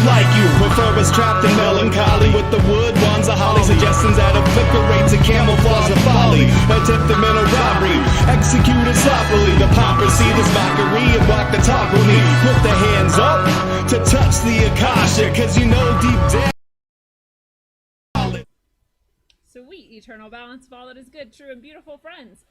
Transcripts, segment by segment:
like you. Prefer us trapped in melancholy with the wood ones of holly. Suggestions that obliterate to camouflage the folly. Attempted mental robbery, executed sloppily. The hypocrisy, this mockery, and walk the talk with me. Put the hands up to touch the akasha, cause you know deep down. Sweet eternal balance of all that is good, true, and beautiful, friends.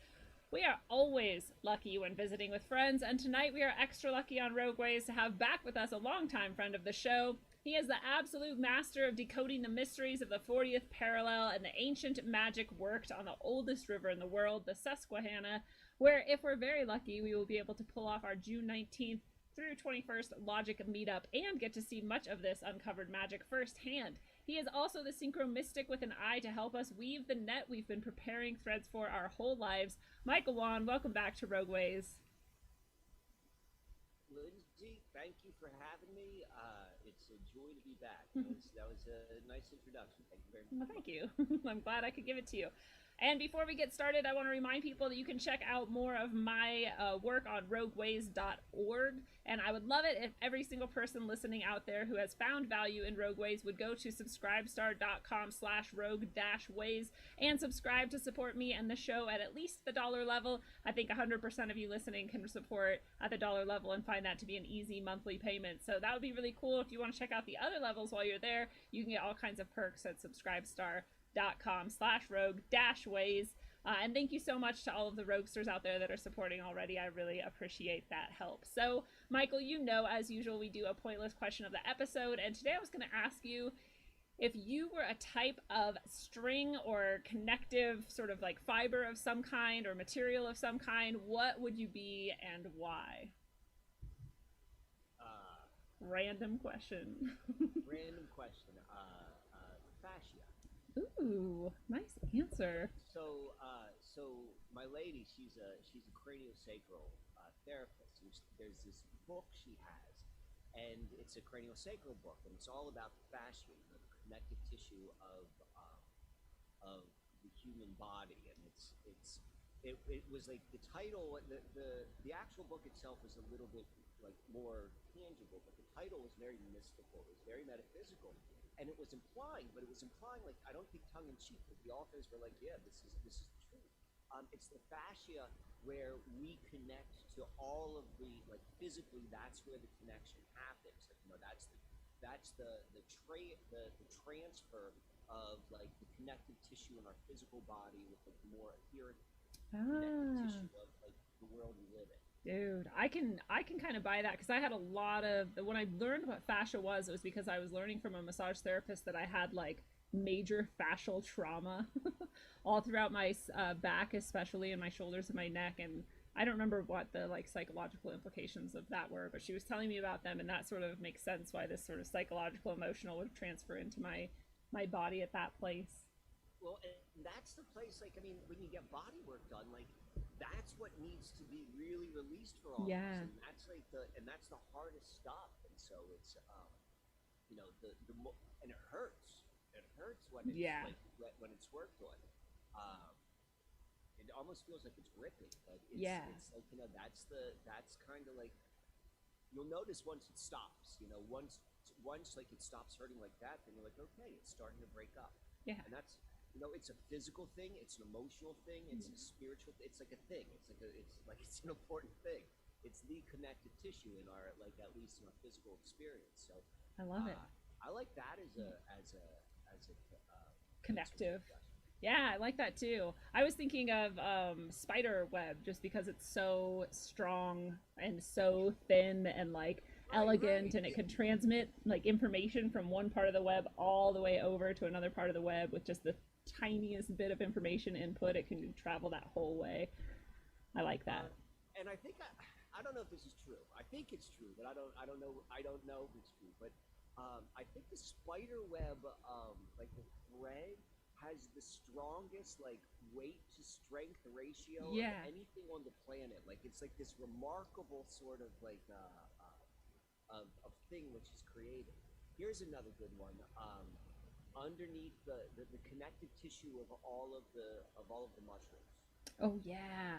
We are always lucky when visiting with friends, and tonight we are extra lucky on Rogue Ways to have back with us a longtime friend of the show. He is the absolute master of decoding the mysteries of the 40th parallel and the ancient magic worked on the oldest river in the world, the Susquehanna, where, if we're very lucky, we will be able to pull off our June 19th through 21st Logic meetup and get to see much of this uncovered magic firsthand. He is also the synchromystic with an eye to help us weave the net we've been preparing threads for our whole lives. Michael Wann, welcome back to Rogue Ways. Lindsay, thank you for having me. It's a joy to be back. That was a nice introduction. Thank you very much. Well, thank you. I'm glad I could give it to you. And before we get started, I want to remind people that you can check out more of my work on rogueways.org. And I would love it if every single person listening out there who has found value in Rogue Ways would go to subscribestar.com/rogue-ways and subscribe to support me and the show at least the dollar level. I think 100% of you listening can support at the dollar level and find that to be an easy monthly payment. So that would be really cool. If you want to check out the other levels while you're there, you can get all kinds of perks at subscribestar.com/rogue-ways. And thank you so much to all of the roguesters out there that are supporting already. I really appreciate that help. So, Michael, you know, as usual, we do a pointless question of the episode. And today I was going to ask you, if you were a type of string or connective sort of like fiber of some kind or material of some kind, what would you be and why? Random question. Random question. Fascia. Ooh, nice answer. So my lady, she's a craniosacral therapist. There's this book she has, and it's a craniosacral book, and it's all about the fascia, the connective tissue of the human body. And it was like the title, the actual book itself was a little bit like more tangible, but the title was very mystical. It was very metaphysical. And it was implying like, I don't think tongue in cheek, but the authors were like, yeah, this is the truth. It's the fascia where we connect to all of the, like, physically, that's where the connection happens. Like, you know, that's the transfer of like the connective tissue in our physical body with like more etheric connective tissue of like the world we live in. Dude, I can kind of buy that, because I had a lot of, when I learned what fascia was, it was because I was learning from a massage therapist that I had like major fascial trauma all throughout my back, especially in my shoulders and my neck. And I don't remember what the like psychological implications of that were, but she was telling me about them, and that sort of makes sense why this sort of psychological emotional would transfer into my body at that place. Well, and that's the place, like, I mean, when you get body work done, like, that's what needs to be really released for all of us. And that's like that's the hardest stuff. And so it's, you know, and it hurts. It hurts when it's like, when it's worked on. It almost feels like it's ripping, but it's like, you know, that's kind of like, you'll notice once it stops, you know, once like it stops hurting like that, then you're like, okay, it's starting to break up. Yeah. And that's, you know, it's a physical thing, it's an emotional thing, it's a spiritual, it's like a thing, it's an important thing. It's the connective tissue in our, like, at least in our physical experience. So I love it. I like that as a connective. Yeah, I like that too. I was thinking of spider web, just because it's so strong and so thin and like elegant, and it could transmit like information from one part of the web all the way over to another part of the web with just the tiniest bit of information input. It can travel that whole way. I like that. And I think I don't know if this is true. I think it's true, but I don't know if it's true. But I think the spider web, like the thread, has the strongest like weight to strength ratio of anything on the planet. Like, it's like this remarkable sort of like of thing which is created. Here's another good one. Underneath the connective tissue of all of the mushrooms. Oh yeah.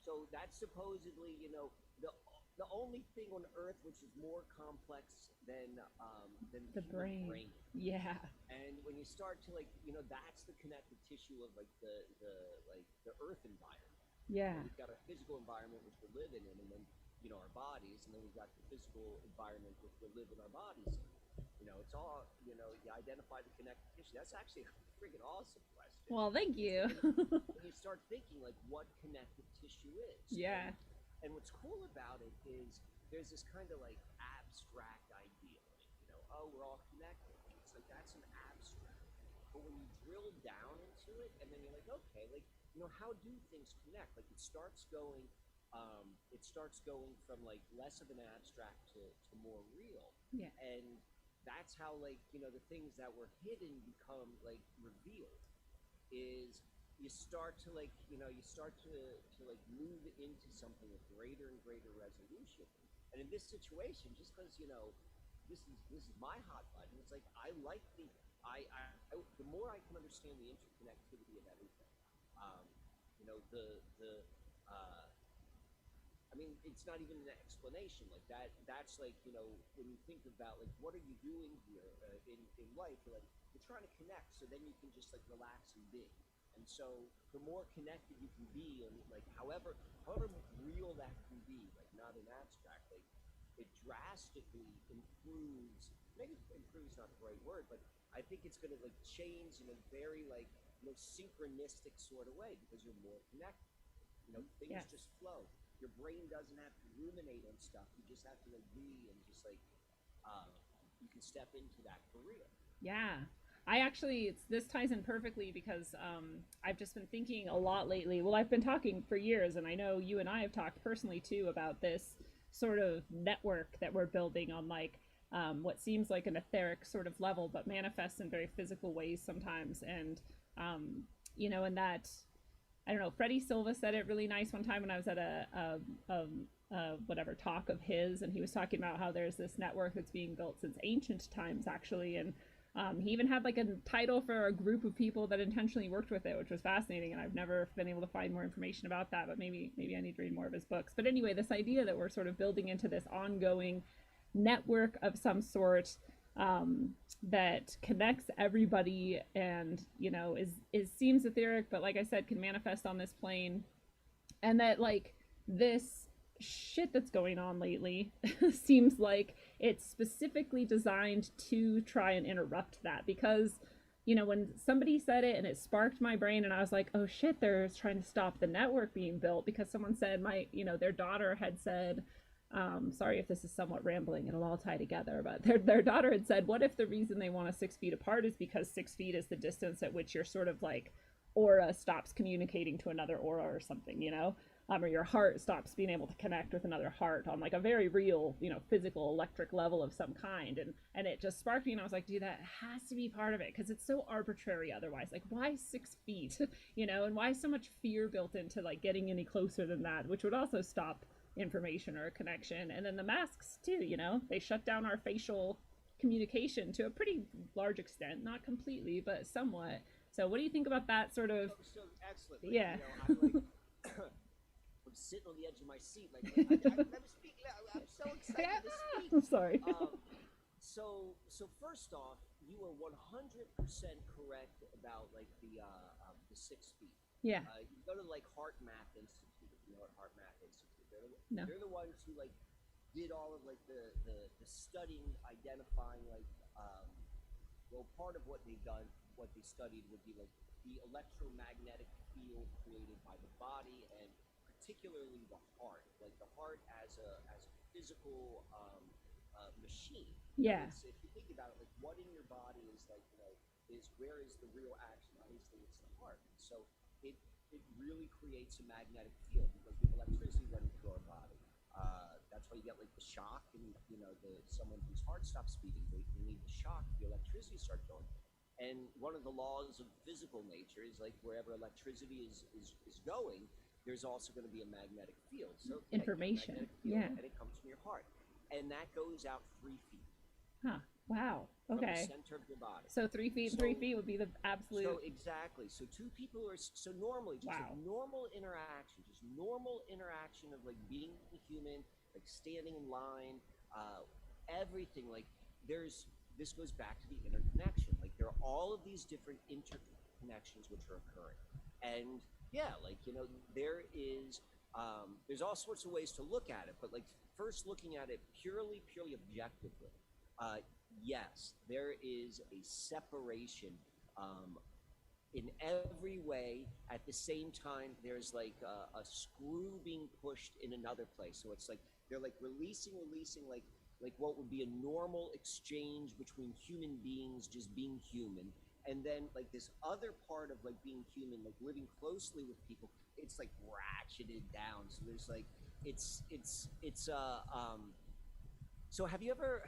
So that's supposedly, you know, the only thing on Earth which is more complex than The human brain. Yeah. And when you start to, like, you know, that's the connective tissue of, like, the Earth environment. Yeah. We've got our physical environment which we're living in, and then, you know, our bodies, and then we've got the physical environment which we're living our bodies in. You know, it's all, you know, you identify the connective tissue. That's actually a freaking awesome question. Well, thank you. When you start thinking, like, what connective tissue is. Yeah. And what's cool about it is there's this kind of, like, abstract idea. Like, you know, oh, we're all connected. It's like, that's an abstract. But when you drill down into it, and then you're like, okay, like, you know, how do things connect? Like, it starts going from, like, less of an abstract to more real. Yeah. And that's how, like, you know, the things that were hidden become, like, revealed. Is you start to, like, you know, like, move into something with greater and greater resolution. And in this situation, just because, you know, this is my hot button, it's like, I like the more I can understand the interconnectivity of everything. You know, I mean, it's not even an explanation like that. That's like, you know, when you think about, like, what are you doing here in life? You're like, you're trying to connect, so then you can just, like, relax and be. And so the more connected you can be, and, like, however real that can be, like, not an abstract, like, it drastically improves. Maybe improves not the right word, but I think it's going to, like, change in a very, like, you know, synchronistic sort of way because you're more connected. You know, things just flow. Your brain doesn't have to ruminate on stuff. You just have to, like, be, and just, like, you can step into that for real. Yeah. I actually, this ties in perfectly because I've just been thinking a lot lately. Well, I've been talking for years, and I know you and I have talked personally too about this sort of network that we're building on, like, what seems like an etheric sort of level, but manifests in very physical ways sometimes. And, you know, and that, I don't know, Freddie Silva said it really nice one time when I was at a whatever talk of his, and he was talking about how there's this network that's being built since ancient times, actually. And he even had, like, a title for a group of people that intentionally worked with it, which was fascinating. And I've never been able to find more information about that, but maybe I need to read more of his books. But anyway, this idea that we're sort of building into this ongoing network of some sort that connects everybody, and, you know, is seems etheric, but like I said, can manifest on this plane. And that, like, this shit that's going on lately seems like it's specifically designed to try and interrupt that, because, you know, when somebody said it and it sparked my brain, and I was like, oh shit, they're trying to stop the network being built, because someone said their daughter had said, sorry if this is somewhat rambling, it'll all tie together, but their daughter had said, what if the reason they want us 6 feet apart is because 6 feet is the distance at which your sort of, like, aura stops communicating to another aura or something, you know? Or your heart stops being able to connect with another heart on, like, a very real, you know, physical electric level of some kind. And it just sparked me, and I was like, dude, that has to be part of it, because it's so arbitrary otherwise. Like, why 6 feet, you know, and why so much fear built into, like, getting any closer than that, which would also stop information or a connection. And then the masks too, you know, they shut down our facial communication to a pretty large extent, not completely, but somewhat. So what do you think about that sort of? So excellent. Like, yeah. You know, I'm sitting on the edge of my seat, like, I never speak loud. I'm so excited to speak. I'm sorry. So first off, you are 100% correct about, like, the 6 feet. Yeah. You go to, like, Heart Math Institute. If you know what Heart Math Institute? No. They're the ones who, like, did all of, like, the studying, identifying, like, well, part of what they've done, what they studied would be, like, the electromagnetic field created by the body, and particularly the heart, like the heart as a physical machine. Yeah. If you think about it, like, what in your body is, like, you know, where is the real action? Obviously, it's the heart. So it really creates a magnetic field because we have electricity running through our body. That's why you get, like, the shock, and, you know, someone whose heart stops beating, they need the shock, the electricity starts going. And one of the laws of physical nature is, like, wherever electricity is going, there's also going to be a magnetic field. So information, field, and it comes from your heart, and that goes out 3 feet. Huh. Wow. Okay. From the center of your body. So 3 feet, 3 feet would be the absolute. So exactly. So two people are normally just a normal interaction, of, like, being a human like standing in line, everything. Like this goes back to the interconnection. Like there are all of these different interconnections which are occurring, and yeah, like there's all sorts of ways to look at it, but like first looking at it purely objectively, yes, there is a separation in every way. At the same time, there's like a screw being pushed in another place. So it's like they're like releasing like what would be a normal exchange between human beings just being human, and then like this other part of like being human, like living closely with people, it's like ratcheted down. So there's like it's so have you ever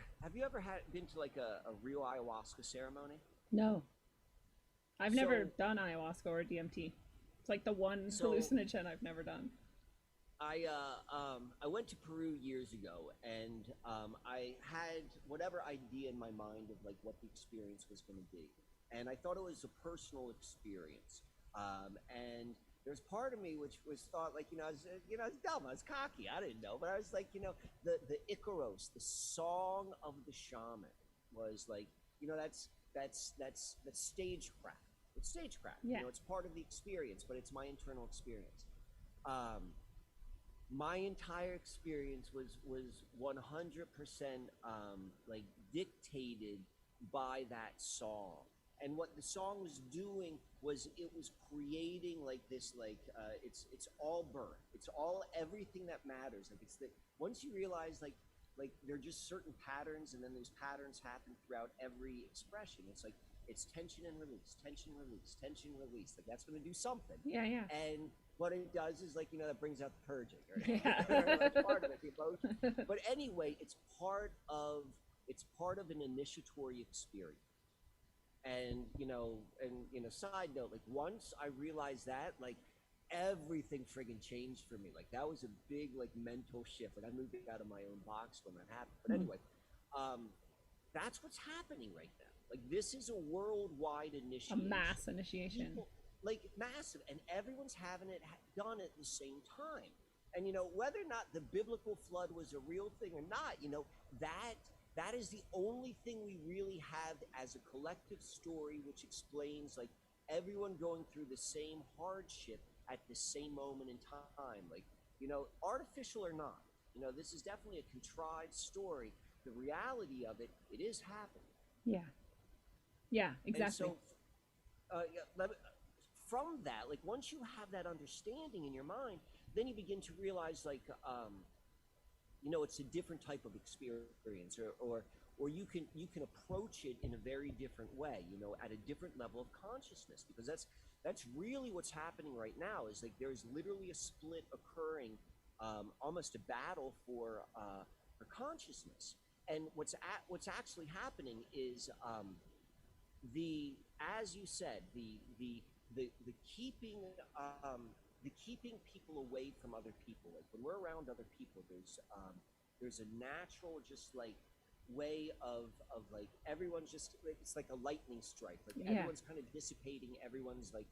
been to like a real ayahuasca ceremony? No. I've So never done ayahuasca or DMT. It's like the one so hallucinogen I've never done. I went to Peru years ago, and I had whatever idea in my mind of like what the experience was going to be, and I thought it was a personal experience. And there's part of me which was thought like I was I was dumb, I was cocky, I didn't know, but I was like the Icaros, the song of the shaman, was like that's stagecraft. It's stagecraft. Yeah. It's part of the experience, but it's my internal experience. Um, my entire experience was 100% like dictated by that song, and what the song was doing was it was creating like this like it's all birth, it's all everything that matters. Like it's the once you realize like there are just certain patterns, and then those patterns happen throughout every expression. It's like it's tension and release, tension release, tension release. Like that's going to do something. Yeah, yeah. And what it does is like that brings out the purging, right? Yeah. That's part of it, the emotion. But anyway, it's part of an initiatory experience. And side note, like once I realized that, like everything friggin' changed for me. Like that was a big like mental shift. Like I moved out of my own box when that happened. But anyway, that's what's happening right now. Like this is a worldwide A initiation. mass initiation. People, like massive, and everyone's having it done at the same time. And whether or not the biblical flood was a real thing or not, that is the only thing we really have as a collective story, which explains like everyone going through the same hardship at the same moment in time. Like artificial or not, this is definitely a contrived story. The reality of it is happening. Yeah. Yeah, exactly. And so from that, like once you have that understanding in your mind, then you begin to realize like it's a different type of experience, or you can approach it in a very different way, at a different level of consciousness, because that's really what's happening right now. Is like there's literally a split occurring, almost a battle for consciousness. And what's actually happening is as you said, the keeping people away from other people. Like when we're around other people, there's a natural just like way of like everyone's just, it's like a lightning strike. Like everyone's kind of dissipating, everyone's like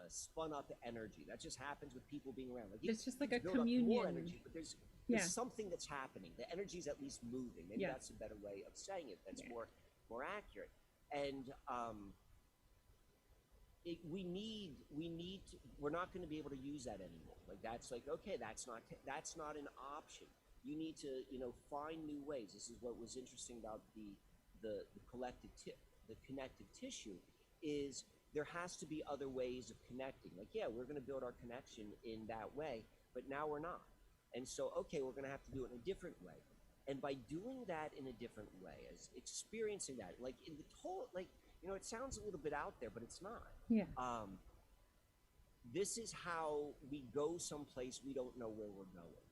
spun up energy. That just happens with people being around. Like it's just like a build up communion. more energy, but there's something that's happening. The energy is at least moving. Maybe that's a better way of saying it. That's more accurate. And we're not going to be able to use that anymore. Like that's like, okay, that's not an option. You need to find new ways. This is what was interesting about the connective tissue, is there has to be other ways of connecting. Like we're going to build our connection in that way, but now we're not. And so okay, we're going to have to do it in a different way. And by doing that in a different way, as experiencing that, like in the total, like it sounds a little bit out there, but it's not. Yeah. This is how we go someplace we don't know where we're going.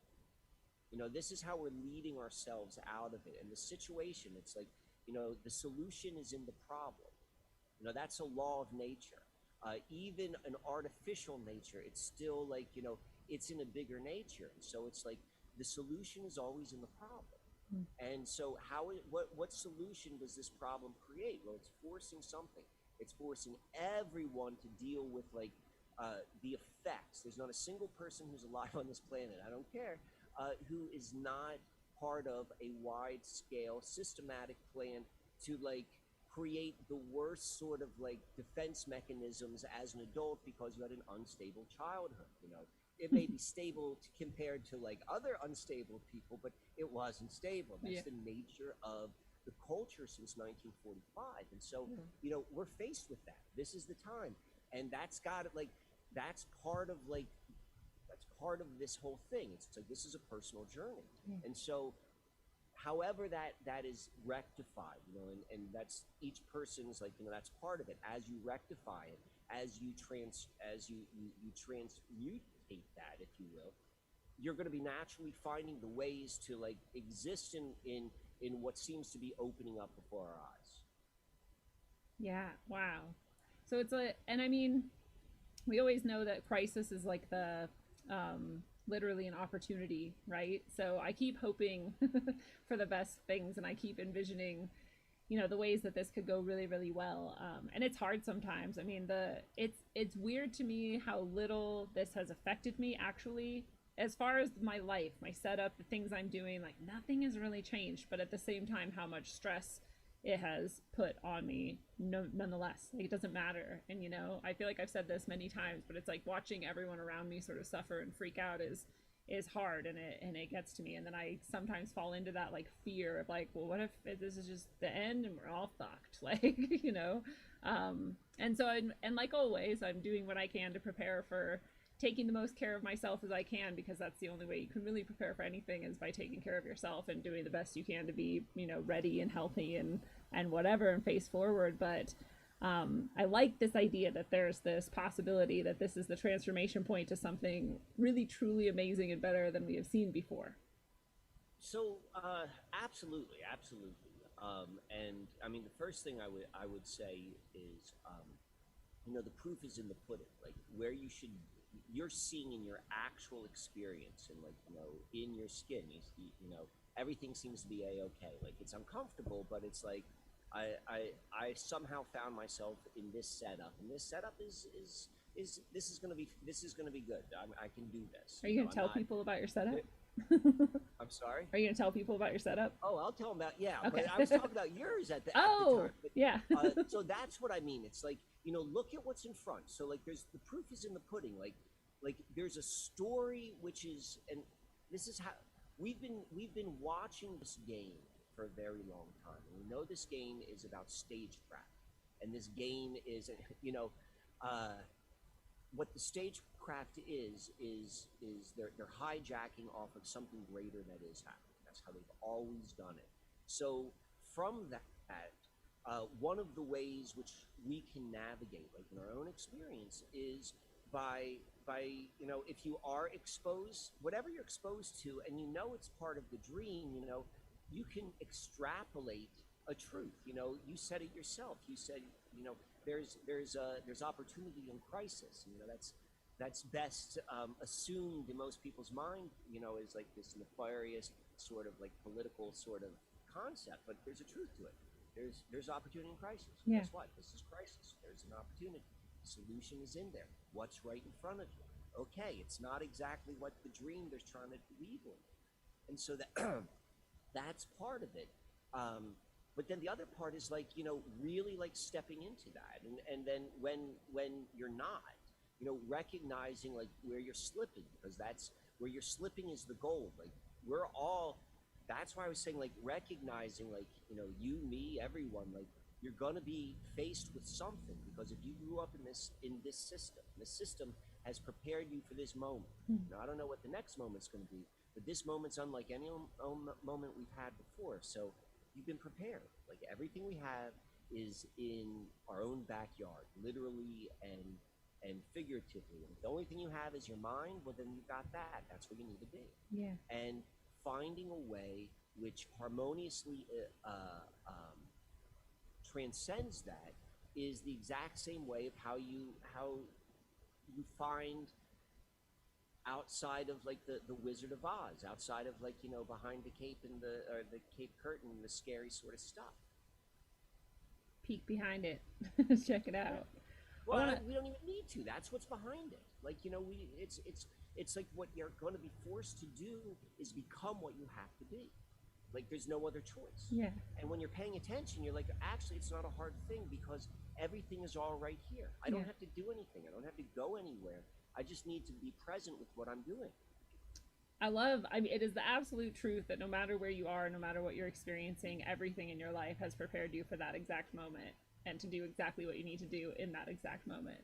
This is how we're leading ourselves out of it. And the situation, it's like, the solution is in the problem. That's a law of nature. Even an artificial nature, it's still like, it's in a bigger nature. And so it's like the solution is always in the problem. And so what solution does this problem create? Well, it's forcing something. It's forcing everyone to deal with like the effects. There's not a single person who's alive on this planet, I don't care, who is not part of a wide-scale, systematic plan to like create the worst sort of like defense mechanisms as an adult because you had an unstable childhood. You know, it may be stable compared to like other unstable people, but it wasn't stable. That's the nature of the culture since 1945. And so, you know, we're faced with that. This is the time. And that's got it, like, that's part of this whole thing. It's like, this is a personal journey. And so, however that is rectified, you know, and that's each person's, like, you know, that's part of it. As you rectify it, as you transmutate that, if you will, you're going to be naturally finding the ways to like exist in what seems to be opening up before our eyes. Yeah, wow. So it's and I mean, we always know that crisis is like the literally an opportunity, right? So I keep hoping for the best things, and I keep envisioning, you know, the ways that this could go really, really well. And it's hard sometimes. I mean, it's weird to me how little this has affected me actually. As far as my life, my setup, the things I'm doing, like nothing has really changed, but at the same time, how much stress it has put on me nonetheless. Like, it doesn't matter. And, you know, I feel like I've said this many times, but it's like watching everyone around me sort of suffer and freak out is hard, and it gets to me. And then I sometimes fall into that like fear of like, well, what if this is just the end and we're all fucked? Like, you know? And so, and like always, I'm doing what I can to prepare for taking the most care of myself as I can, because that's the only way you can really prepare for anything, is by taking care of yourself and doing the best you can to be, you know, ready and healthy and whatever, and face forward. But I like this idea that there's this possibility that this is the transformation point to something really truly amazing and better than we have seen before. So absolutely. And I mean, the first thing I would say is, you know, the proof is in the pudding. Like, where you're seeing in your actual experience, and like, you know, in your skin, you know, everything seems to be a-okay. Like, it's uncomfortable, but it's like I somehow found myself in this setup, and this setup is this is gonna be good. I can do this. Are you gonna tell people about your setup? I'm sorry? Are you gonna tell people about your setup? Oh, I'll tell them about, yeah. Okay. But I was talking about yours at the Oh, time. But, yeah. so that's what I mean. It's like, you know, look at what's in front. So like, the proof is in the pudding. Like there's a story which is, and this is how we've been watching this game for a very long time. And we know this game is about stagecraft, and this game is, you know, what the stagecraft is they're hijacking off of something greater that is happening. That's how they've always done it. So from that, one of the ways which we can navigate, like in our own experience, is by you know, if you are exposed, whatever you're exposed to, and you know it's part of the dream, you know, you can extrapolate a truth. You know, you said it yourself. You said, you know, there's opportunity in crisis. You know, that's best assumed in most people's mind, you know, is like this nefarious sort of like political sort of concept, but there's a truth to it. There's opportunity in crisis. Yeah. Guess what? This is crisis. There's an opportunity. The solution is in there. What's right in front of you? Okay, it's not exactly what the dream they're trying to weave in. And so that that's part of it. But then the other part is like, you know, really like stepping into that. And then when you're not, you know, recognizing like where you're slipping, because that's where you're slipping is the gold. Like, we're all, that's why I was saying, like, recognizing, like, you know, you, me, everyone, like, you're gonna be faced with something, because if you grew up in this system has prepared you for this moment. Now, I don't know what the next moment's gonna be, but this moment's unlike any moment we've had before. So you've been prepared. Like, everything we have is in our own backyard, literally and figuratively. And if the only thing you have is your mind, well, then you've got that. That's where you need to be. Yeah. And finding a way which harmoniously transcends that is the exact same way of how you find outside of like the Wizard of Oz, outside of like, you know, behind the cape and the Cape Curtain, the scary sort of stuff. Peek behind it. Check it out. Well, we don't even need to. That's what's behind it. Like, you know, it's like what you're going to be forced to do is become what you have to be. Like there's no other choice. Yeah. And when you're paying attention, you're like, actually, it's not a hard thing because everything is all right here. I don't have to do anything. I don't have to go anywhere. I just need to be present with what I'm doing. I mean, it is the absolute truth that no matter where you are, no matter what you're experiencing, everything in your life has prepared you for that exact moment and to do exactly what you need to do in that exact moment.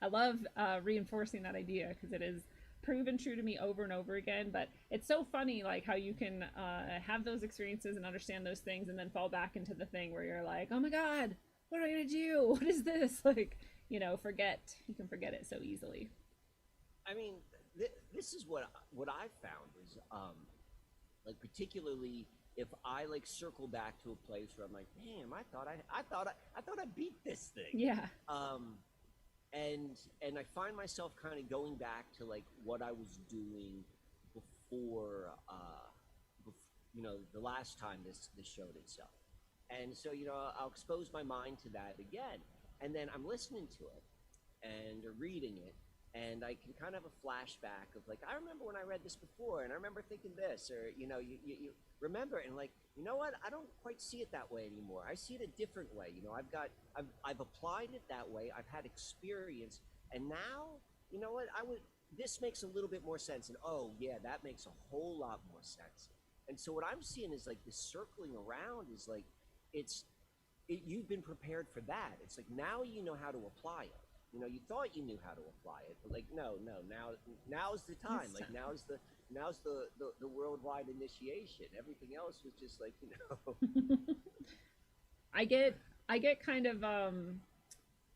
I love reinforcing that idea because it is proven true to me over and over again. But it's so funny, like how you can have those experiences and understand those things and then fall back into the thing where you're like, oh my God, what am I going to do? What is this? Like, you can forget it so easily. I mean, this is what I've found is, like particularly if I like circle back to a place where I'm like, damn, I thought I beat this thing. Yeah. And I find myself kind of going back to like what I was doing before, the last time this showed itself. And so, I'll expose my mind to that again. And then I'm listening to it and reading it. And I can kind of have a flashback of like, I remember when I read this before and I remember thinking this, or, you remember, and like, you know what? I don't quite see it that way anymore. I see it a different way. I've applied it that way. I've had experience. And now, you know what? This makes a little bit more sense. And oh yeah, that makes a whole lot more sense. And so what I'm seeing is like this circling around is like, you've been prepared for that. It's like, now you know how to apply it. You thought you knew how to apply it, but like, no, now's the time. Like now's the worldwide initiation. Everything else was just like, I get kind of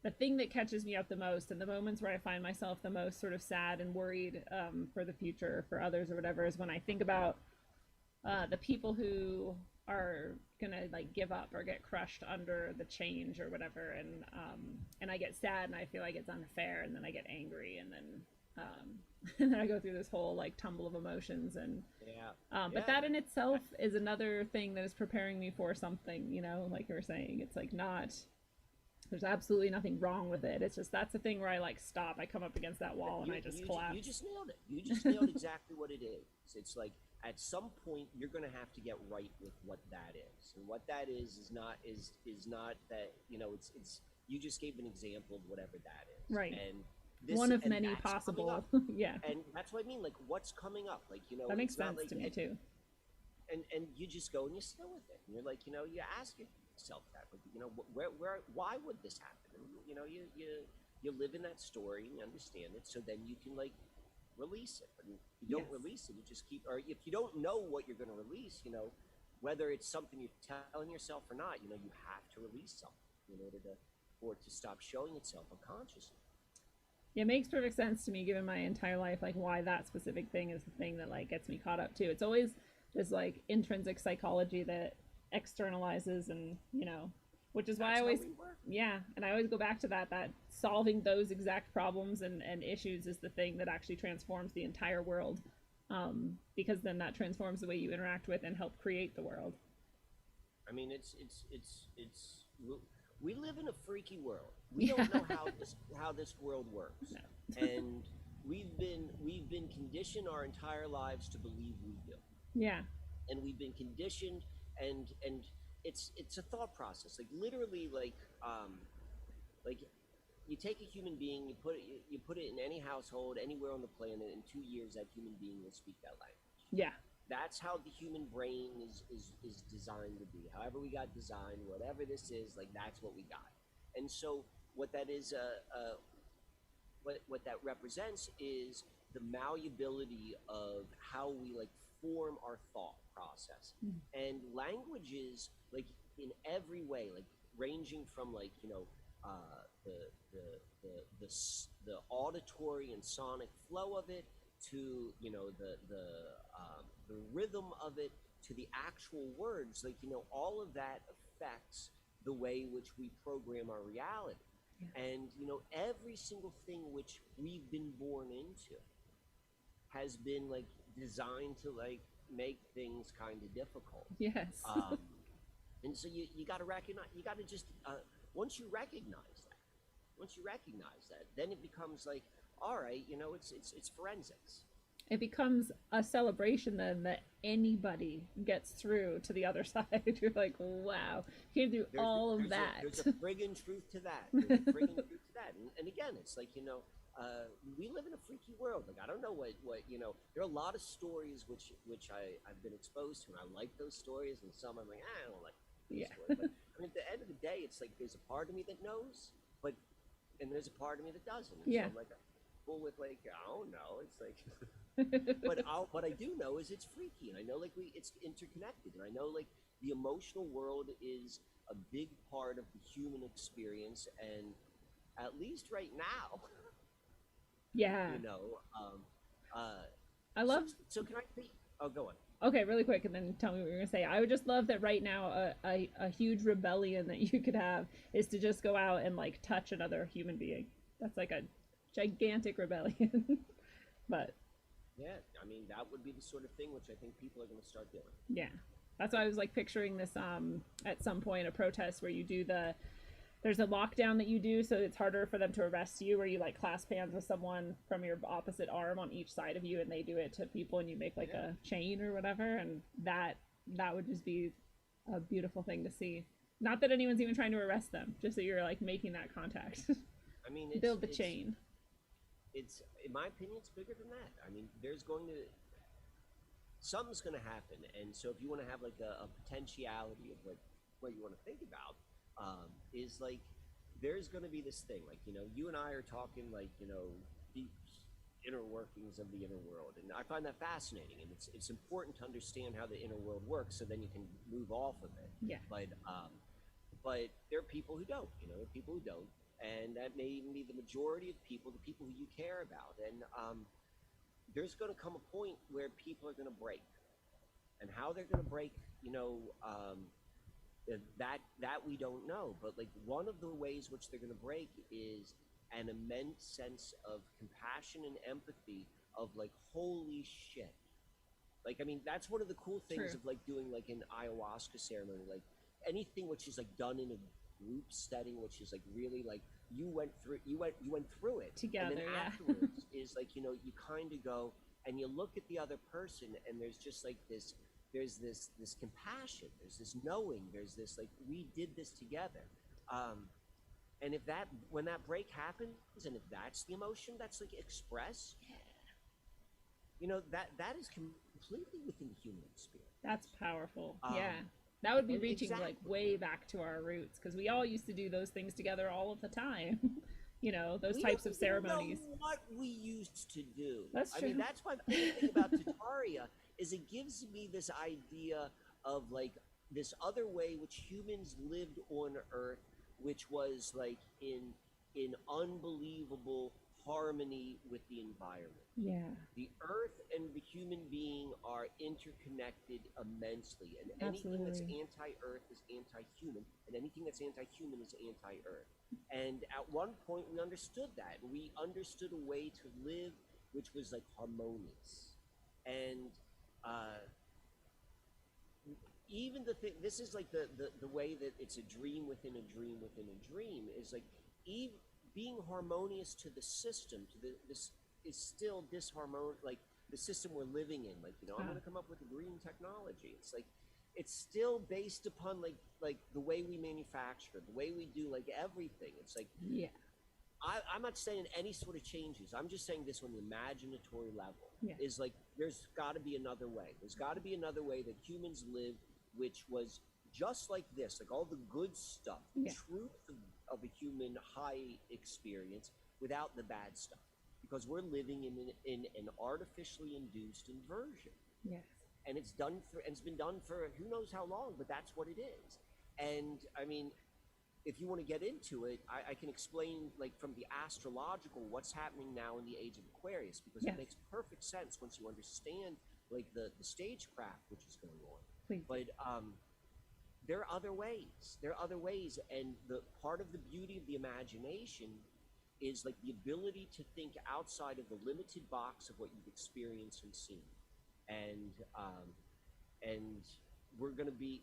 the thing that catches me up the most, and the moments where I find myself the most sort of sad and worried for the future, for others or whatever, is when I think about the people who are gonna like give up or get crushed under the change or whatever, and I get sad and I feel like it's unfair, and then I get angry, and then I go through this whole like tumble of emotions, and but that in itself is another thing that is preparing me for something, like you were saying. It's like there's absolutely nothing wrong with it. It's just that's the thing where I like stop, I come up against that wall and I just collapse. You just nailed it. You just nailed exactly what it is. It's like at some point you're going to have to get right with what that is, and what that is not that it's you just gave an example of whatever that is, right? And one of many possible. Yeah. And that's what I mean, like what's coming up, like that makes sense to me too. And you just go and you sit with it, and you're like, you ask yourself that, like, why would this happen? And you live in that story and you understand it, so then you can like release it. And if you don't release it, you just keep, or if you don't know what you're going to release, whether it's something you're telling yourself or not, you have to release something in order for it to stop showing itself unconsciously. It makes perfect sense to me, given my entire life, like why that specific thing is the thing that like gets me caught up too. It's always this like intrinsic psychology that externalizes, and which is why I always and I always go back to that solving those exact problems and issues is the thing that actually transforms the entire world, because then that transforms the way you interact with and help create the world. I mean, we live in a freaky world. We don't know how this world works. No. And we've been conditioned our entire lives to believe we do. Yeah. And we've been conditioned, and it's a thought process. Like literally, like you take a human being, you put it in any household anywhere on the planet. In 2 years, that human being will speak that language. Yeah. That's how the human brain is designed to be. However we got designed, whatever this is, like that's what we got. And so what that is, what that represents is the malleability of how we like form our thought process. And languages, like in every way, like ranging from like the auditory and sonic flow of it, to the rhythm of it, to the actual words, like all of that affects the way which we program our reality. And every single thing which we've been born into has been like designed to like make things kind of difficult. Yes. And so you got to recognize, you got to just once you recognize that, then it becomes like, all right, it's forensics. It becomes a celebration then that anybody gets through to the other side. You're like, wow, came through all of that. There's a friggin' truth to that. There's a friggin' truth to that. And again, it's like, we live in a freaky world. Like, I don't know what there are a lot of stories which I've been exposed to, and I like those stories, and some I'm like, I don't like those stories. But I mean, at the end of the day, it's like there's a part of me that knows, and there's a part of me that doesn't. And so I'm like, full with like, I don't know. It's like, but what I do know is it's freaky, and I know like it's interconnected, and I know like the emotional world is a big part of the human experience, and at least right now, I love. So can I be? Oh, go on. Okay, really quick, and then tell me what you're gonna say. I would just love that right now. A huge rebellion that you could have is to just go out and like touch another human being. That's like a gigantic rebellion, but. Yeah, I mean, that would be the sort of thing which I think people are going to start doing. Yeah, that's why I was like picturing this at some point, a protest where you do there's a lockdown that you do, so it's harder for them to arrest you, where you like clasp hands with someone from your opposite arm on each side of you, and they do it to people, and you make like a chain or whatever, and that would just be a beautiful thing to see. Not that anyone's even trying to arrest them, just that you're like making that contact. I mean, build the chain. It's, in my opinion, it's bigger than that. I mean, something's going to happen. And so if you want to have like a potentiality of what you want to think about, is like, there's going to be this thing, like, you and I are talking like, the inner workings of the inner world. And I find that fascinating. And it's important to understand how the inner world works, so then you can move off of it. Yeah. But there are people who don't, there are people who don't. And that may even be the majority of people, the people who you care about. And there's going to come a point where people are going to break. And how they're going to break, that we don't know. But like, one of the ways which they're going to break is an immense sense of compassion and empathy of like, holy shit. Like, I mean, that's one of the cool things of like doing like an ayahuasca ceremony, like anything which is like done in a group setting, which is like really like you went through it together, and then afterwards is like, you kind of go and you look at the other person, and there's just like this compassion, there's this knowing, there's this like, we did this together. And when that break happens, and if that's the emotion that's like expressed, that is completely within the human experience. That's powerful. That would be reaching like way back to our roots, because we all used to do those things together all of the time. Those types of ceremonies. Know what we used to do. That's true. I mean, that's my favorite thing about Tataria is it gives me this idea of like this other way which humans lived on Earth, which was like in unbelievable harmony with the environment. Yeah. The Earth and the human being are interconnected immensely, and anything that's anti-Earth is anti-human, and anything that's anti-human is anti-Earth. And at one point we understood that. We understood a way to live which was like harmonious. And even the thing, this is like the way that it's a dream within a dream within a dream, is like being harmonious to the system, this is still disharmonious, like the system we're living in. Like, I'm going to come up with a green technology. It's like, it's still based upon like the way we manufacture, the way we do like everything. It's like, I'm not saying any sort of changes. I'm just saying this on the imaginatory level is like, there's got to be another way. There's got to be another way that humans live, which was just like this, like all the good stuff, the truth of a human high experience without the bad stuff, because we're living in an artificially induced inversion. Yes. And it's been done for who knows how long, but that's what it is. And I mean, if you want to get into it, I can explain like from the astrological what's happening now in the Age of Aquarius, because it makes perfect sense once you understand like the stagecraft which is going on. Please. But there are other ways. There are other ways, and the part of the beauty of the imagination is like the ability to think outside of the limited box of what you've experienced and seen. And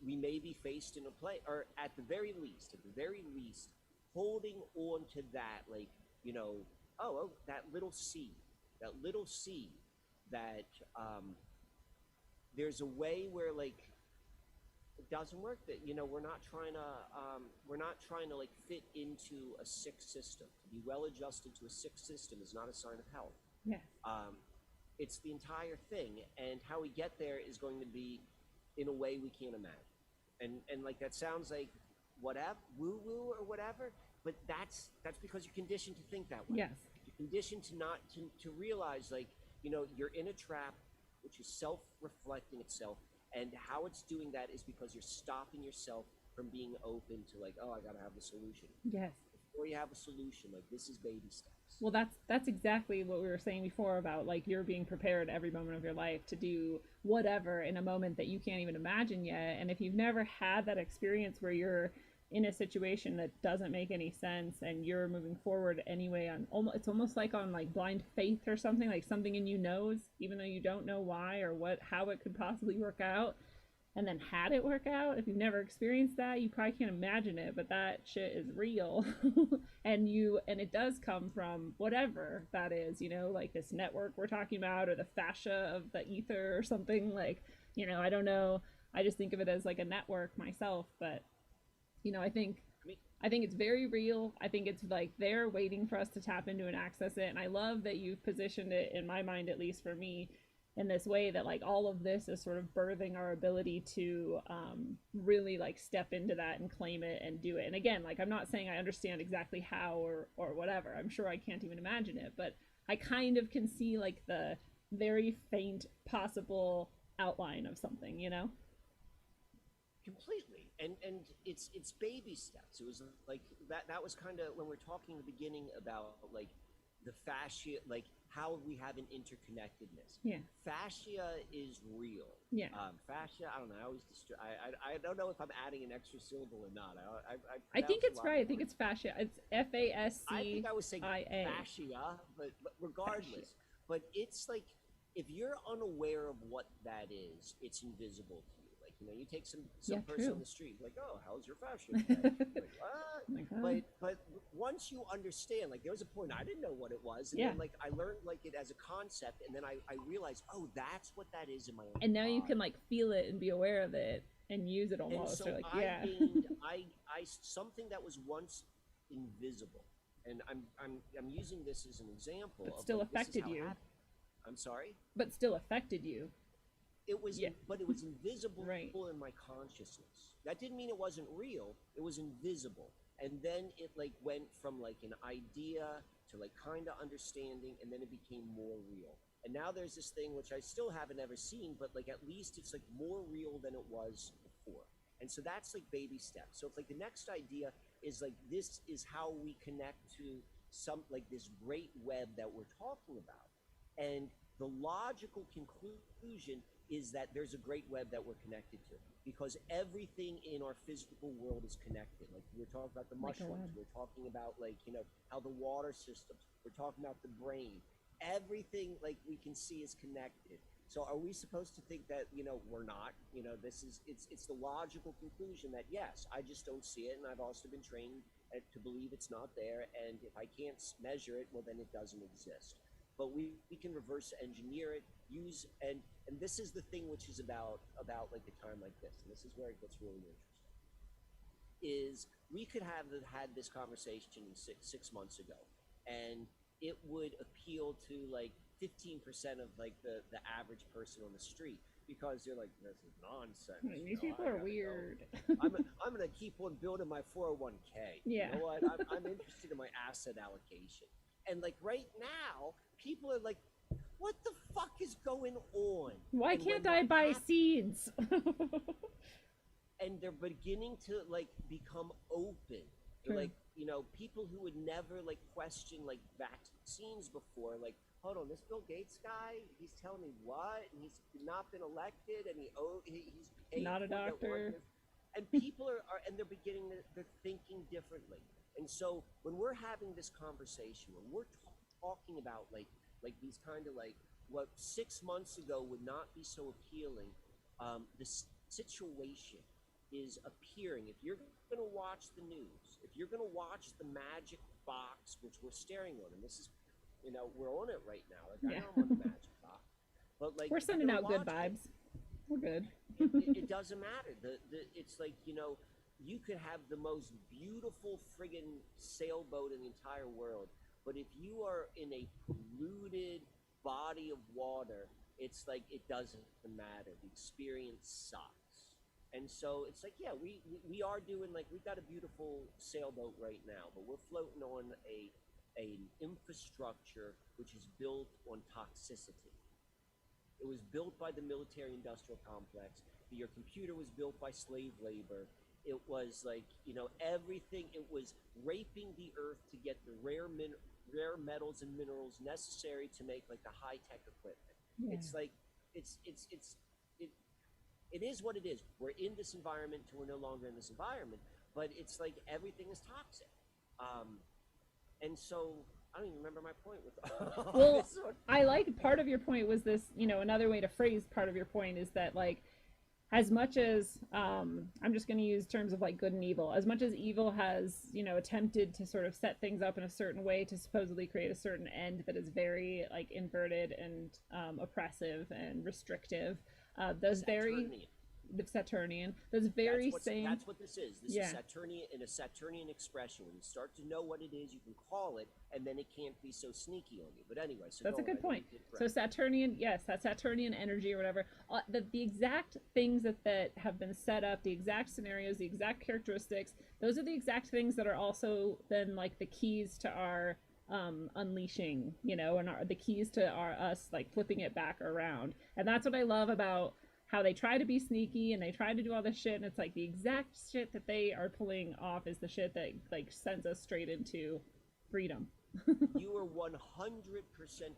we may be faced in a place, or at the very least, holding on to that, like, that little seed, that there's a way where like it doesn't work, that we're not trying to like fit into a sick system. To be well adjusted to a sick system is not a sign of health. Yes. It's the entire thing, and how we get there is going to be in a way we can't imagine. And like that sounds like whatever, woo woo or whatever, but that's because you're conditioned to think that way. Yes. You're conditioned to realize like you're in a trap which is self-reflecting itself, and how it's doing that is because you're stopping yourself from being open to like, oh, I gotta have the solution. Yes. Before you have a solution, like this is baby steps. Well, that's exactly what we were saying before about like you're being prepared every moment of your life to do whatever in a moment that you can't even imagine yet. And if you've never had that experience where you're in a situation that doesn't make any sense and you're moving forward anyway it's almost like on like blind faith or something, like something in you knows, even though you don't know why or how it could possibly work out, and then had it work out. If you've never experienced that, you probably can't imagine it, but that shit is real. and it does come from whatever that is, like this network we're talking about, or the fascia of the ether or something, like, I don't know. I just think of it as like a network myself, but I think it's very real. I think it's like they're waiting for us to tap into and access it. And I love that you've positioned it, in my mind, at least for me, in this way that like all of this is sort of birthing our ability to really like step into that and claim it and do it. And again, like I'm not saying I understand exactly how or whatever. I'm sure I can't even imagine it, but I kind of can see like the very faint possible outline of something, Completely. And it's baby steps. It was like that was kind of when we're talking in the beginning about like the fascia, like how we have an interconnectedness. Yeah. Fascia is real. Yeah. Fascia, I don't know. I don't know if I'm adding an extra syllable or not. I think it's right. I think it's fascia. It's FASCIA. I think I was saying fascia, but regardless. Fascia. But it's like if you're unaware of what that is, it's invisible to you. You take some person on the street, like, oh, how's your fascia? Like, what? But once you understand, like, there was a point I didn't know what it was, and then like I learned like it as a concept, and then I realized, oh, that's what that is in my own. And now you can like feel it and be aware of it and use it almost. And so or, like, I something that was once invisible, and I'm using this as an example. But still affected you. I'm sorry. But still affected you. It was, but it was invisible right. in my consciousness. That didn't mean it wasn't real. It was invisible, and then it like went from like an idea to like kind of understanding, and then it became more real. And now there's this thing which I still haven't ever seen, but like at least it's like more real than it was before. And so that's like baby steps. So if like the next idea is like this is how we connect to some like this great web that we're talking about, and the logical conclusion is that there's a great web that we're connected to, because everything in our physical world is connected. Like we're talking about the mushrooms, we're talking about like, how the water systems, we're talking about the brain. Everything like we can see is connected. So are we supposed to think that, we're not? It's the logical conclusion that yes, I just don't see it, and I've also been trained to believe it's not there, and if I can't measure it, well then it doesn't exist. But we can reverse engineer it, and this is the thing which is about like a time like this, and this is where it gets really interesting, is we could have had this conversation six months ago, and it would appeal to like 15% of like the average person on the street, because they're like, this is nonsense. These people are weird. I'm going to keep on building my 401k. Yeah. You know what? I'm interested in my asset allocation. And like right now, people are like, what the fuck is going on? Why can't I buy seeds? And they're beginning to like become open. Like, people who would never like question like vaccines before, like, hold on, this Bill Gates guy, he's telling me what? And he's not been elected, and he's paid not a doctor. And people are and they're they're thinking differently. And so when we're having this conversation, when we're talking about like these kind of like what 6 months ago would not be so appealing, the situation is appearing. If you're going to watch the news, if you're going to watch the magic box which we're staring on, and this is You know, we're on it right now. Like, I Yeah. know I'm on the magic box, but like We're sending out good neurologically, vibes. We're good. it doesn't matter. It's like, you know, you could have the most beautiful friggin' sailboat in the entire world, but if you are in a polluted body of water, it's like it doesn't matter. The experience sucks. And so it's like, yeah, we are doing, like, we've got a beautiful sailboat right now, but we're floating on an infrastructure which is built on toxicity. It was built by the military industrial complex. Your computer was built by slave labor. It was like, you know, everything. It was raping the earth to get the rare metals and minerals necessary to make like the high-tech equipment. Yeah. It's like, it, it is what it is. We're in this environment till we're no longer in this environment, but it's like everything is toxic. And so I don't even remember my point with Well, this one. I like part of your point was this, you know, another way to phrase part of your point is that, like, as much as I'm just going to use terms of like good and evil, as much as evil has, you know, attempted to sort of set things up in a certain way to supposedly create a certain end that is very like inverted and oppressive and restrictive, those very the Saturnian, those very same. That's what this is. This Yeah. is Saturnian, in a Saturnian expression. When you start to know what it is, you can call it, and then it can't be so sneaky on you. But anyway, so That's a go good ahead. point. You did So correct. Saturnian, yes, that Saturnian energy or whatever, the exact things that have been set up, the exact scenarios, the exact characteristics, those are the exact things that are also then like the keys to our unleashing, you know, and the keys to us like flipping it back around. And that's what I love about how they try to be sneaky and they try to do all this shit, and it's like the exact shit that they are pulling off is the shit that like sends us straight into freedom. You are 100%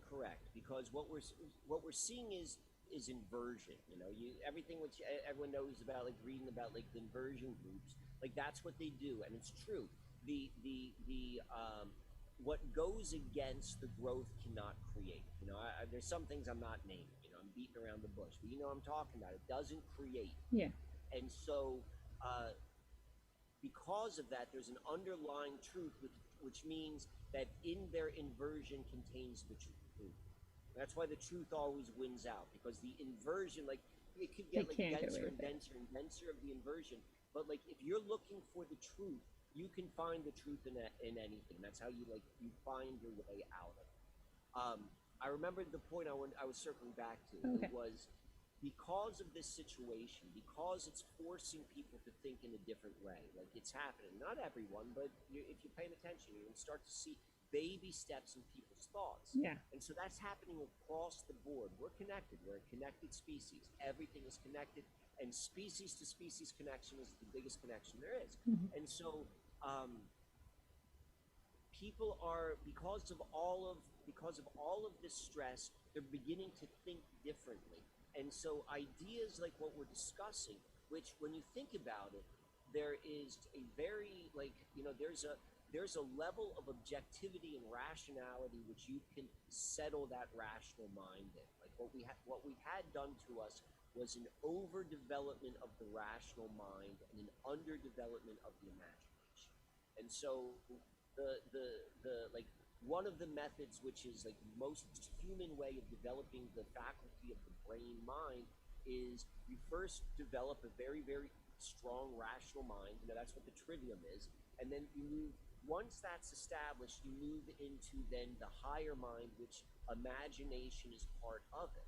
correct, because what we're seeing is inversion. You know, everything which everyone knows about, like reading about like the inversion groups, like that's what they do, and it's true. The what goes against the growth cannot create. You know, there's some things I'm not naming. You know, I'm beating around the bush, but you know what I'm talking about. It doesn't create. Yeah. And so, because of that, there's an underlying truth, which means that in their inversion contains the truth. That's why the truth always wins out, because the inversion, like, it could get like denser and denser and denser of the inversion. But like, if you're looking for the truth, you can find the truth in anything. That's how you find your way out of it. I remember the point I was circling back to. Okay. It was because of this situation, because it's forcing people to think in a different way. Like, it's happening. Not everyone, but if you're paying attention, you can start to see baby steps in people's thoughts. Yeah. And so that's happening across the board. We're connected. We're a connected species. Everything is connected, and species to species connection is the biggest connection there is. Mm-hmm. And so people are, because of all of this stress, they're beginning to think differently. And so ideas like what we're discussing, which when you think about it, there is a very, like, you know, there's a level of objectivity and rationality which you can settle that rational mind in. Like what we had done to us was an overdevelopment of the rational mind and an underdevelopment of the imagination. And so the like one of the methods, which is like the most human way of developing the faculty of the brain mind, is you first develop a very, very strong rational mind. You know, that's what the trivium is. And then you move, once that's established, you move into then the higher mind, which imagination is part of it.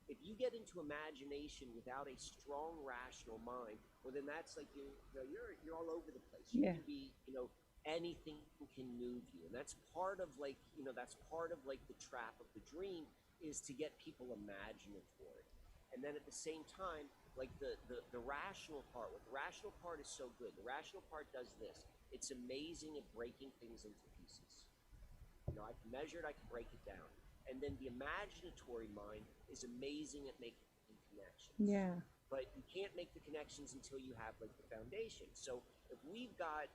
If you get into imagination without a strong rational mind, well, then that's like you're all over the place. You Yeah. can be, you know, anything can move you, and that's part of like, you know, that's part of like the trap of the dream, is to get people imaginatory. And then at the same time, like the rational part, what the rational part is so good. The rational part does this. It's amazing at breaking things into pieces. You know, I can measure it, I can break it down. And then the imaginatory mind is amazing at making connections. Yeah. But you can't make the connections until you have like the foundation. So if we've got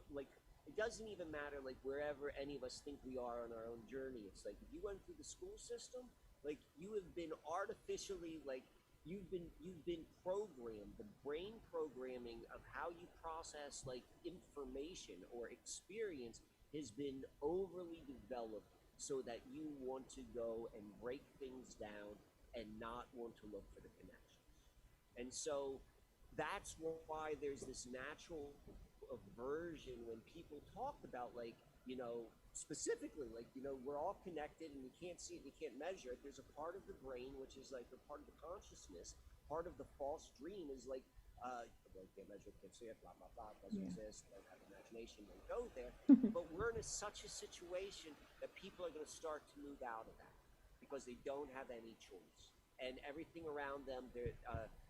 like, it doesn't even matter like wherever any of us think we are on our own journey. It's like if you went through the school system, like you have been artificially, like you've been programmed. The brain programming of how you process like information or experience has been overly developed so that you want to go and break things down and not want to look for the connections. And so that's why there's this natural aversion when people talk about, like, you know, specifically, like, you know, we're all connected and you can't see it, you can't measure it. There's a part of the brain, which is like a part of the consciousness, part of the false dream is like, well, can't measure it, can't see it, blah, blah, blah, doesn't exist, don't have imagination, don't go there. But we're in such a situation that people are going to start to move out of that because they don't have any choice. And everything around them,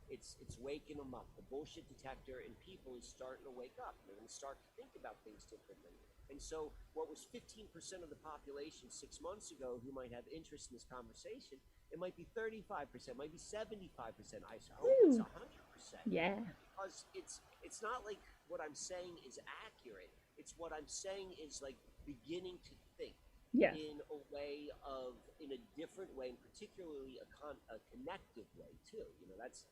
it's waking them up. The bullshit detector in people is starting to wake up. They're going to start to think about things differently. And so what was 15% of the population 6 months ago who might have interest in this conversation, it might be 35%, might be 75%. I hope it's 100%. Yeah. Because it's not like what I'm saying is accurate. It's what I'm saying is like beginning to think in a way of, in a different way, and particularly a connective way too. You know, that's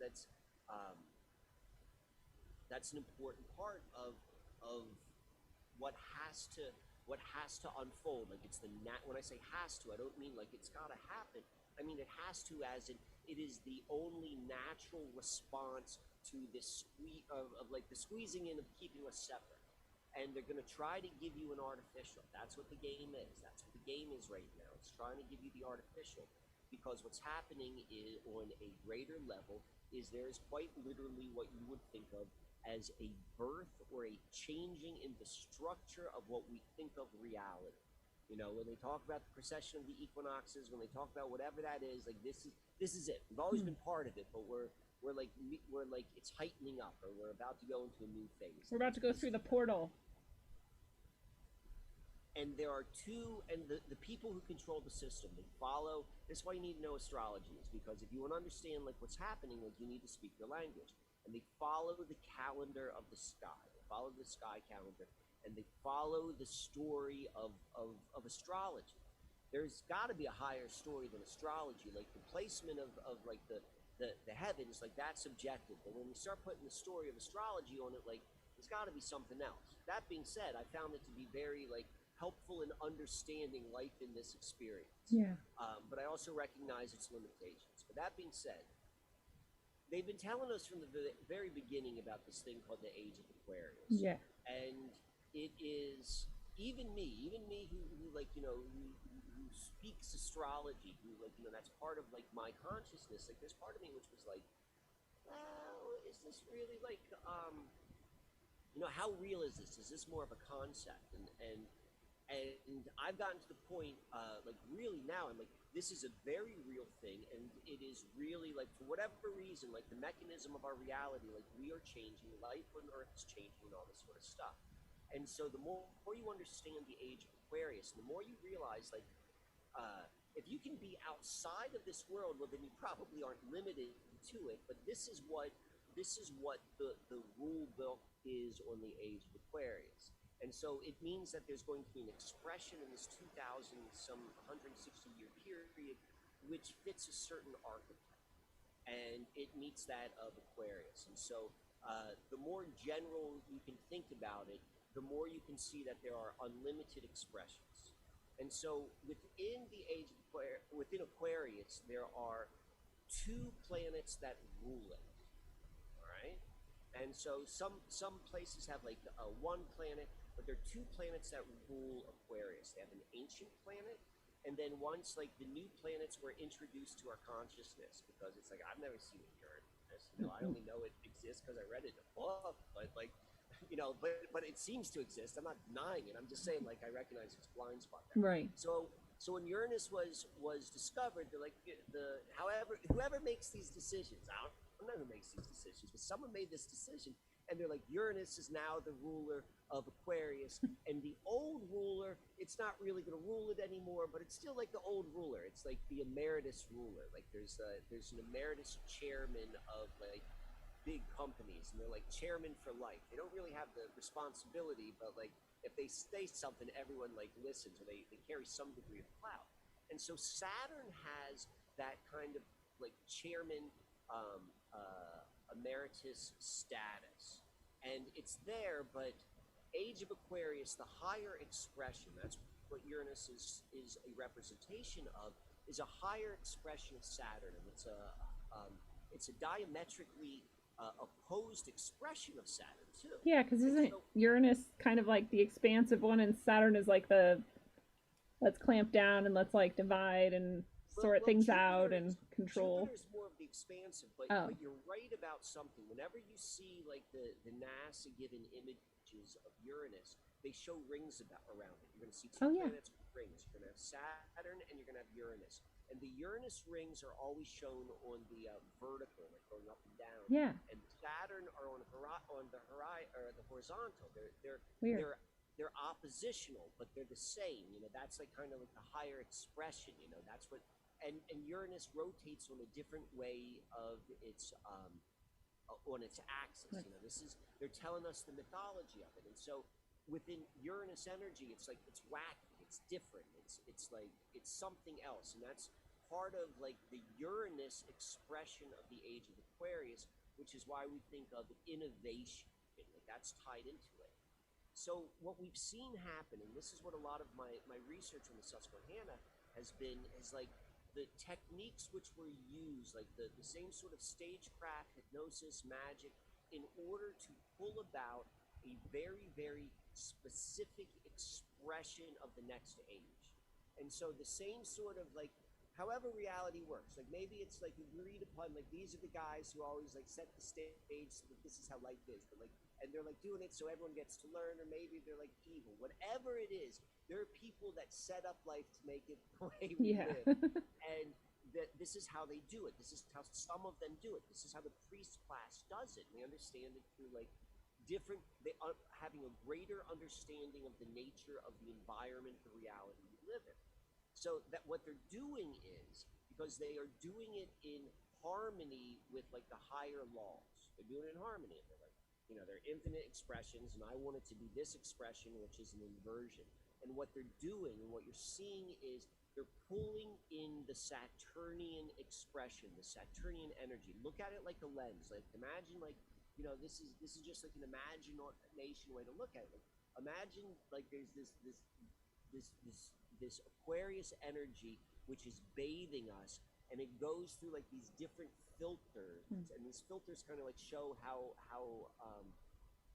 an important part of what has to unfold. Like it's when I say has to, I don't mean like it's got to happen. I mean it has to, as in it is the only natural response to this of like the squeezing in of keeping us separate. And they're going to try to give you an artificial. That's what the game is. That's what the game is right now. It's trying to give you the artificial, because what's happening is, on a greater level, is there is quite literally what you would think of as a birth or a changing in the structure of what we think of reality. You know, when they talk about the precession of the equinoxes, when they talk about whatever that is, like this is it. We've always been part of it, but we're like it's heightening up, or we're about to go into a new phase. We're about to go through the portal. And there are two, and the people who control the system, they follow. This is why you need to know astrology, is because if you want to understand like what's happening, like you need to speak their language. And they follow the calendar of the sky. They follow the sky calendar, and they follow the story of astrology. There's got to be a higher story than astrology. Like the placement of like the heavens, like that's subjective. But when we start putting the story of astrology on it, like there's got to be something else. That being said, I found it to be very like helpful in understanding life in this experience. Yeah. But I also recognize its limitations. But that being said, they've been telling us from the very beginning about this thing called the Age of Aquarius. Yeah. And it is even me who like, you know, who speaks astrology, who like, you know, that's part of like my consciousness. Like there's part of me which was like, well, is this really like, you know, how real is this? Is this more of a concept? And I've gotten to the point, like really now, I'm like, this is a very real thing, and it is really like, for whatever reason, like the mechanism of our reality, like we are changing, life on Earth is changing, and all this sort of stuff. And so the more you understand the Age of Aquarius, the more you realize, like, if you can be outside of this world, well, then you probably aren't limited to it. But this is what the rule book is on the Age of Aquarius. And so it means that there's going to be an expression in this 160 year period which fits a certain archetype, and it meets that of Aquarius. And so the more general you can think about it, the more you can see that there are unlimited expressions. And so within the Age of Aquarius, within Aquarius, there are two planets that rule it. All right. And so some places have like one planet, but there are two planets that rule Aquarius. They have an ancient planet, and then once like the new planets were introduced to our consciousness, because it's like, I've never seen Uranus. You know, I only know it exists because I read it in a book, but like, you know, but it seems to exist. I'm not denying it. I'm just saying, like, I recognize its blind spot there. Right. So when Uranus was discovered, they're like, whoever makes these decisions, I don't know who makes these decisions, but someone made this decision, and they're like, Uranus is now the ruler of Aquarius, and the old ruler, it's not really going to rule it anymore, but it's still like the old ruler. It's like the emeritus ruler. Like there's an emeritus chairman of like big companies, and they're like chairman for life. They don't really have the responsibility, but like if they say something, everyone like listens, or they carry some degree of clout. And so Saturn has that kind of like chairman emeritus status, and it's there. But Age of Aquarius, the higher expression, that's what Uranus is a representation of, is a higher expression of Saturn, and it's a diametrically opposed expression of Saturn too. Yeah, because And isn't so, Uranus kind of like the expansive one, and Saturn is like the let's clamp down and let's like divide and sort things out and control. Jupiter is more of the expansive, but Oh. but you're right about something. Whenever you see like the NASA given images of Uranus, they show rings around it. You're going to see two Oh, yeah. planets with rings. You're going to have Saturn and you're going to have Uranus. And the Uranus rings are always shown on the vertical, like going up and down. Yeah. And Saturn are on the horizontal. Weird. They're oppositional, but they're the same. You know, that's like kind of like the higher expression. You know, that's what. And Uranus rotates on a different way of its on its axis. Right. You know, they're telling us the mythology of it. And so within Uranus energy, it's like it's wacky, it's different, it's like it's something else, and that's part of like the Uranus expression of the Age of Aquarius, which is why we think of innovation. Like that's tied into it. So what we've seen happen, and this is what a lot of my research on the Susquehanna has been, is like the techniques which were used, like the same sort of stagecraft, hypnosis, magic, in order to pull about a very, very specific expression of the next age. And so the same sort of like, however reality works, like maybe it's like agreed upon, like these are the guys who always like set the stage so that this is how life is, but like, and they're like doing it so everyone gets to learn, or maybe they're like evil, whatever it is, there are people that set up life to make it the way we live. And this is how they do it. This is how some of them do it. This is how the priest class does it. We understand it through like different, having a greater understanding of the nature of the environment, the reality we live in. So that what they're doing is, because they are doing it in harmony with like the higher laws, they're doing it in harmony. They're like, you know, they're infinite expressions, and I want it to be this expression, which is an inversion. And what they're doing and what you're seeing is they're pulling in the Saturnian expression, the Saturnian energy. Look at it like a lens. Like imagine like, you know, this is just like an imagination way to look at it. Like, imagine like there's this Aquarius energy which is bathing us, and it goes through like these different filters, and these filters kind of like show how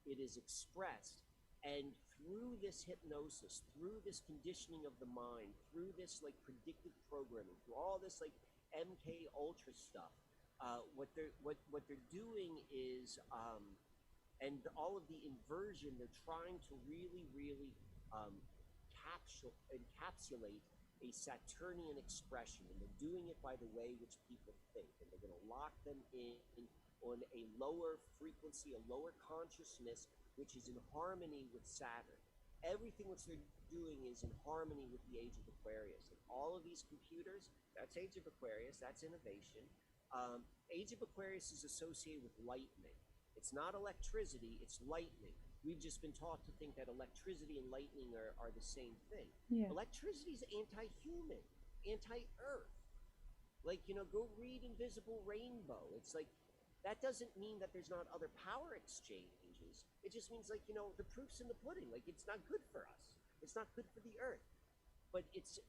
it is expressed. And through this hypnosis, through this conditioning of the mind, through this like predictive programming, through all this like MK Ultra stuff, what they're doing is, and all of the inversion, they're trying to really encapsulate a Saturnian expression, and they're doing it by the way which people think, and they're going to lock them in on a lower frequency, a lower consciousness, which is in harmony with Saturn. Everything which they're doing is in harmony with the Age of Aquarius. And all of these computers, that's Age of Aquarius, that's innovation. Age of Aquarius is associated with lightning. It's not electricity, it's lightning. We've just been taught to think that electricity and lightning are the same thing. Yeah. Electricity is anti-human, anti-earth. Like, you know, go read Invisible Rainbow. It's like, that doesn't mean that there's not other power exchanges. It just means, like, you know, the proof's in the pudding. Like, it's not good for us. It's not good for the earth. But it is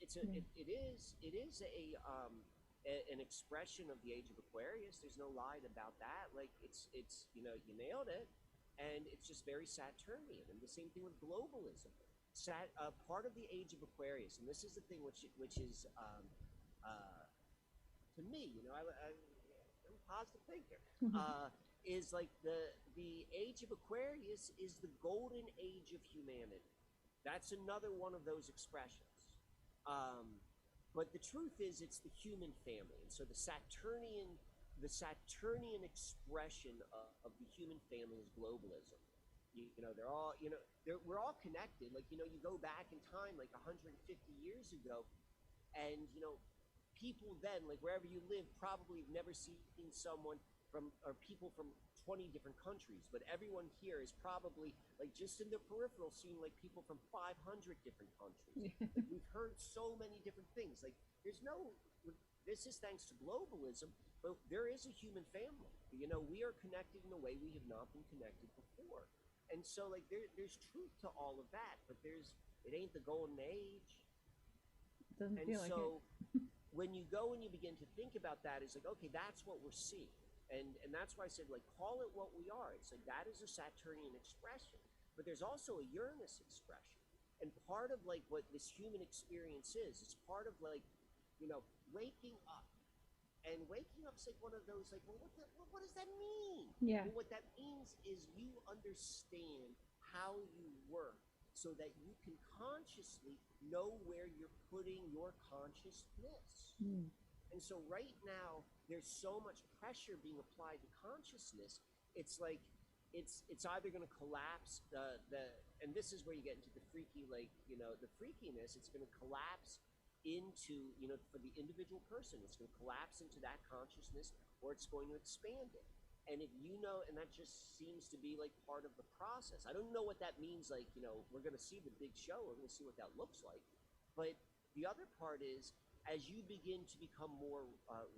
an expression of the Age of Aquarius. There's no lie about that. Like, it's you know, you nailed it. And it's just very Saturnian. And the same thing with globalism. Part of the Age of Aquarius, and this is the thing which is, to me, you know, I'm a positive thinker, is like the Age of Aquarius is the golden age of humanity. That's another one of those expressions. But the truth is, it's the human family. And so the Saturnian expression of the human family is globalism. You know, they're all, you know, we're all connected. Like, you know, you go back in time like 150 years ago, and, you know, people then, like wherever you live, probably have never seen someone from, or people from 20 different countries, but everyone here is probably like just in the peripheral seeing like people from 500 different countries. Like, we've heard so many different things. Like, there's no, this is thanks to globalism, but there is a human family. You know, we are connected in a way we have not been connected before. And so like there's truth to all of that, but it ain't the golden age. Doesn't And feel like so when you go and you begin to think about that, it's like, okay, that's what we're seeing. And that's why I said, like, call it what we are. It's like that is a Saturnian expression, but there's also a Uranus expression. And part of like what this human experience is, it's part of like, waking up. And waking up is like one of those like, well, what does that mean? Yeah. Well, what that means is you understand how you work so that you can consciously know where you're putting your consciousness. Mm. And so right now, there's so much pressure being applied to consciousness. It's like, it's either going to collapse and this is where you get into the freaky, like, the freakiness. It's going to collapse into, for the individual person, it's going to collapse into that consciousness, or it's going to expand it. And if and that just seems to be like part of the process. I don't know what that means. Like, we're going to see the big show. We're going to see what that looks like. But the other part is, as you begin to become more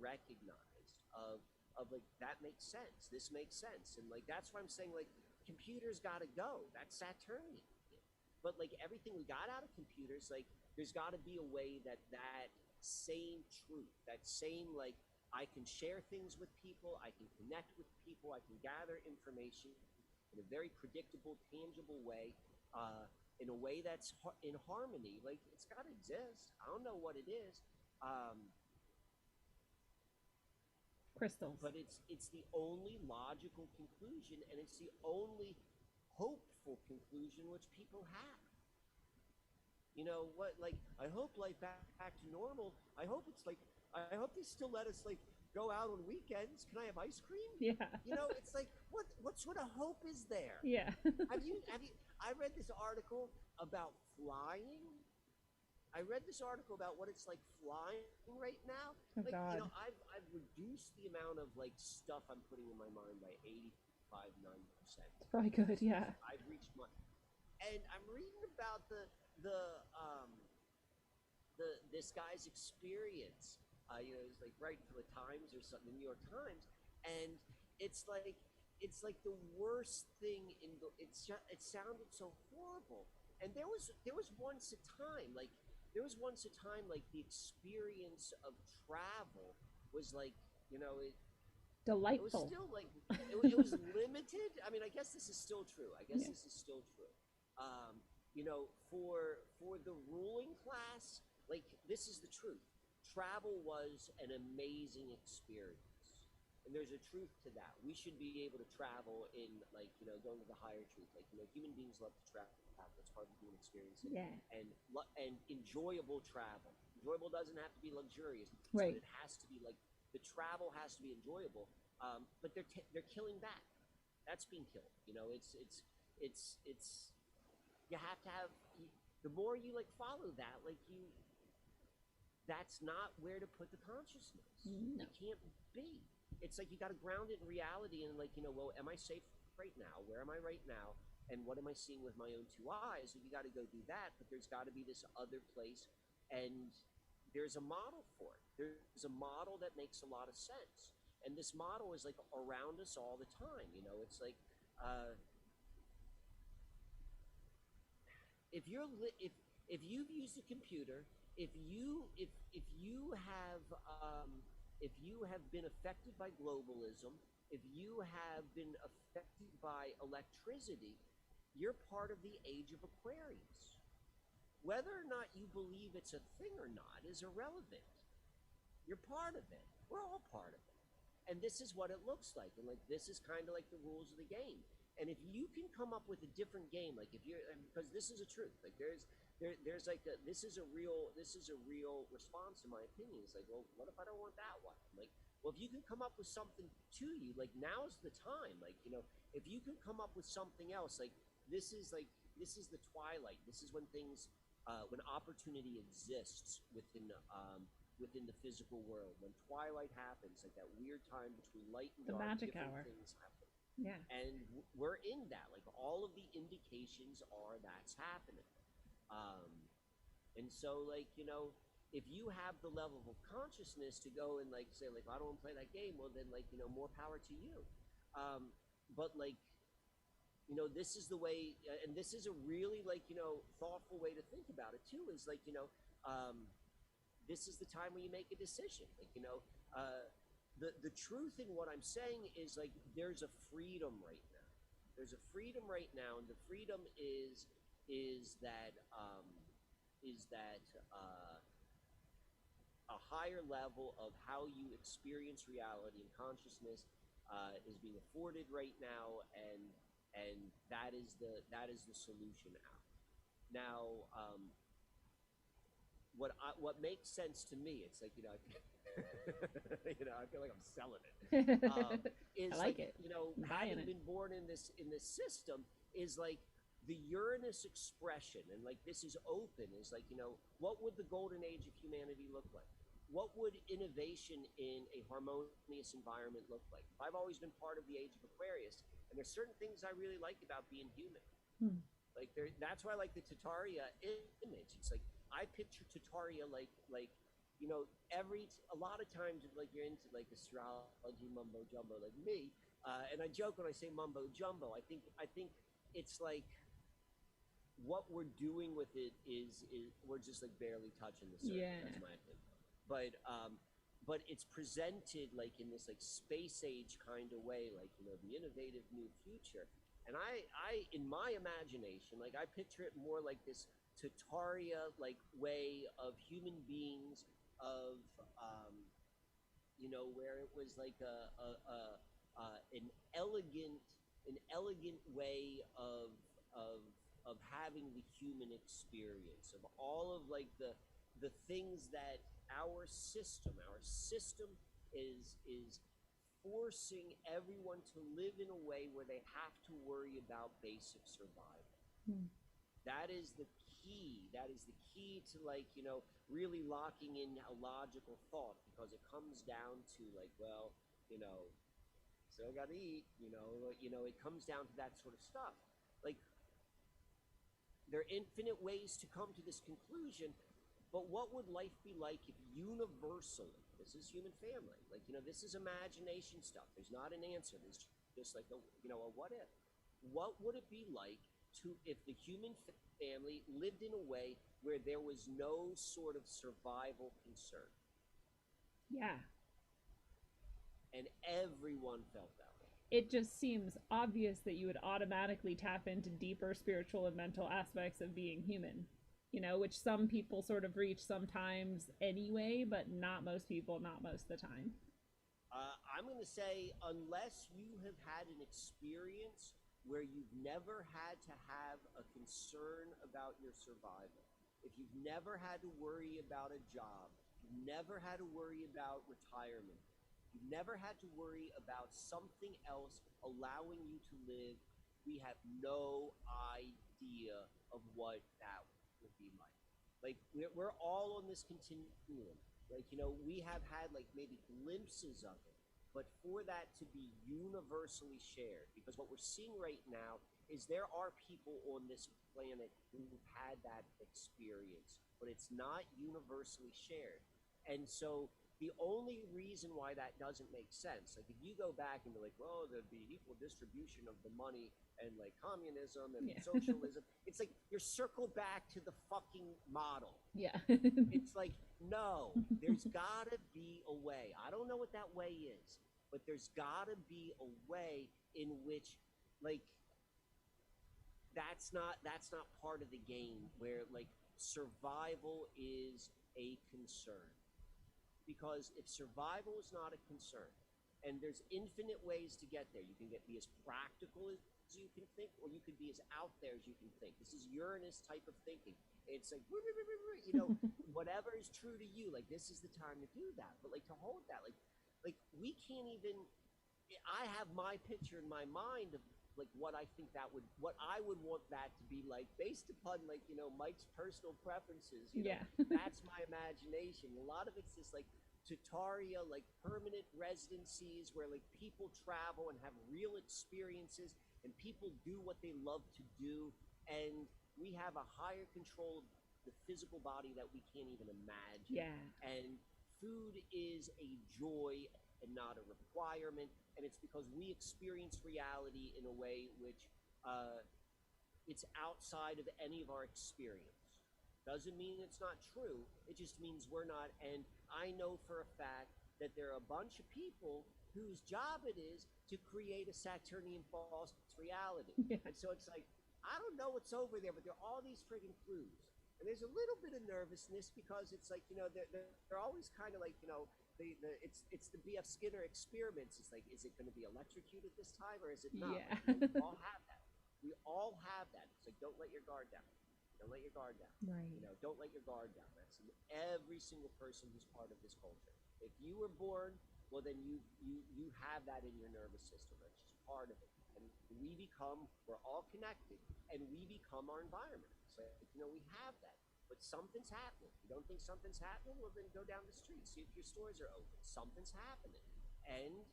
recognized of like, that makes sense, this makes sense, and like that's why I'm saying like computers got to go. That's Saturnian. But like everything we got out of computers, like there's got to be a way that same truth, that same like I can share things with people, I can connect with people, I can gather information in a very predictable, tangible way, in a way that's in harmony. Like it's got to exist. I don't know what it is. Crystals. But it's the only logical conclusion, and it's the only hopeful conclusion which people have. What, like, I hope life back to normal. I hope they still let us like go out on weekends. Can I have ice cream? Yeah. It's like what sort of hope is there? Yeah. have you I read this article about flying. I read this article about what it's like flying right now. Oh, like, God. I've reduced the amount of like stuff I'm putting in my mind by 85-90%. It's probably good, yeah. I've reached and I'm reading about this guy's experience. It's like writing for the Times or something, the New York Times, and it's like the worst thing it sounded so horrible. And there was once a time like the experience of travel was like, Delightful. it was still like it was limited. I mean, I guess this is still true. This is still true. For the ruling class, like this is the truth. Travel was an amazing experience, and there's a truth to that. We should be able to travel in like going to the higher truth. Like human beings love to travel. That's part of the human experience. And enjoyable travel. Enjoyable doesn't have to be luxurious, right? But it has to be like the travel has to be enjoyable. But they're killing that. That's being killed. It's you have to have the more you like follow that, like that's not where to put the consciousness. No. It can't be. It's like you got to ground it in reality and like well, am I safe right now? Where am I right now? And what am I seeing with my own two eyes? And you got to go do that, but there's got to be this other place, and there's a model for it. There's a model that makes a lot of sense, and this model is like around us all the time. It's like if you've used a computer, if you have been affected by globalism, if you have been affected by electricity, you're part of the Age of Aquarius. Whether or not you believe it's a thing or not is irrelevant. You're part of it. We're all part of it. And this is what it looks like. And like this is kind of like the rules of the game. And if you can come up with a different game, like if you're, because this is a truth, like there's like this is a real response to my opinion. It's like, well, what if I don't want that one? Like, well, if you can come up with something to you, like now's the time. Like, if you can come up with something else, like this is the twilight. This is when things, when opportunity exists within the physical world. When twilight happens, like that weird time between light and the dark, magic different hour. things happen. Yeah. And we're in that. Like all of the indications are that's happening. And so like, if you have the level of consciousness to go and like say like I don't want to play that game, well then like more power to you. But like you know, this is the way, and this is a really, like, you know, thoughtful way to think about it too, is like, you know, this is the time when you make a decision. Like, you know, the truth in what I'm saying is, like, there's a freedom right now. There's a freedom right now, and the freedom is that a higher level of how you experience reality and consciousness is being afforded right now, and that is the solution out. Now, what makes sense to me, it's like, you know, you know, I feel like I'm selling it. Is I like it. You know, having been born in this system, is like the Uranus expression, and like this is open, is like, you know, what would the golden age of humanity look like? What would innovation in a harmonious environment look like? I've always been part of the Age of Aquarius, and there's certain things I really like about being human. Like, that's why I like the Tataria image. It's like, I picture Tataria like, you know, a lot of times, like, you're into like astrology mumbo jumbo like me, and I joke when I say mumbo jumbo. I think it's like, what we're doing with it is we're just like barely touching the surface. Yeah. That's my opinion. But it's presented like in this like space age kind of way, like, you know, the innovative new future. And I in my imagination, like, I picture it more like this Tataria like way of human beings, of you know, where it was like an elegant way of having the human experience, of all of like the things that our system is forcing everyone to live in a way where they have to worry about basic survival. That is the key. That is the key to, like, you know, really locking in a logical thought, because it comes down to like, well, you know, still gotta eat, you know, it comes down to that sort of stuff. Like, there are infinite ways to come to this conclusion, but what would life be like if universally, this is human family, like, you know, this is imagination stuff. There's not an answer. There's just like a, you know, a what if. What would it be like if the human family lived in a way where there was no sort of survival concern? Yeah. And everyone felt that way. It just seems obvious that you would automatically tap into deeper spiritual and mental aspects of being human, you know, which some people sort of reach sometimes anyway, but not most people, not most of the time. I'm going to say, unless you have had an experience where you've never had to have a concern about your survival, if you've never had to worry about a job, you've never had to worry about retirement, you've never had to worry about something else allowing you to live, we have no idea of what that would be like. Like, we're all on this continuum. Like, you know, we have had like maybe glimpses of it, but for that to be universally shared, because what we're seeing right now is there are people on this planet who've had that experience, but it's not universally shared. And so the only reason why that doesn't make sense, like if you go back and be like, well, there'd be equal distribution of the money and like communism and socialism, it's like you're circled back to the fucking model. Yeah. It's like, no, there's gotta be a way. I don't know what that way is, but there's gotta be a way in which, like, that's not part of the game where like survival is a concern. Because if survival is not a concern, and there's infinite ways to get there, you can be as practical as you can think, or you could be as out there as you can think. This is Uranus type of thinking. It's like, you know, whatever is true to you, like this is the time to do that. But like to hold that, like we can't even, I have my picture in my mind of like what I think that would, what I would want that to be like, based upon like, you know, Mike's personal preferences, you know, that's my imagination. A lot of it's this like Tataria, like permanent residencies where like people travel and have real experiences and people do what they love to do, and we have a higher control of the physical body that we can't even imagine. Yeah. And food is a joy and not a requirement, and it's because we experience reality in a way which it's outside of any of our experience. Doesn't mean it's not true. It just means we're not. And I know for a fact that there are a bunch of people whose job it is to create a Saturnian false reality. Yeah. And so it's like, I don't know what's over there, but there are all these friggin' clues. And there's a little bit of nervousness because it's like, they're always kind of like, it's the B.F. Skinner experiments. It's like, is it going to be electrocuted this time or is it not? Yeah. Like, we all have that. We all have that. It's like, don't let your guard down. Don't let your guard down. Right. Don't let your guard down. That's in every single person who's part of this culture. If you were born, well, then you have that in your nervous system. That's just part of it. And we're all connected, and we become our environment. So, we have that. But something's happening. You don't think something's happening? Well, then go down the street. See if your stores are open. Something's happening. And,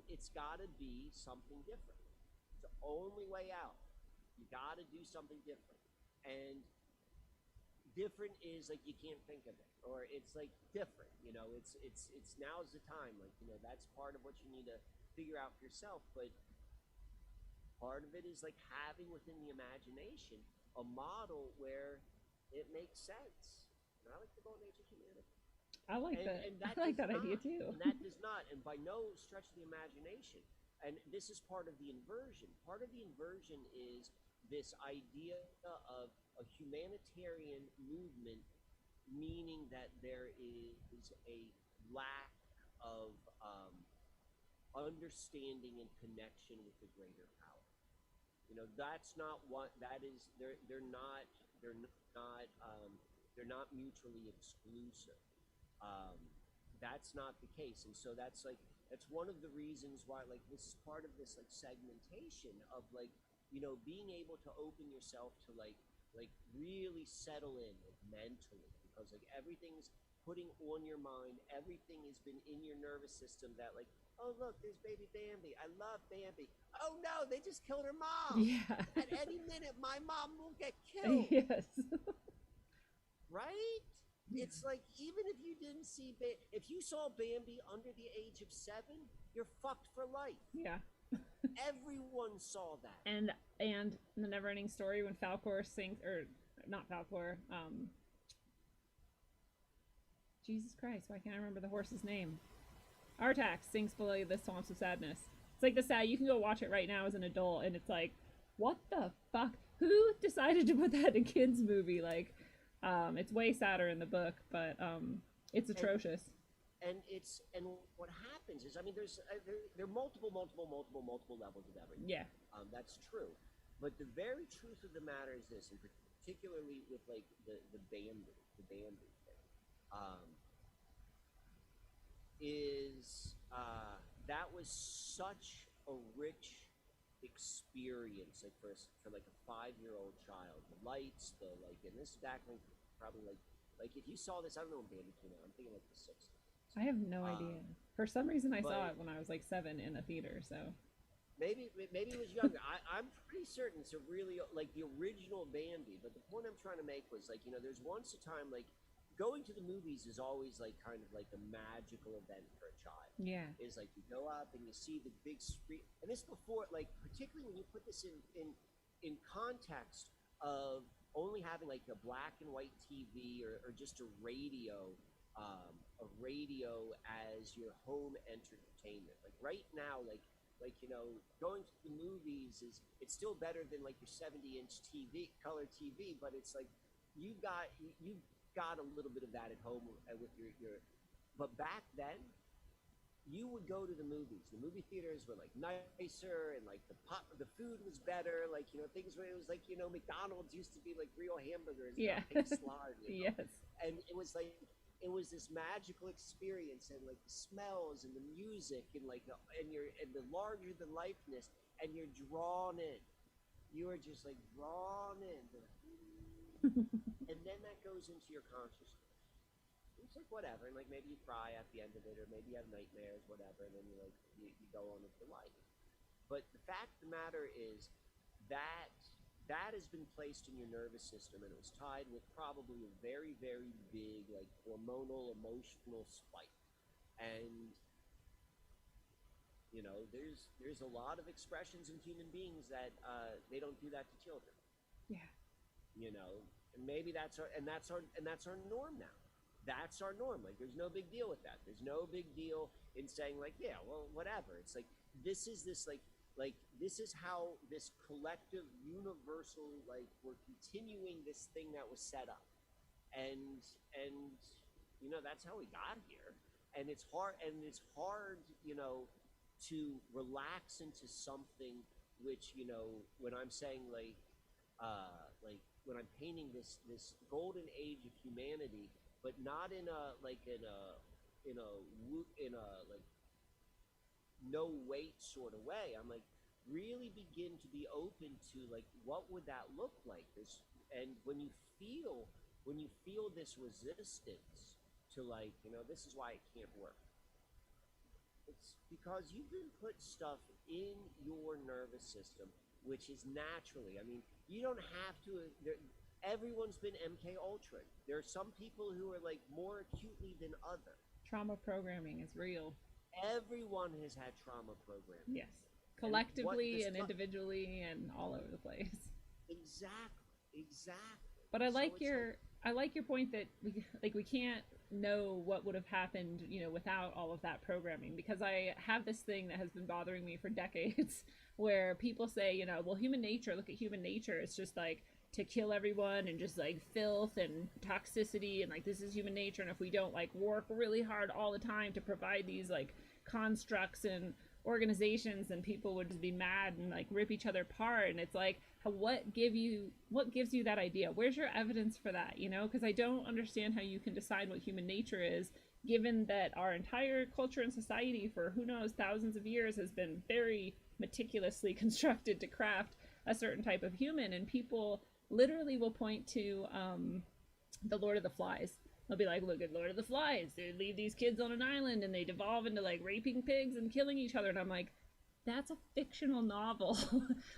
it's got to be something different. It's the only way out. You got to do something different. And different is like you can't think of it, or it's like different. It's now's the time. Like that's part of what you need to figure out for yourself. But part of it is like having within the imagination a model where it makes sense. And I like to go on Age of Humanity. I like that. And that I like that does idea not. too. And that does not, and by no stretch of the imagination. And this is part of the inversion. Part of the inversion is this idea of a humanitarian movement, meaning that there is a lack of understanding and connection with the greater power. That's not what that is. They're not mutually exclusive. That's not the case, and so that's one of the reasons why this is part of this segmentation of being able to open yourself to really settle in mentally, because everything's putting on your mind, everything has been in your nervous system that oh look, there's baby Bambi, I love Bambi, oh no, they just killed her mom. Yeah. At any minute my mom will get killed. Yes. Right? It's like, even if you didn't see if you saw Bambi under the age of 7, you're fucked for life. Yeah. Everyone saw that. And the Neverending Story, when Falcor sinks, or not Falcor, Jesus Christ, why can't I remember the horse's name? Artax sinks below the swamps of sadness. It's like the sad. You can go watch it right now as an adult, and it's like, what the fuck? Who decided to put that in a kids movie? It's way sadder in the book, but it's atrocious. And what happens is, there are multiple levels of everything. Yeah. That's true. But the very truth of the matter is this, and particularly with the Bambi thing, is that was such a rich experience for a 5-year-old child. The lights, and this is back when probably if you saw this, I don't know when Bambi came out. I'm thinking the 60s. I have no idea. For some reason, I saw it when I was 7 in a theater. So maybe it was younger. I'm pretty certain it's a really the original Bambi. But the point I'm trying to make was there's once a time going to the movies is always kind of a magical event for a child. Yeah. Is you go up and you see the big screen, and this before particularly when you put this in context of only having a black and white TV or just a radio as your home entertainment. Right now, going to the movies it's still better than your 70-inch TV, color TV, but it's you've got a little bit of that at home with your but back then you would go to the movies. The movie theaters were nicer, and the food was better. Things where it was McDonald's used to be real hamburgers. Yeah. Pig slaughter. Yes. And it was this magical experience, and the smells and the music and and the larger than lifeness, and you're drawn in. You are just drawn in. And then that goes into your consciousness. It's whatever, and maybe you cry at the end of it, or maybe you have nightmares, whatever, and then you go on with your life. But the fact of the matter is that has been placed in your nervous system, and it was tied with probably a very, very big hormonal, emotional spike. And You know, there's a lot of expressions in human beings that they don't do that to children. Yeah. You know, and maybe that's our norm now. That's our norm. Like, there's no big deal with that. There's no big deal in saying like, yeah, well, whatever. It's like this is this is how this collective, universal, like, we're continuing this thing that was set up, and you know, that's how we got here. And it's hard, you know, to relax into something which, you know, when I'm saying like when I'm painting this golden age of humanity, but not in a like no weight sort of way. I'm like, really begin to be open to like, what would that look like? This, and when you feel this resistance to, like, you know, this is why it can't work. It's because you've been put stuff in your nervous system which is naturally, I mean, you don't have to, everyone's been MK Ultra. There are some people who are like more acutely than other. Trauma programming is real. Everyone has had trauma programming. Yes. Collectively and individually and all over the place. Exactly. But I like your point that we can't know what would have happened, you know, without all of that programming, because I have this thing that has been bothering me for decades where people say, you know, well, human nature, look at human nature, it's just like to kill everyone and just like filth and toxicity, and like this is human nature, and if we don't like work really hard all the time to provide these like constructs and organizations, and people would just be mad and like rip each other apart. And it's like, what gives you that idea? Where's your evidence for that? You know, because I don't understand how you can decide what human nature is, given that our entire culture and society for who knows thousands of years has been very meticulously constructed to craft a certain type of human. And people literally will point to the Lord of the Flies. They'll be like, look at Lord of the Flies. They leave these kids on an island and they devolve into like raping pigs and killing each other. And I'm like, that's a fictional novel.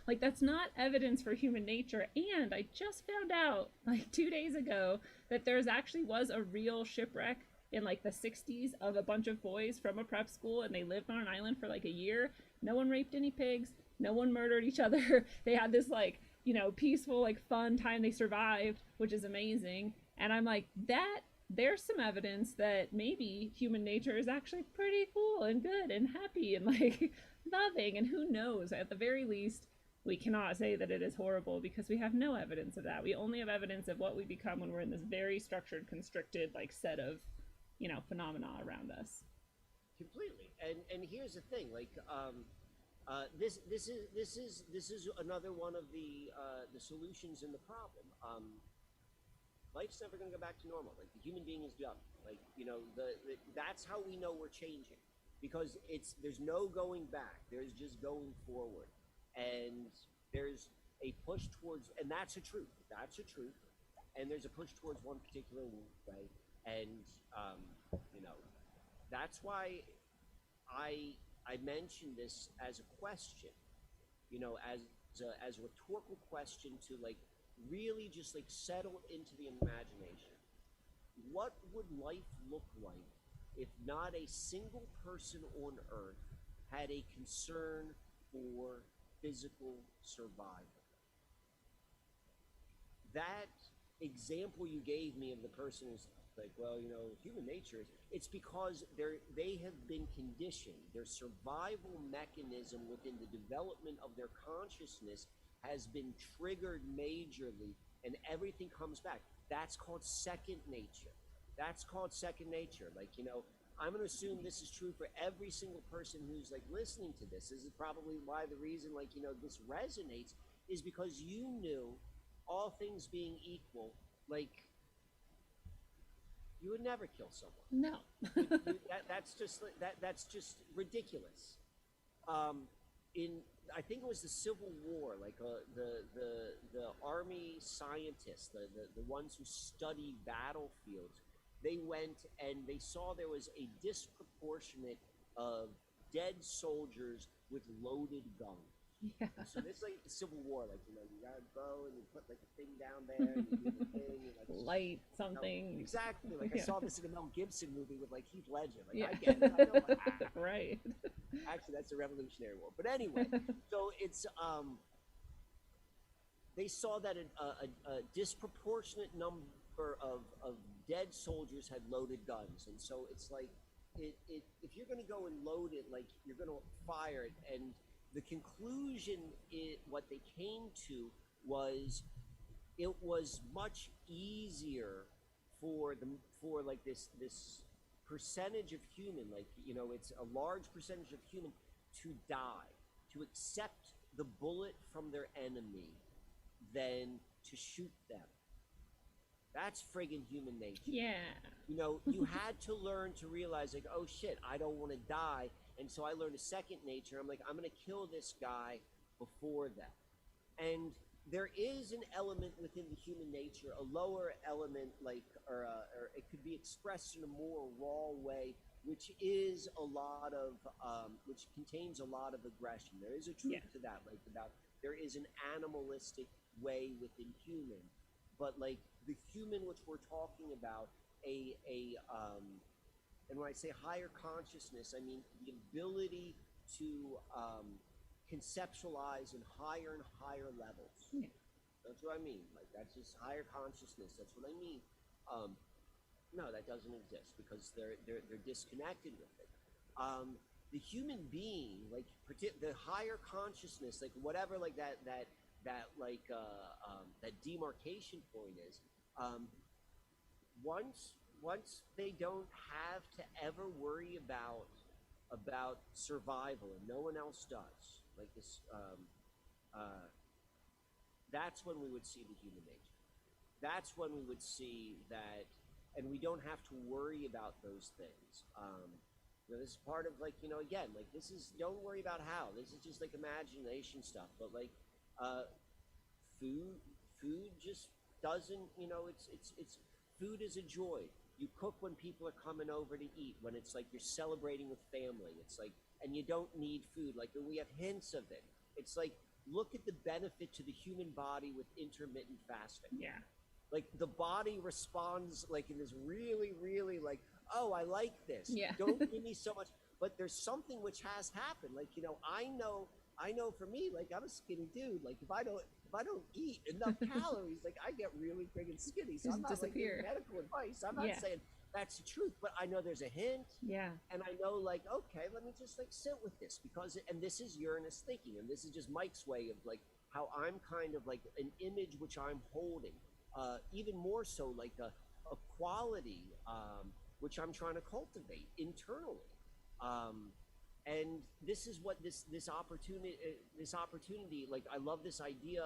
Like, that's not evidence for human nature. And I just found out like 2 days ago that there's actually was a real shipwreck in like the 60s of a bunch of boys from a prep school, and they lived on an island for like a year. No one raped any pigs. No one murdered each other. They had this like, you know, peaceful, like fun time. They survived, which is amazing. And I'm like, there's some evidence that maybe human nature is actually pretty cool and good and happy and like loving. And who knows, at the very least, we cannot say that it is horrible, because we have no evidence of that. We only have evidence of what we become when we're in this very structured, constricted, like set of, you know, phenomena around us. Completely. And here's the thing, like, this is another one of the solutions in the problem. Life's never going to go back to normal. Like, the human being is done. Like, you know, that's how we know we're changing, because there's no going back. There's just going forward, and there's a push towards, and that's a truth. That's a truth, and there's a push towards one particular way, and you know, that's why I mentioned this as a question, you know, as a rhetorical question to like really just like settle into the imagination. What would life look like if not a single person on earth had a concern for physical survival? That example you gave me of the person who's like, well, you know, human nature is, it's because they have been conditioned. Their survival mechanism within the development of their consciousness has been triggered majorly, and everything comes back. That's called second nature. That's called second nature. Like, you know, I'm going to assume this is true for every single person who's like listening to this. This is probably why the reason, like, you know, this resonates is because you knew, all things being equal, like, you would never kill someone. No. That's just ridiculous. I think it was the Civil War, like the army scientists, the ones who study battlefields, they went and they saw there was a disproportionate of dead soldiers with loaded guns. Yeah. So this is like the Civil War, like, you know, you got a bow and you put like a thing down there and you do the thing and like Light you know, something. exactly. Like I Yeah. saw this in a Mel Gibson movie with like Heath Ledger. Like Yeah. I get it. I know what happened. Right. Actually, that's the Revolutionary War. But anyway, so it's they saw that a disproportionate number of dead soldiers had loaded guns, and so it's like if you're going to go and load it, like you're going to fire it, and the conclusion what they came to was it was much easier for like this percentage of human, like, you know, it's a large percentage of human to die, to accept the bullet from their enemy than to shoot them. That's friggin' human nature. Yeah. You know, you had to learn to realize, like, oh shit, I don't want to die. And so I learned a second nature. I'm like, I'm going to kill this guy before that. And there is an element within the human nature, a lower element, like, or it could be expressed in a more raw way, which is a lot of, which contains a lot of aggression. There is a truth to that, like about there is an animalistic way within human, but like the human which we're talking about, and when I say higher consciousness, I mean the ability to conceptualize in higher and higher levels. Yeah. That's what I mean. Like that's just higher consciousness. That's what I mean. No, that doesn't exist because they're disconnected with it. The human being, like the higher consciousness, like whatever, like that demarcation point is. Once they don't have to ever worry about survival, and no one else does, like this, that's when we would see the human nature. That's when we would see that, and we don't have to worry about those things. You know, this is part of, like, you know, again, like this is, don't worry about how. This is just like imagination stuff. But like, food just doesn't, you know, it's food is a joy. You cook when people are coming over to eat, when it's like you're celebrating with family. It's like, and you don't need food. Like we have hints of it. It's like, look at the benefit to the human body with intermittent fasting. Yeah. Like the body responds like in this really, really like, oh, I like this. Yeah. Don't give me so much. But there's something which has happened. Like, you know, I know for me, like I'm a skinny dude. Like if I don't eat enough calories, like I get really friggin' skinny. So Just I'm not disappear. like giving medical advice. I'm not saying that's the truth, but I know there's a hint. Yeah. And I know, like, okay, let me just like sit with this because, and this is Uranus thinking, and this is just Mike's way of like how I'm kind of like an image which I'm holding, even more so like a quality which I'm trying to cultivate internally. And this is what this opportunity, like I love this idea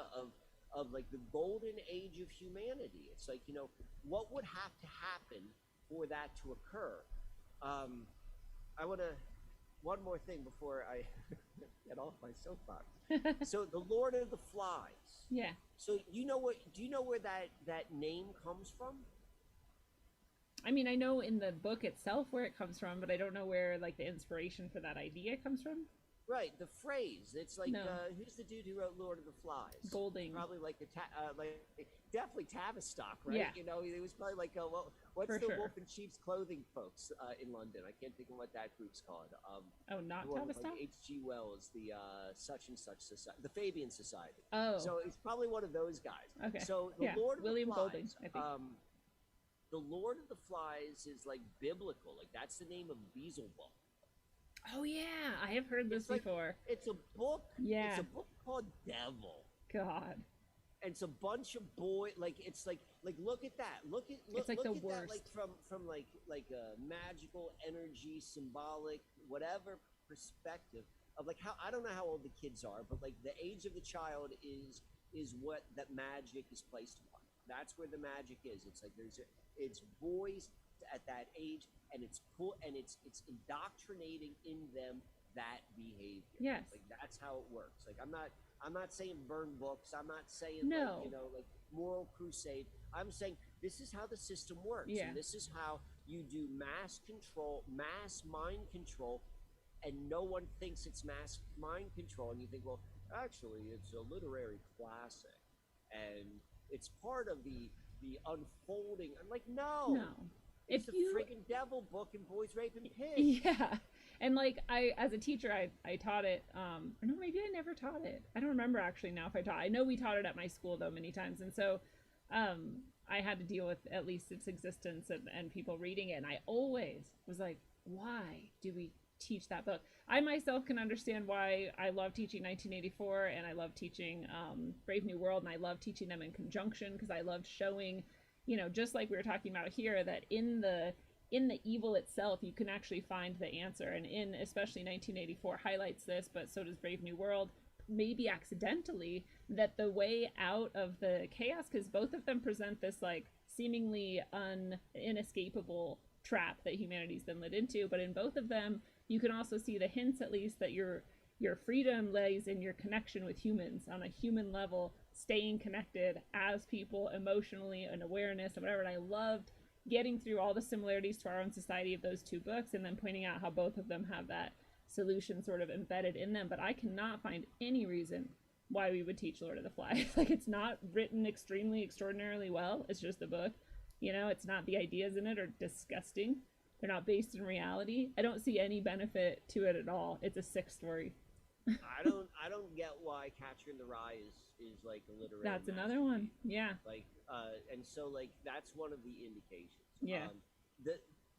of like the golden age of humanity. It's like, you know, what would have to happen for that to occur? I want to, one more thing before I get off my soapbox. So the Lord of the Flies. Yeah. So do you know where that name comes from? I mean, I know in the book itself where it comes from, but I don't know where like the inspiration for that idea comes from. Right, the phrase. It's like, No. Who's the dude who wrote Lord of the Flies? Golding. Probably like definitely Tavistock, right? Yeah. You know, it was probably like, what's For the sure. Wolf in Sheep's Clothing folks in London? I can't think of what that group's called. Oh, not the one with, Tavistock? like H.G. Wells, the such and such society, the Fabian Society. Oh. So it's probably one of those guys. Okay. So the Yeah, Lord of William the Flies, Golding, I think. the Lord of the Flies is like biblical. Like that's the name of Beelzebub. Oh yeah, I have heard this It's like, before. it's a book. Yeah. It's a book called Devil. God. And it's a bunch of like it's like look at that. Look at It's like look the at worst. that, like from like a magical energy, symbolic, whatever perspective of like how, I don't know how old the kids are, but like the age of the child is what that magic is placed upon. That's where the magic is. It's like it's boys at that age, and it's indoctrinating in them that behavior. Yes. Like that's how it works. Like I'm not saying burn books. I'm not saying No. like, you know, like moral crusade. I'm saying this is how the system works. Yeah. And this is how you do mass control, mass mind control, and no one thinks it's mass mind control. And you think, well, Actually, it's a literary classic, and it's part of the unfolding. I'm like, no, No. it's If the you friggin' devil book and boys raping pigs. Yeah. And like I as a teacher I taught it or no, maybe I never taught it. I don't remember actually now if I taught. I know we taught it at my school though many times, and so I had to deal with at least its existence and people reading it, and I always was like, why do we teach that book? I myself can understand why I love teaching 1984 and I love teaching Brave New World, and I love teaching them in conjunction because I loved showing, just like we were talking about here, that in the evil itself you can actually find the answer, and in especially 1984 highlights this, but so does Brave New World, maybe accidentally, that the way out of the chaos, because both of them present this like seemingly inescapable trap that humanity's been led into, but in both of them you can also see the hints at least that your freedom lays in your connection with humans on a human level, staying connected as people emotionally and awareness and whatever. And I loved getting through all the similarities to our own society of those two books and then pointing out how both of them have that solution sort of embedded in them. But I cannot find any reason why we would teach Lord of the Flies. Like, it's not written extremely extraordinarily well. It's just a book. It's not, the ideas in it are disgusting. They're not based in reality. I don't see any benefit to it at all. It's a sick story. I don't get why Catcher in the Rye is like a literary. That's another one. Yeah. Like and so like that's one of the indications. Yeah.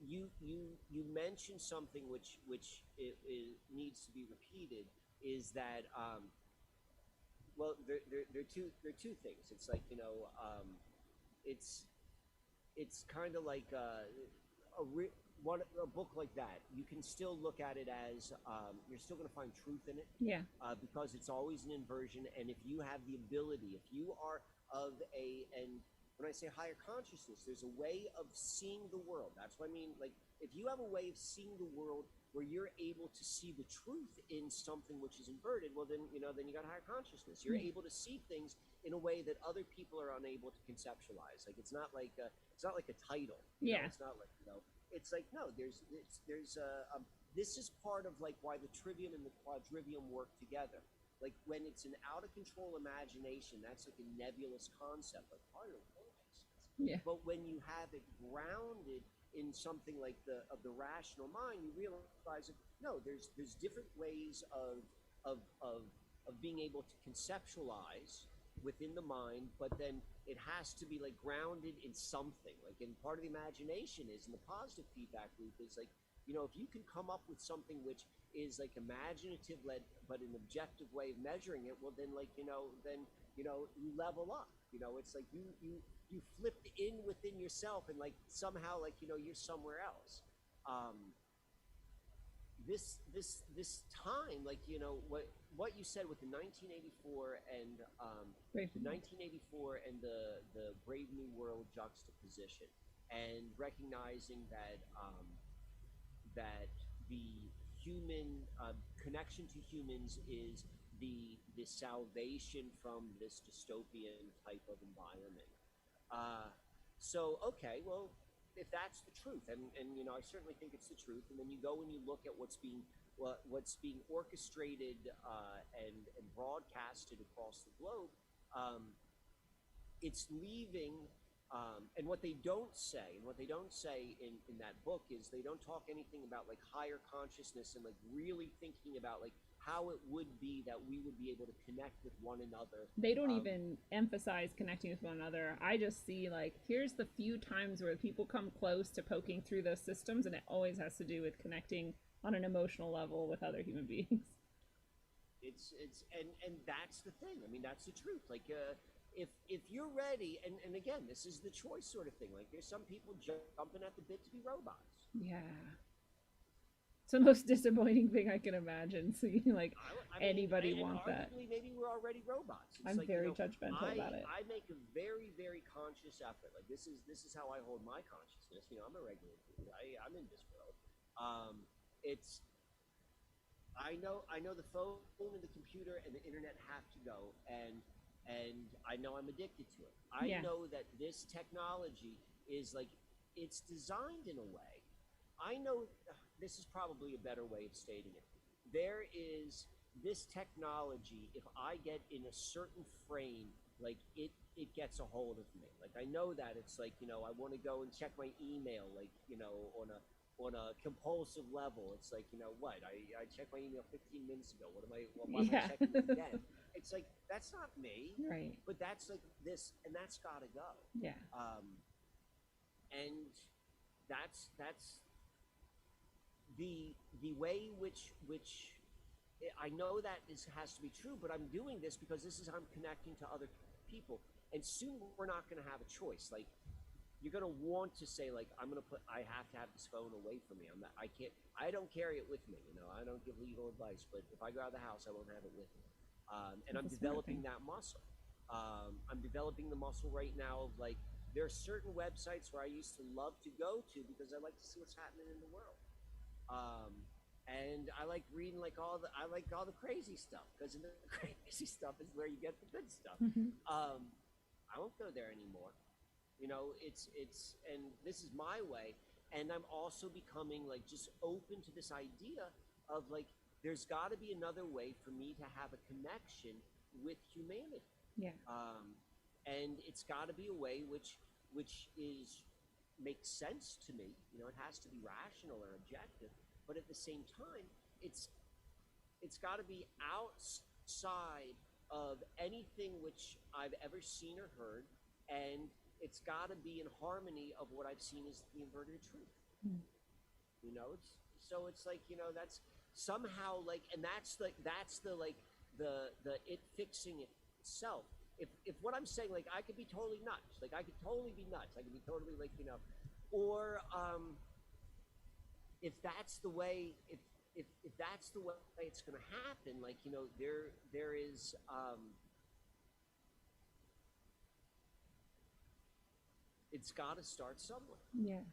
You mentioned something which it needs to be repeated, is that well there are two things. It's like it's kind of like a book like that, you can still look at it as you're still going to find truth in it. Yeah. Because it's always an inversion, and if you have the ability, if you are of and when I say higher consciousness, there's a way of seeing the world. That's what I mean. Like, if you have a way of seeing the world where you're able to see the truth in something which is inverted, well, then you got higher consciousness. You're able to see things in a way that other people are unable to conceptualize. Like, it's not like a title. It's not like It's like, no. There's this is part of like why the trivium and the quadrivium work together. Like, when it's an out of control imagination, that's like a nebulous concept, like higher consciousness. Yeah. But when you have it grounded in something like the rational mind, you realize that no, there's different ways of being able to conceptualize within the mind, but then it has to be like grounded in something. Like, and part of the imagination is, in the positive feedback loop, is like, if you can come up with something which is like imaginative led, but an objective way of measuring it, well, then like, then you level up. It's like you flipped in within yourself, and like somehow like you're somewhere else. This time, like what you said with the 1984 and the 1984 and the Brave New World juxtaposition, and recognizing that that the human connection to humans is the salvation from this dystopian type of environment. So okay, well, if that's the truth, and I certainly think it's the truth, and then you go and you look at what's being orchestrated and broadcasted across the globe, it's leaving. And what they don't say in that book is they don't talk anything about like higher consciousness and like really thinking about like how it would be that we would be able to connect with one another. They don't even emphasize connecting with one another. I just see like, here's the few times where people come close to poking through those systems, and it always has to do with connecting on an emotional level with other human beings. It's and that's the thing. I mean, that's the truth. Like, if you're ready, and again, this is the choice sort of thing. Like, there's some people jumping at the bit to be robots. Yeah. It's the most disappointing thing I can imagine. So like, I mean, anybody want that? Maybe we're already robots. It's I'm like, very judgmental about it. I make a very, very conscious effort. Like, this is how I hold my consciousness. I'm a regular dude. I'm in this world. I know the phone and the computer and the internet have to go, and I know I'm addicted to it. I know that this technology is like, it's designed in a way. I know this is probably a better way of stating it. There is this technology, if I get in a certain frame, like it gets a hold of me. Like I know that it's like, I want to go and check my email, like, on a compulsive level. It's like, what? I checked my email 15 minutes ago. Why am I checking it again? It's like, that's not me. Right. But that's like this, and that's gotta go. Yeah. And that's the way which I know that this has to be true, but I'm doing this because this is I'm connecting to other people, and soon we're not going to have a choice. Like you're going to want to say, like, I have to have this phone away from me. I don't carry it with me. I don't give legal advice, but if I go out of the house, I won't have it with me. And I'm developing that muscle. I'm developing the muscle right now of like, there are certain websites where I used to love to go to because I like to see what's happening in the world. And I like reading all the crazy stuff, because the crazy stuff is where you get the good stuff. I won't go there anymore. It's and this is my way, and I'm also becoming like just open to this idea of like there's got to be another way for me to have a connection with humanity. Yeah. And it's got to be a way which makes sense to me. It has to be rational or objective, but at the same time, it's got to be outside of anything which I've ever seen or heard, and it's got to be in harmony of what I've seen as the inverted truth. It's like, that's somehow like, and that's the it fixing itself. If what I'm saying, like, I could be totally nuts, like I could totally be nuts, I could be totally like, or if that's the way, if that's the way it's going to happen, like, there is, it's got to start somewhere. Yeah.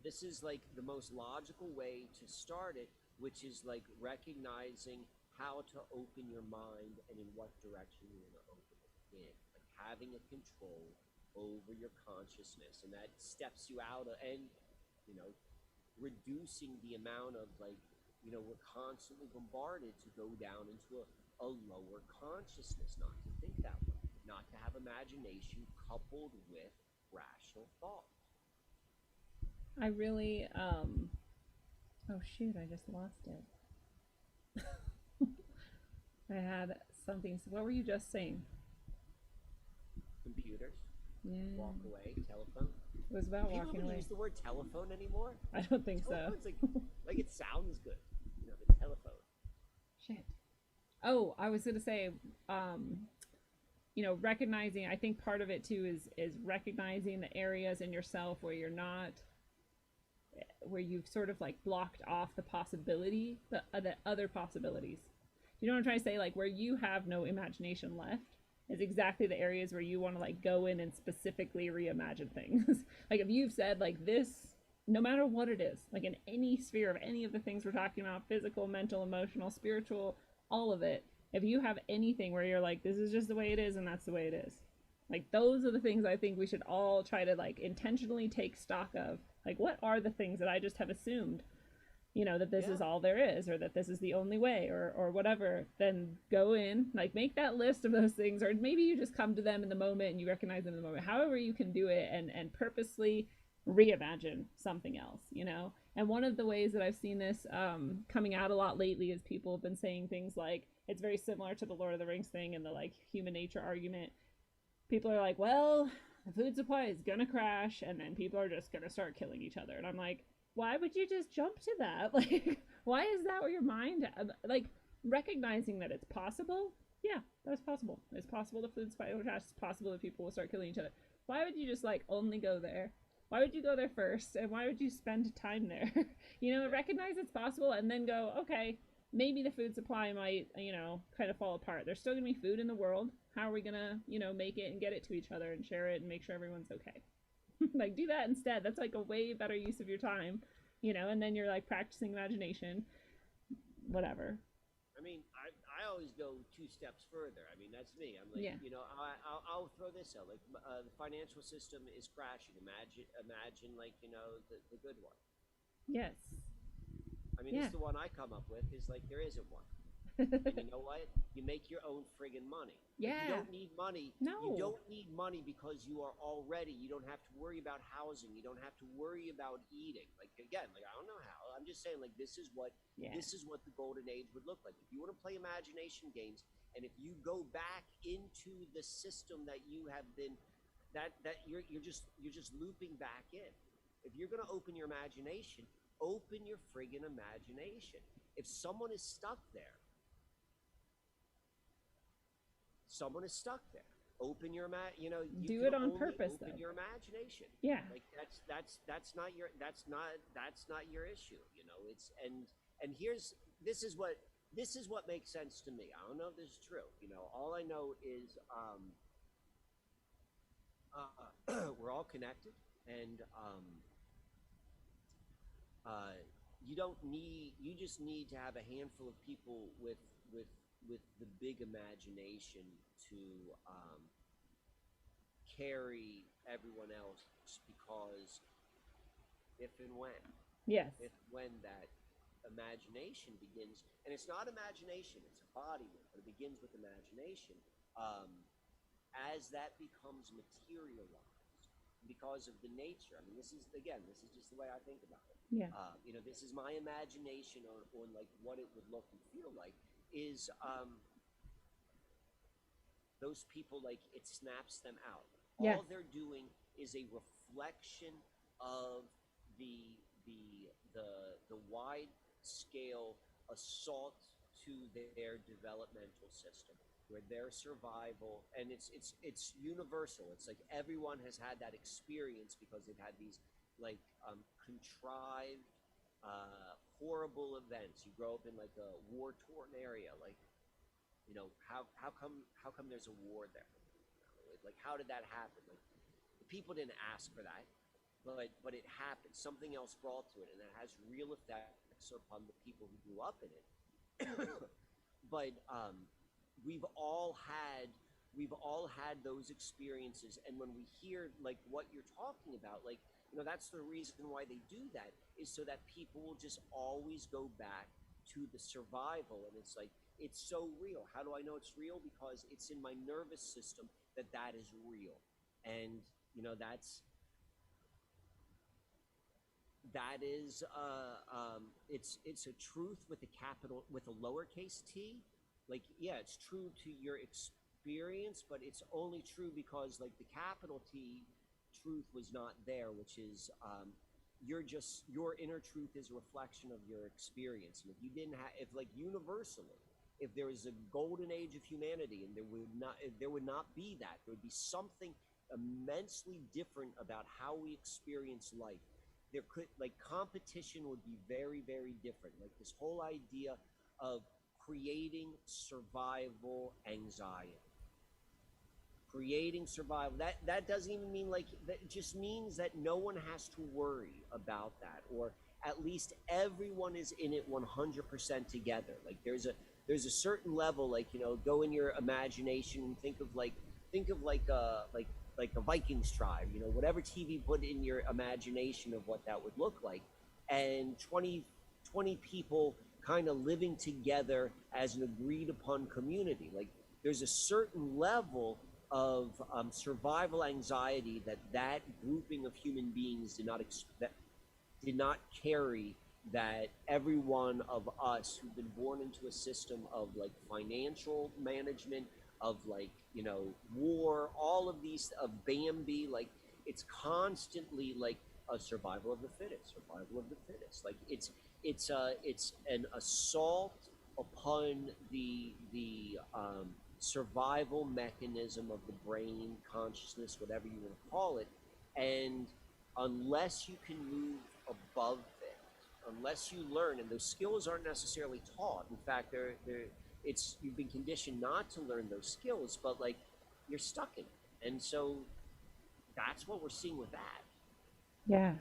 This is like the most logical way to start it, which is like recognizing how to open your mind and in what direction you want to open it in, like having a control over your consciousness, and that steps you out of, and reducing the amount of like, we're constantly bombarded to go down into a lower consciousness, not to think that way, not to have imagination coupled with rational thought. I really, oh shoot, I just lost it. I had something, what were you just saying? Computers. Yeah. Walk away. Telephone. It was about Do walking people away. use the word telephone anymore? I don't think so. Telephone's like it sounds good. The telephone. Shit. Oh, I was gonna say, recognizing, I think part of it too is recognizing the areas in yourself where you're not, where you've sort of like blocked off the possibility, the other possibilities. You know what I'm trying to say? Like where you have no imagination left is exactly the areas where you want to like go in and specifically reimagine things. Like if you've said like this, no matter what it is, like in any sphere of any of the things we're talking about, physical, mental, emotional, spiritual, all of it, if you have anything where you're like, this is just the way it is and that's the way it is, like those are the things I think we should all try to like intentionally take stock of. Like what are the things that I just have assumed, that this is all there is, or that this is the only way, or whatever. Then go in, like make that list of those things, or maybe you just come to them in the moment and you recognize them in the moment, however you can do it, and purposely reimagine something else, And one of the ways that I've seen this coming out a lot lately is people have been saying things like, it's very similar to the Lord of the Rings thing and the like human nature argument. People are like, well, the food supply is gonna crash and then people are just gonna start killing each other. And I'm like, why would you just jump to that? Like, why is that where your mind, like, recognizing that it's possible? Yeah, that's possible. It's possible the food supply will crash. It's possible that people will start killing each other. Why would you just like only go there? Why would you go there first? And why would you spend time there? Recognize it's possible and then go, okay, maybe the food supply might, kind of fall apart. There's still gonna be food in the world. How are we gonna, make it and get it to each other and share it and make sure everyone's okay? Like, do that instead. That's like a way better use of your time, and then you're like practicing imagination, whatever. I mean, I always go 2 steps further. I mean, that's me. I'm like, I'll throw this out. Like, the financial system is crashing. Imagine like, the good one. Yes. I mean, this is the one I come up with, is like, there isn't one. And you know what? You make your own friggin' money. Like, Yeah. you don't need money. No. You don't need money because you are already, you don't have to worry about housing. You don't have to worry about eating. Like, again, like, I don't know how. I'm just saying, like, this is what the golden age would look like. If you want to play imagination games, and if you go back into the system that you have been, that you're just looping back in. If you're going to open your imagination, open your friggin' imagination. If someone is stuck there, someone is stuck there. Open your you do it on purpose. Open your imagination. Yeah. Like that's not your your issue. You know, it's and this is what makes sense to me. I don't know if this is true. You know, all I know is we're all connected, and you just need to have a handful of people with the big imagination to carry everyone else, because if and when that imagination begins, and it's not imagination, it's embodiment, but it begins with imagination, as that becomes materialized because of the nature. I mean, this is just the way I think about it. Yeah. You know, this is my imagination on like what it would look and feel like. Is those people, like, it snaps them out. Yes. All they're doing is a reflection of the wide scale assault to their developmental system, where their survival, and it's universal. It's like everyone has had that experience because they've had these like contrived horrible events. You grow up in like a war-torn area, like, you know, how come there's a war there? Like, how did that happen? Like, people didn't ask for that, but it happened. Something else brought to it, and it has real effects upon the people who grew up in it. But we've all had those experiences, and when we hear like what you're talking about, like, you know, that's the reason why they do that, is so that people will just always go back to the survival. And it's like, it's so real. How do I know it's real? Because it's in my nervous system that is real. And, you know, that is it's a truth with a lowercase t. Like, yeah, it's true to your experience, but it's only true because, like, the capital T truth was not there, which is your inner truth is a reflection of your experience. And if you didn't have, if, like, universally, if there was a golden age of humanity, and there would not be that, there would be something immensely different about how we experience life. There could, like, competition would be very, very different. Like, this whole idea of creating survival anxiety. Creating survival, that doesn't even mean, like, that just means that no one has to worry about that, or at least everyone is in it 100% together. Like, there's a certain level, like, you know, go in your imagination and think of a Vikings tribe, you know, whatever TV put in your imagination of what that would look like, and 20 people kind of living together as an agreed upon community. Like, there's a certain level of survival anxiety that grouping of human beings did not carry, that every one of us who've been born into a system of, like, financial management, of, like, you know, war, all of these, of Bambi, like, it's constantly like a survival of the fittest. Like, it's an assault upon the survival mechanism of the brain, consciousness, whatever you want to call it. And unless you can move above it, unless you learn, and those skills aren't necessarily taught. In fact, you've been conditioned not to learn those skills, but, like, you're stuck in it. And so that's what we're seeing with that. Yeah.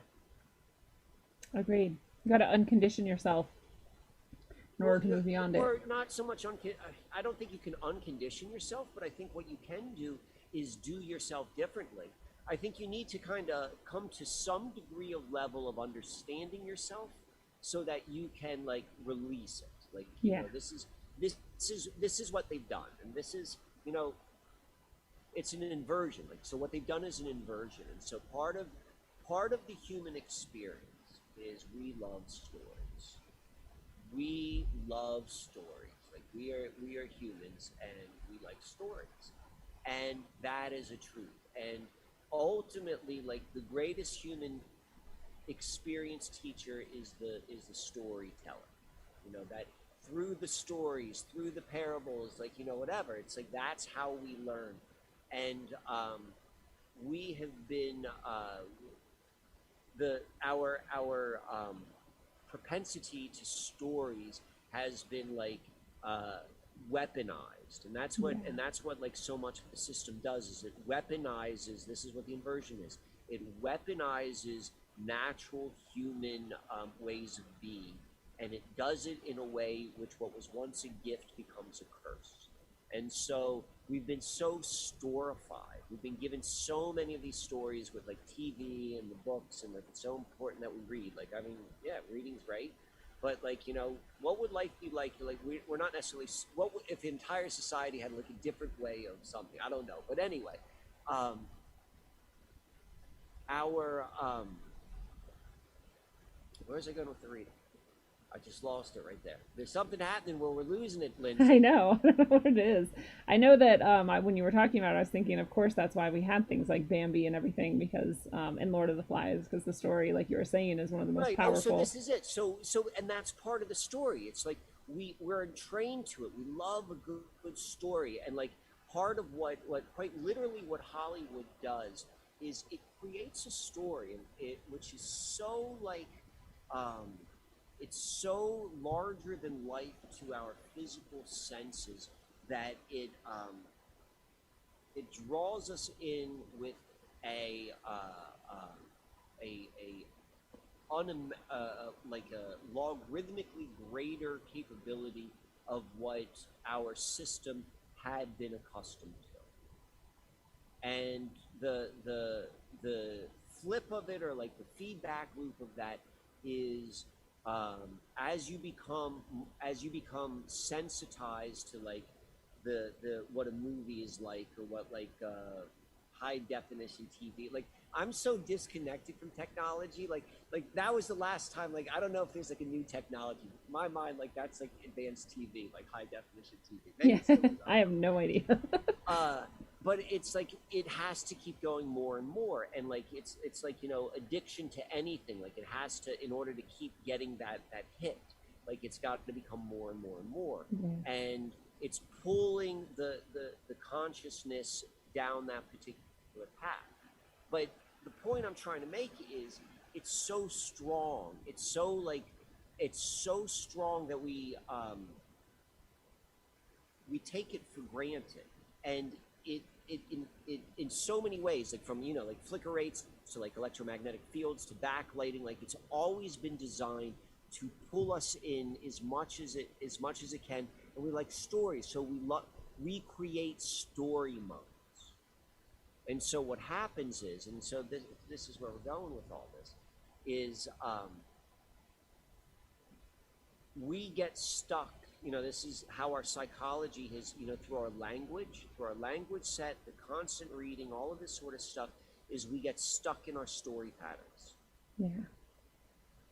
Agreed. You got to uncondition yourself in order to move beyond it. Or not so much I don't think you can uncondition yourself, but I think what you can do is do yourself differently. I think you need to kind of come to some degree of level of understanding yourself so that you can, like, release it. Like, you know, this this is what they've done, and this is, you know, it's an inversion. Like, so what they've done is an inversion, and so part of the human experience is we love stories. We love stories. Like, we are humans, and we like stories, and that is a truth. And ultimately, like, the greatest human experience teacher is the storyteller. You know, that through the stories, through the parables, like, you know, whatever, it's like that's how we learn. And we have been our propensity to stories has been like weaponized, and that's what like so much of the system does, is it weaponizes. This is what the inversion is. It weaponizes natural human ways of being, and it does it in a way which what was once a gift becomes a curse. And so we've been so storified. We've been given so many of these stories with like TV and the books, and like it's so important that we read. Like, I mean, yeah, reading's great, but like, you know, what would life be like? Like, we're not necessarily. What would, if the entire society had like a different way of something? I don't know, but anyway, where's I going with the reading? I just lost it right there. There's something happening where we're losing it, Lindsay. I know. I don't know what it is. I know that when you were talking about it, I was thinking, of course, that's why we had things like Bambi and everything, because in Lord of the Flies, because the story, like you were saying, is one of the most powerful. Oh, so this is it. So and that's part of the story. It's like we're trained to it. We love a good story, and like part of what quite literally what Hollywood does is it creates a story, and which is so like. It's so larger than life to our physical senses that it draws us in with like a logarithmically greater capability of what our system had been accustomed to. And the flip of it, or like the feedback loop of that, is as you become sensitized to like the what a movie is like, or what like high definition TV. Like, I'm so disconnected from technology. Like that was the last time. Like, I don't know if there's like a new technology. In my mind, like that's like advanced TV, like high definition TV. Maybe yeah, I have no idea. But it's like it has to keep going more and more, and like it's like, you know, addiction to anything. Like, it has to, in order to keep getting that hit, like it's got to become more and more and more, and it's pulling the consciousness down that particular path. But the point I'm trying to make is it's so strong. It's so strong that we take it for granted, and it in so many ways, like from, you know, like flicker rates to like electromagnetic fields to backlighting, like it's always been designed to pull us in as much as it can. And we like stories, so we create story modes. And so what happens is, and so this is where we're going with all this, is we get stuck. You know, this is how our psychology has, you know, through our language set, the constant reading, all of this sort of stuff, is we get stuck in our story patterns. Yeah.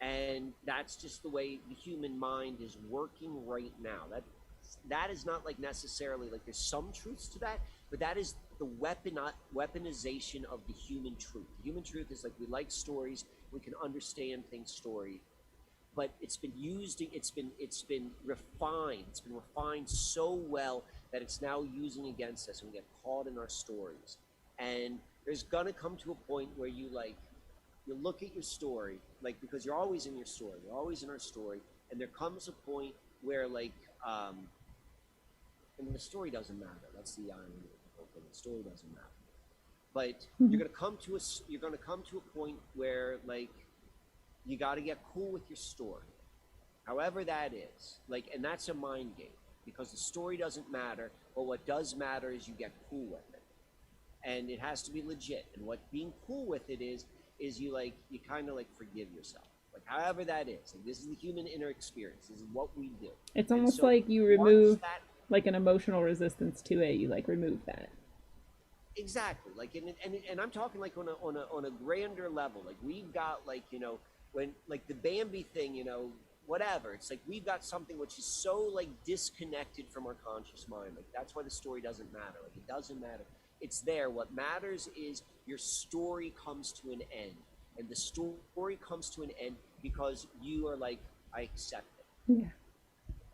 And that's just the way the human mind is working right now. That is not like necessarily like, there's some truths to that, but that is the weaponization of the human truth. The human truth is like, we like stories, we can understand things story. But it's been refined so well that it's now using against us, and we get caught in our stories. And there's gonna come to a point where you look at your story, like, because you're always in your story, you're always in our story, and there comes a point where like, and the story doesn't matter. That's the irony of the whole thing. The story doesn't matter. But you're gonna come to a point where like, you got to get cool with your story, however that is. Like, and that's a mind game, because the story doesn't matter, but what does matter is you get cool with it, and it has to be legit. And what being cool with it is you kind of like forgive yourself. Like however that is. Like, this is the human inner experience. This is what we do. It's And almost so like you once remove that like an emotional resistance to it. You like remove that. exactly like and I'm talking like on a grander level. Like we've got like, you know, when like the Bambi thing, you know, whatever. It's like we've got something which is so like disconnected from our conscious mind. Like that's why the story doesn't matter. Like it doesn't matter. It's there. What matters is your story comes to an end. And the story comes to an end because you are like, I accept it. Yeah.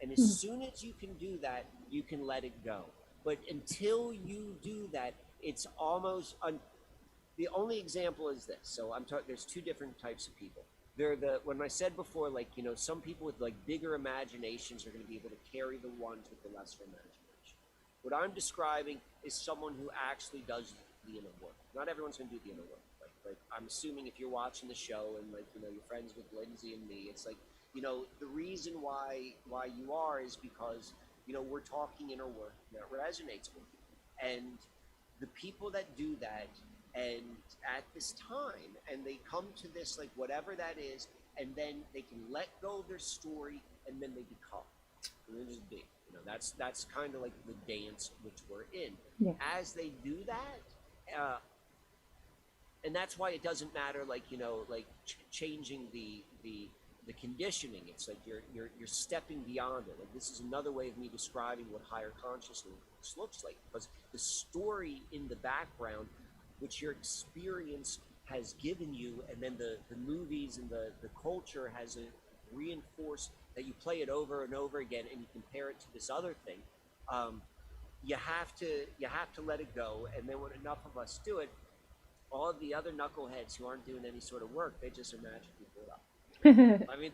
And as soon as you can do that, you can let it go. But until you do that, it's almost the only example is this. So I'm talking. There's two different types of people. They're the when I said before, like, you know, some people with like bigger imaginations are going to be able to carry the ones with the lesser imagination. What I'm describing is someone who actually does the inner work. Not everyone's going to do the inner work. Like I'm assuming if you're watching the show and like, you know, you're friends with Lindsay and me, it's like, you know, the reason why you are is because, you know, we're talking inner work that resonates with you. And the people that do that and at this time and they come to this like whatever that is, and then they can let go of their story and then they become. And they just be. You know, that's kind of like the dance which we're in. Yeah. As they do that, and that's why it doesn't matter, like, you know, like changing the conditioning. It's like you're stepping beyond it. Like this is another way of me describing what higher consciousness looks like, because the story in the background, which your experience has given you, and then the movies and the culture has reinforced that you play it over and over again, and you compare it to this other thing. You have to let it go, and then when enough of us do it, all of the other knuckleheads who aren't doing any sort of work, they just are magically pulled up. I mean,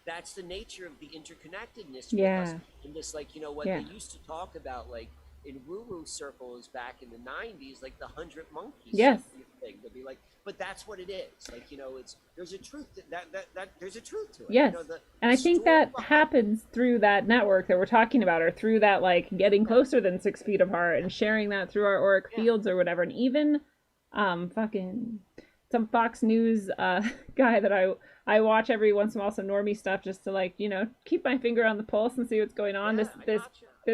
that's the nature of the interconnectedness. Yeah. Because in this, like, you know, what they used to talk about, like in woo-woo circles back in the 90s, like the 100 monkeys. Yes. Thing. They'd be like, but that's what it is. Like, you know, there's a truth to that there's a truth to it. Yes. You know, and I think that happens through that network that we're talking about, or through that, like, getting closer than 6 feet apart and sharing that through our auric fields or whatever. And even fucking some Fox News guy that I watch every once in a while, some normie stuff, just to, like, you know, keep my finger on the pulse and see what's going on. This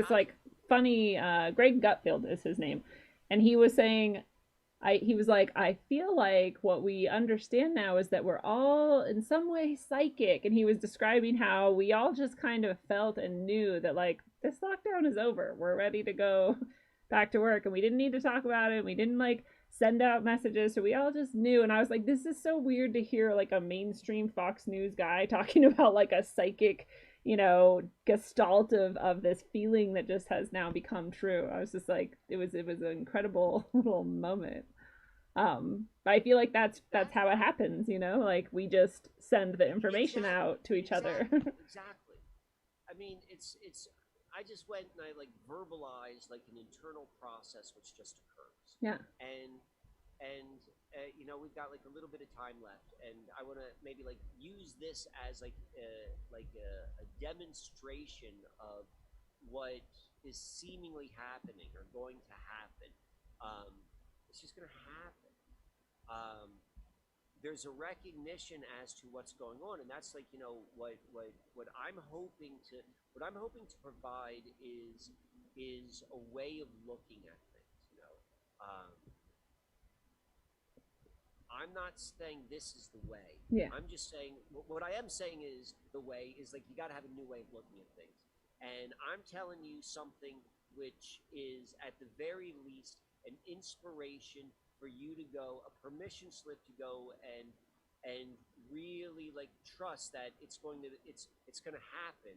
like funny Greg Gutfield is his name, and he was saying, he was like, I feel like what we understand now is that we're all in some way psychic, and he was describing how we all just kind of felt and knew that, like, this lockdown is over, we're ready to go back to work, and we didn't need to talk about it, we didn't like send out messages, so we all just knew. And I was like, this is so weird to hear like a mainstream Fox News guy talking about like a psychic, you know, gestalt of this feeling that just has now become true. I was just like, it was an incredible little moment. But I feel like that's how it happens, you know, like we just send the information out to each other. Exactly. I mean, it's I just went and I like verbalized like an internal process which just occurs. Yeah. And you know, we've got like a little bit of time left, and I want to maybe like use this as like a demonstration of what is seemingly happening or going to happen. It's just going to happen. There's a recognition as to what's going on, and that's like, you know, what I'm hoping to provide is a way of looking at things. You know, I'm not saying this is the way. Yeah. I'm just saying what I am saying is the way is like you got to have a new way of looking at things, and I'm telling you something which is at the very least an inspiration for you to go, a permission slip to go and really like trust that it's going to happen,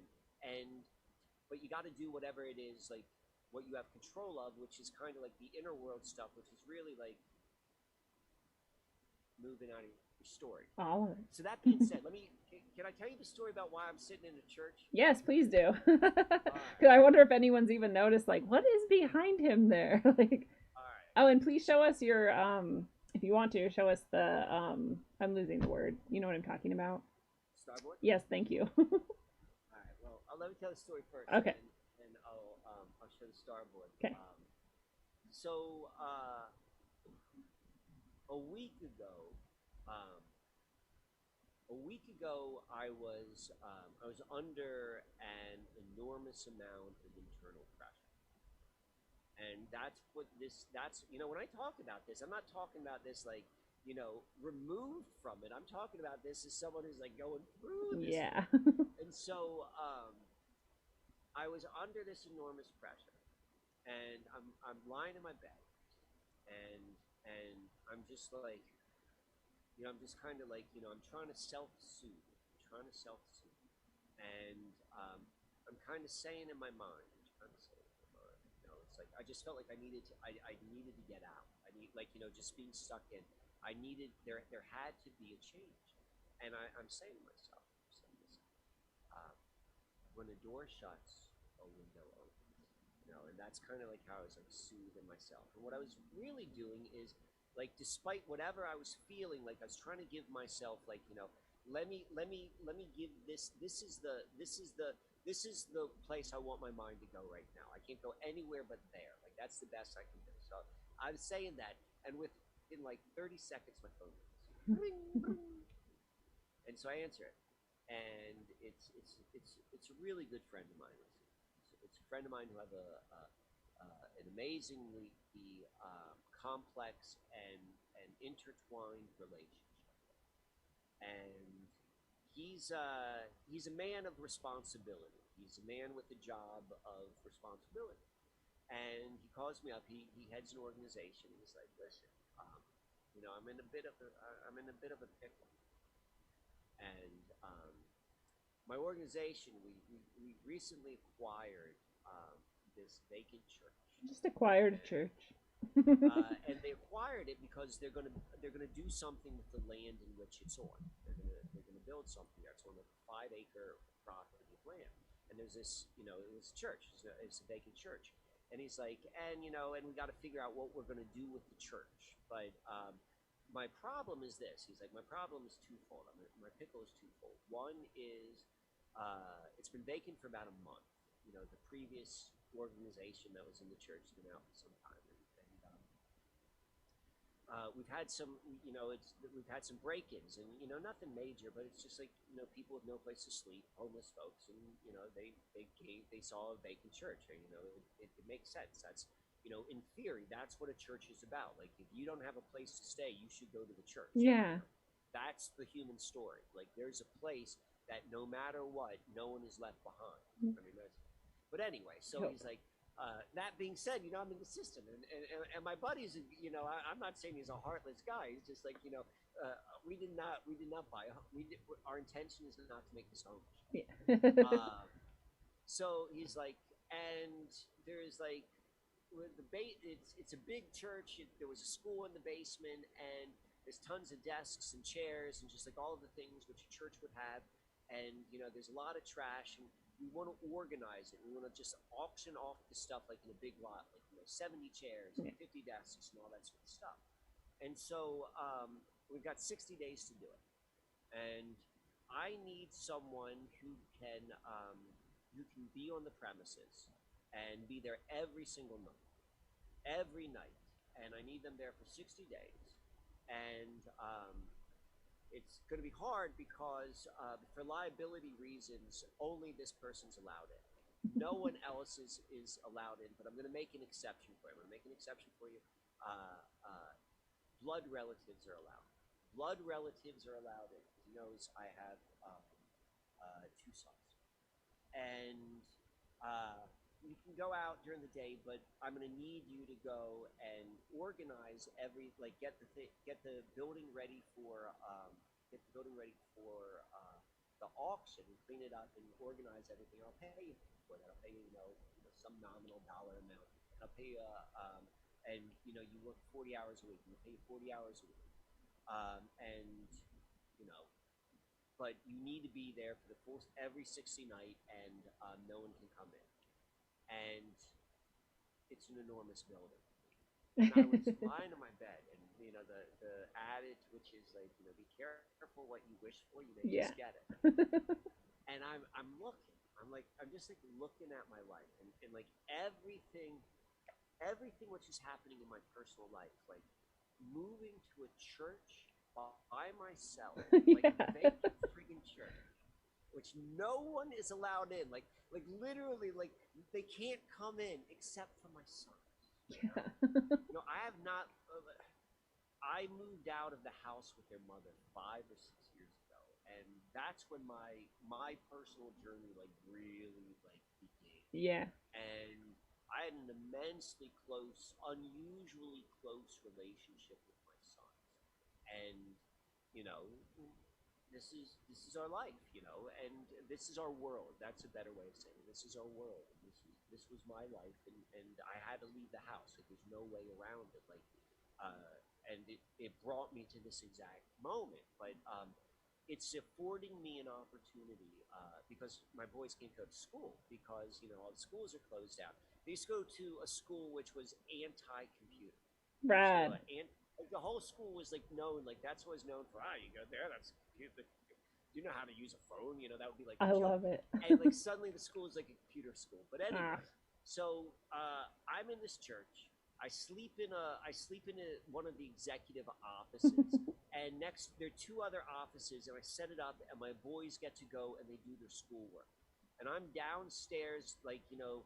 but you got to do whatever it is, like what you have control of, which is kind of like the inner world stuff, which is really like moving out of your story. All of it. So that being said, can I tell you the story about why I'm sitting in a church? Yes, please do. Because I wonder if anyone's even noticed, like, what is behind him there? Like, oh, and please show us your, if you want to, show us the, I'm losing the word. You know what I'm talking about? Starboard? Yes, thank you. All right, well, let me tell the story first. Okay. And I'll show the starboard. Okay. So, a week ago, A week ago, I was under an enormous amount of internal pressure, and that's when I talk about this, I'm not talking about this like removed from it. I'm talking about this as someone who's like going through this. Yeah. And so I was under this enormous pressure, and I'm lying in my bed, and I'm just like, I'm just kind of like, I'm trying to self-soothe, and I'm kind of saying in my mind, it's like I just felt like I needed to get out. I need, like, just being stuck in. I needed there had to be a change, and I'm saying to myself, listen, when a door shuts, a window opens. And that's kind of like how I was like soothing myself. And what I was really doing is, like, despite whatever I was feeling, like I was trying to give myself, like, let me give this. This is the place I want my mind to go right now. I can't go anywhere but there. Like, that's the best I can do. So I was saying that, and within like 30 seconds, my phone rings. And so I answer it, and it's a really good friend of mine. It's a friend of mine who have an amazingly complex and intertwined relationship, and he's a man of responsibility. He's a man with a job of responsibility, and he calls me up. He heads an organization. He's like, listen, I'm in a bit of a pickle. And my organization, we recently acquired this vacant church. Just acquired a church. And they acquired it because they're gonna do something with the land in which it's on. They're gonna build something there. It's on a 5-acre property of land, and there's this, it was a church. It's a vacant church, and he's like, and we got to figure out what we're gonna do with the church, but. My problem is this. He's like, my problem is twofold. My pickle is twofold. One is, it's been vacant for about a month. The previous organization that was in the church has been out for some time, and we've had some, we've had some break-ins, and nothing major, but it's just like people with no place to sleep, homeless folks, and they saw a vacant church, and it makes sense. That's in theory, that's what a church is about. Like, if you don't have a place to stay, you should go to the church. Yeah. That's the human story. Like, there's a place that no matter what, no one is left behind. I mean, but anyway, so he's like, that being said, I'm an assistant, and my buddy's, I'm not saying he's a heartless guy. He's just like, we did not buy. Our intention is not to make this home. Yeah. So he's like, and there's like. It's a big church. There was a school in the basement, and there's tons of desks and chairs and just like all of the things which a church would have. And there's a lot of trash, and we want to organize it. We want to just auction off the stuff like in a big lot, like 70 chairs and 50 desks and all that sort of stuff. And so we've got 60 days to do it, and I need someone who can be on the premises and be there every single night. And I need them there for 60 days. And it's going to be hard because for liability reasons, only this person's allowed in. No one else is allowed in, but I'm going to make an exception for you. Blood relatives are allowed. Blood relatives are allowed in. He knows I have 2 sons. And you can go out during the day, but I'm going to need you to go and organize get the building ready for the auction, and clean it up and organize everything. I'll pay you for that. I'll pay you, some nominal dollar amount. I'll pay you, and you work 40 hours a week. You pay you 40 hours a week, and but you need to be there for the full every 60 night, and no one can come in. And it's an enormous building. And I was lying in my bed, and the adage, which is like, be careful what you wish for, you may just get it. And I'm looking. I'm just like looking at my life, and like everything which is happening in my personal life, like moving to a church by by myself, Yeah. like a vacant friggin' church, which no one is allowed in. Like literally, like they can't come in except for my sons. Yeah. You know, I have not. I moved out of the house with their mother 5 or 6 years ago, and that's when my personal journey like really like began. Yeah. And I had an immensely close, unusually close relationship with my sons, and you know, this is our life, you know, and this is our world. That's a better way of saying it. This is our world. And this was my life, and I had to leave the house. Like there's no way around it. Like, and it brought me to this exact moment. But it's affording me an opportunity because my boys can't go to school because you know all the schools are closed down. They used to go to a school which was anti-computer. Rad. So, like the whole school was like known, like that's what was known for. You go there, that's computer. Do you know how to use a phone? You know that would be like. I love it. And like suddenly the school is like a computer school. But anyway, Ah. so I'm in this church. I sleep in one of the executive offices, and next there are 2 other offices, and I set it up, and my boys get to go and they do their schoolwork, and I'm downstairs, like you know,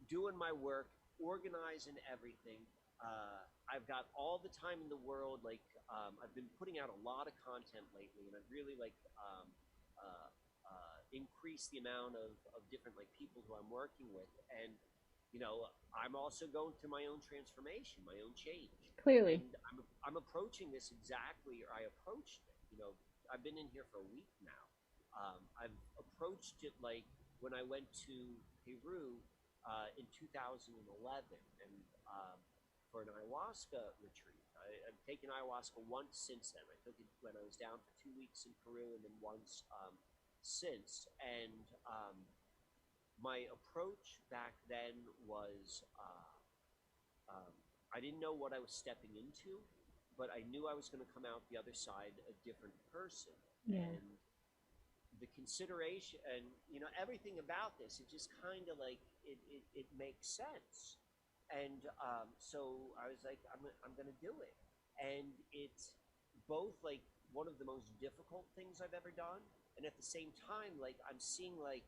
doing my work, organizing everything. I've got all the time in the world. Like I've been putting out a lot of content lately, and I've really like increased the amount of different like people who I'm working with, and you know, I'm also going through my own transformation, my own change. Clearly. And I'm approaching this exactly, or I approached it. You know, I've been in here for a week now. I've approached it like when I went to Peru in 2011, and for an ayahuasca retreat. I've taken ayahuasca once since then. I took it when I was down for 2 weeks in Peru, and then once since. And my approach back then was I didn't know what I was stepping into, but I knew I was going to come out the other side a different person. Yeah. And the consideration and you know everything about this, it just kind of like it makes sense. And so I was like, I'm going to do it. And it's both like one of the most difficult things I've ever done, and at the same time, like I'm seeing like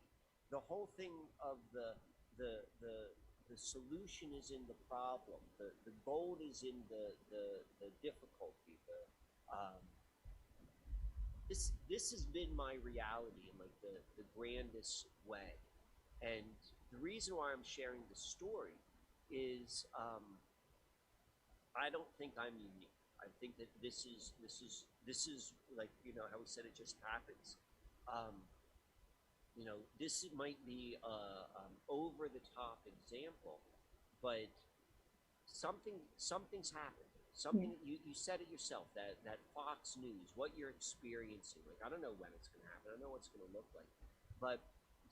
the whole thing of the solution is in the problem. The gold is in the difficulty. This has been my reality in like the grandest way. And the reason why I'm sharing this story is I don't think I'm unique. I think that this is like you know how we said it just happens. You know, this might be a over the top example, but something's happened. Something you said it yourself, that Fox News, what you're experiencing. Like I don't know when it's going to happen. I don't know what it's going to look like, but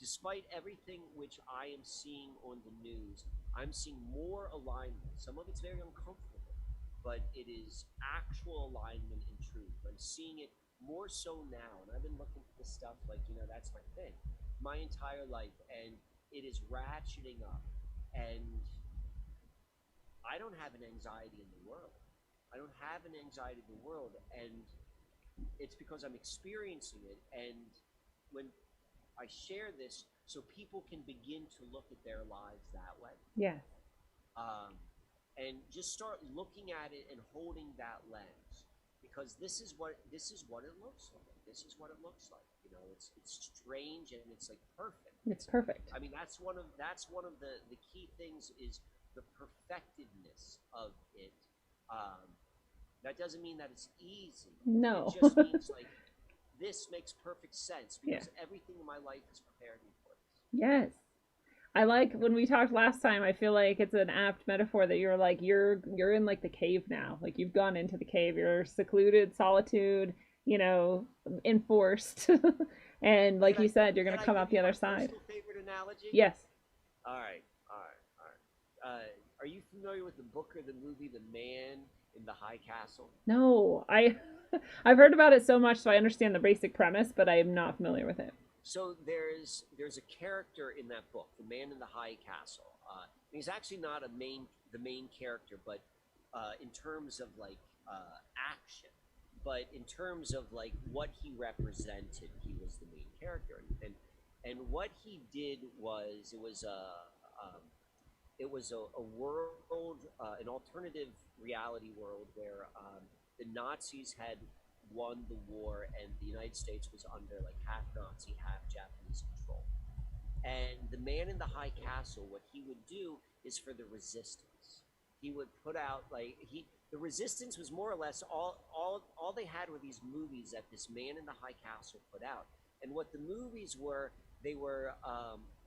despite everything which I am seeing on the news, I'm seeing more alignment. Some of it's very uncomfortable, but it is actual alignment and truth. I'm seeing it more so now, and I've been looking for this stuff like, you know, that's my thing, my entire life, and it is ratcheting up. And I don't have an anxiety in the world. I don't have an anxiety in the world, and it's because I'm experiencing it. And when I share this, so people can begin to look at their lives that way. Yeah. And just start looking at it and holding that lens, because this is what it looks like. This is what it looks like. You know, it's strange and it's like perfect. It's perfect. I mean, that's one of the key things is the perfectedness of it. That doesn't mean that it's easy. No. It just means like this makes perfect sense because everything in my life has prepared me for this. Yes. I like when we talked last time, I feel like it's an apt metaphor that you're like, you're in like the cave now. Like you've gone into the cave, you're secluded, solitude, you know, enforced. And like you said, you're going to come out the other side. Favorite analogy? Yes. All right. Are you familiar with the book or the movie The Man in the High Castle? No, I've heard about it so much, so I understand the basic premise, but I am not familiar with it. So there's a character in that book, The Man in the High Castle. He's actually not the main character, but in terms of like action, but in terms of like what he represented, he was the main character, and what he did was it was a world, an alternative reality world where the Nazis had won the war and the United States was under like half Nazi, half Japanese control. And the man in the high castle, what he would do is for the resistance. He would put out like the resistance was more or less all they had were these movies that this man in the high castle put out. And what the movies were, they were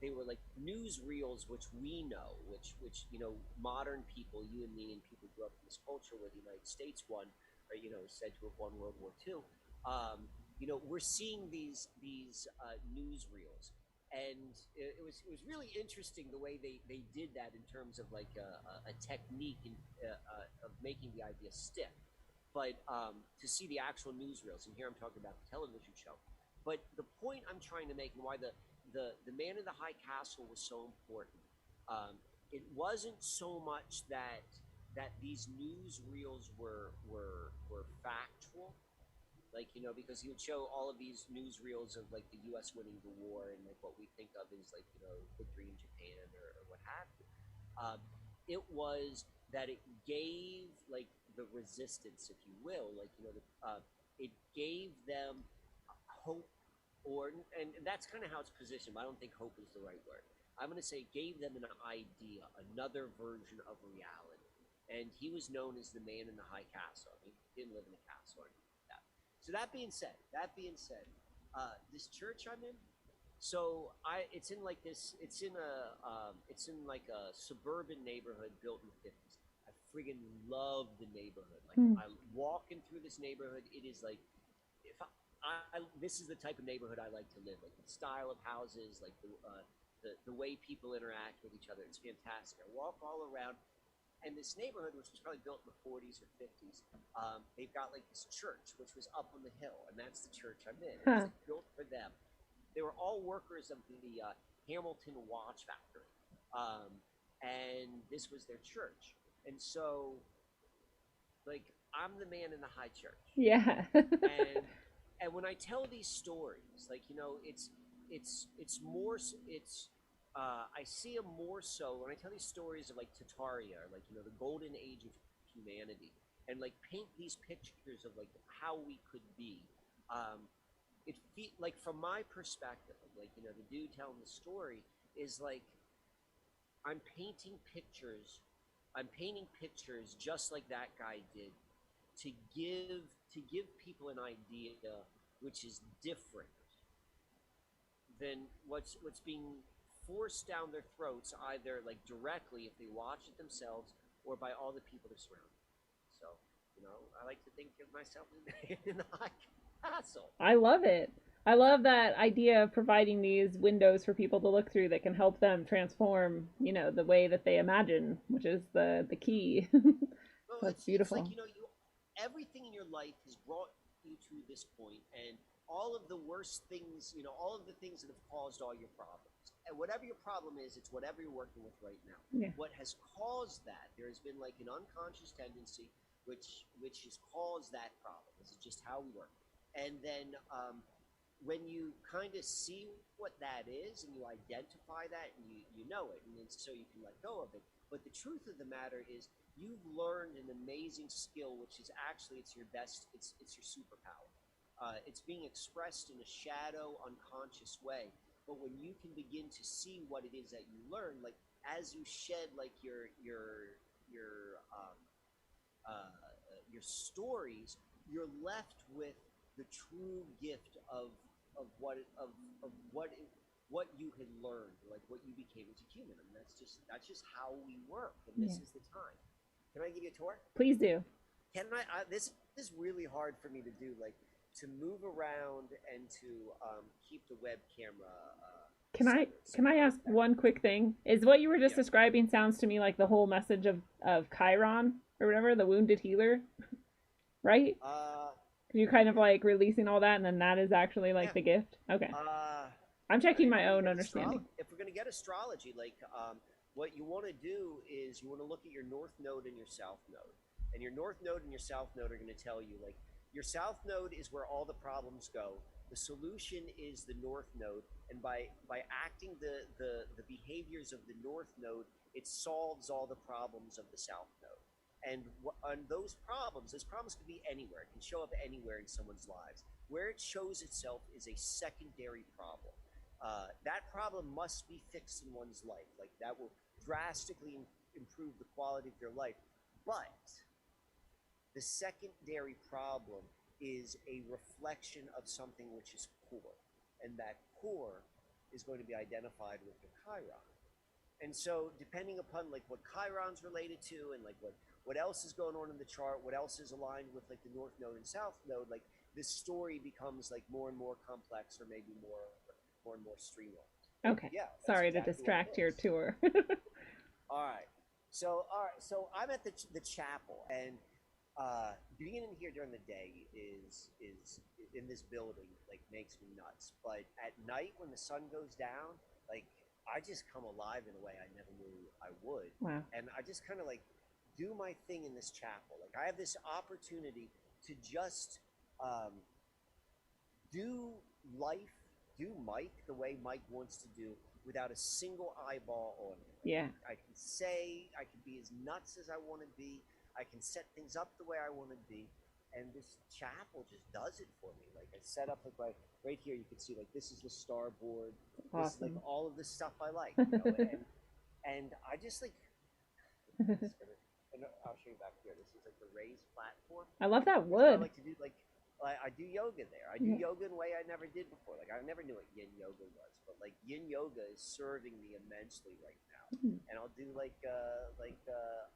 like newsreels, which we know, which you know, modern people, you and me, and people who grew up in this culture where the United States won, or you know, is said to have won World War II. You know, we're seeing these newsreels, and it was really interesting the way they did that in terms of like a technique of making the idea stick. But to see the actual newsreels, and here I'm talking about the television show. But the point I'm trying to make, and why the man in the high castle was so important, it wasn't so much that these newsreels were factual, like, you know, because he would show all of these newsreels of like the U.S. winning the war and like what we think of as like, you know, victory in Japan or what have you. It was that it gave like the resistance, if you will, like, you know, it gave them hope, or and that's kind of how it's positioned, but I don't think hope is the right word. I'm going to say it gave them an idea, another version of reality. And he was known as the man in the high castle. I mean, he didn't live in a castle or anything like that. So that being said, this church I'm in, so it's in like this, it's in like a suburban neighborhood built in the 50s. I friggin' love the neighborhood. Like I'm walking through this neighborhood, it is like, if this is the type of neighborhood I like to live, like the style of houses, like the way people interact with each other. It's fantastic. I walk all around, and this neighborhood, which was probably built in the 40s or 50s, they've got like this church, which was up on the hill, and that's the church I'm in. It was like built for them. They were all workers of the Hamilton watch factory, and this was their church. And so, like, I'm the man in the high church. Yeah. And when I tell these stories, like, you know, it's more, I see them more so when I tell these stories of like Tataria, like, you know, the golden age of humanity, and like paint these pictures of like how we could be. Like from my perspective, like, you know, the dude telling the story is like, I'm painting pictures just like that guy did, to give people an idea which is different than what's being forced down their throats, either like directly if they watch it themselves or by all the people they're surrounded. So, you know, I like to think of myself in the high castle. I love it. I love that idea of providing these windows for people to look through that can help them transform, you know, the way that they imagine, which is the key. Well, That's beautiful. It's like, you know, everything in your life has brought you to this point, and all of the worst things, you know, all of the things that have caused all your problems. And whatever your problem is, it's whatever you're working with right now. Yeah. What has caused that, there has been like an unconscious tendency which has caused that problem. This is just how we work. And then when you kind of see what that is and you identify that and you know it, and then so you can let go of it. But the truth of the matter is, you've learned an amazing skill, which is actually, it's your best, it's your superpower. It's being expressed in a shadow, unconscious way. But when you can begin to see what it is that you learn, like as you shed like your stories, you're left with the true gift of what you had learned, like what you became as a human. And that's just how we work. And this is the time. Can I give you a tour? Please do. Can I? This is really hard for me to do, like to move around and to keep the web camera. Can I ask one quick thing? Is what you were just describing sounds to me like the whole message of Chiron or whatever, the wounded healer, right? You're kind of like releasing all that, and then that is actually like the gift. Okay. I'm checking my own understanding. If we're gonna get astrology, like what you want to do is you want to look at your north node and your south node, and your north node and your south node are going to tell you like Your south node is where all the problems go. The solution is the north node, and by acting the behaviors of the north node, it solves all the problems of the south node. And on those problems can be anywhere. It can show up anywhere in someone's lives. Where it shows itself is a secondary problem. That problem must be fixed in one's life. Like that will drastically improve the quality of your life. But the secondary problem is a reflection of something which is core. And that core is going to be identified with your Chiron. And so depending upon like what Chiron's related to and like what else is going on in the chart, what else is aligned with like the north node and south node, like this story becomes like more and more complex or maybe more and more streamlined. Okay. Yeah. Sorry to distract your tour. All right. So I'm at the chapel, and being in here during the day is in this building like makes me nuts. But at night when the sun goes down, like I just come alive in a way I never knew I would. Wow. And I just kind of like do my thing in this chapel. Like I have this opportunity to just do life, do Mike the way Mike wants to do without a single eyeball on it. Yeah. I can be as nuts as I want to be. I can set things up the way I want to be. And this chapel just does it for me. Like I set up like right here, you can see like this is the starboard. Awesome. This is like all of the stuff I like, you know? and I just like, and I'll show you back here. This is like the raised platform. I love that wood. I like to do like I do yoga there. I do yoga in a way I never did before. Like I never knew what yin yoga was, but like yin yoga is serving me immensely right now. And I'll do like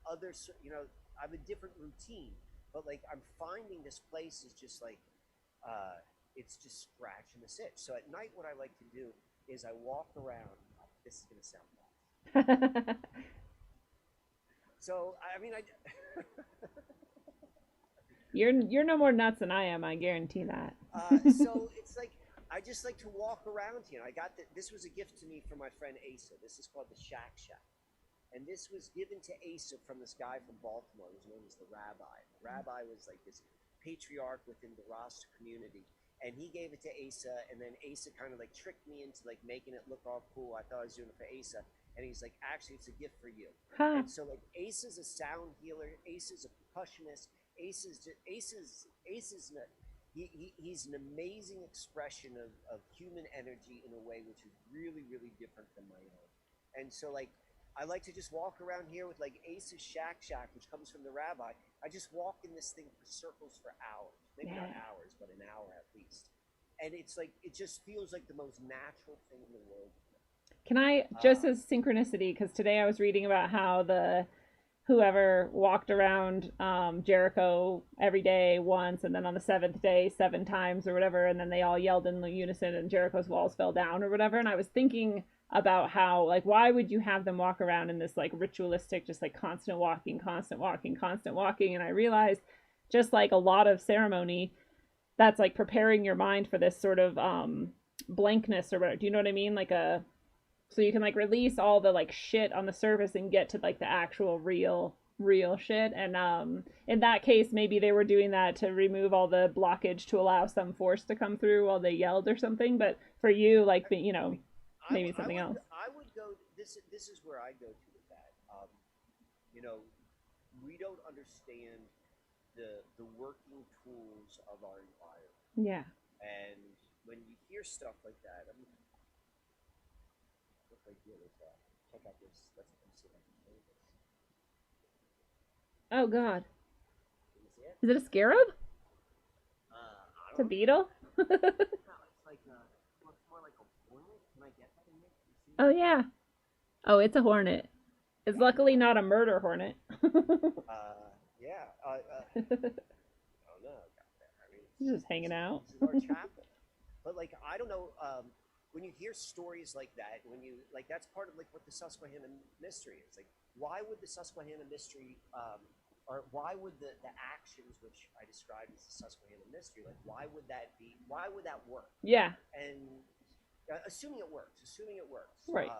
other, you know, I have a different routine, but like I'm finding this place is just like it's just scratching this itch. So at night, what I like to do is I walk around. This is gonna sound bad. So I mean, You're no more nuts than I am. I guarantee that. So it's like I just like to walk around here. I got this was a gift to me from my friend Asa. This is called the Shack Shack, and this was given to Asa from this guy from Baltimore who's known as the Rabbi. The Rabbi was like this patriarch within the Rasta community, and he gave it to Asa, and then Asa kind of like tricked me into like making it look all cool. I thought I was doing it for Asa, and he's like, actually, it's a gift for you. Huh. And so like Asa's a sound healer, Asa's a percussionist, He's an amazing expression of human energy in a way which is really, really different than my own. And so like I like to just walk around here with like Asa's Shack Shack, which comes from the Rabbi. I just walk in this thing for circles for hours, maybe not hours, but an hour at least. And it's like it just feels like the most natural thing in the world. Can I just as synchronicity, because today I was reading about how whoever walked around Jericho every day once, and then on the seventh day 7 times or whatever, and then they all yelled in unison and Jericho's walls fell down or whatever. And I was thinking about how, like, why would you have them walk around in this like ritualistic, just like constant walking. And I realized just like a lot of ceremony, that's like preparing your mind for this sort of blankness or whatever. Do you know what I mean? Like so you can like release all the like shit on the surface and get to like the actual real shit. And in that case, maybe they were doing that to remove all the blockage to allow some force to come through while they yelled or something. But for you, like, you know, maybe something else. I would go, this is where I go to with that. You know, we don't understand the working tools of our environment. Yeah. And when you hear stuff like that, I mean, look right here. Check out this. Let's see if I can show you this. Oh God. Can you see it? Is it a scarab? It's a beetle? No, it's like looks more like a hornet. Can I get that in there? Can you see Oh yeah. Oh, it's a hornet. It's luckily not a murder hornet. Yeah. I don't know. I mean, He's just hanging out. This is our chapel. But like, I don't know. When you hear stories like that, when you like, that's part of like what the Susquehanna mystery is. Like, why would the Susquehanna mystery, or why would the actions which I described as the Susquehanna mystery, like, why would that work? Yeah. And assuming it works, Right.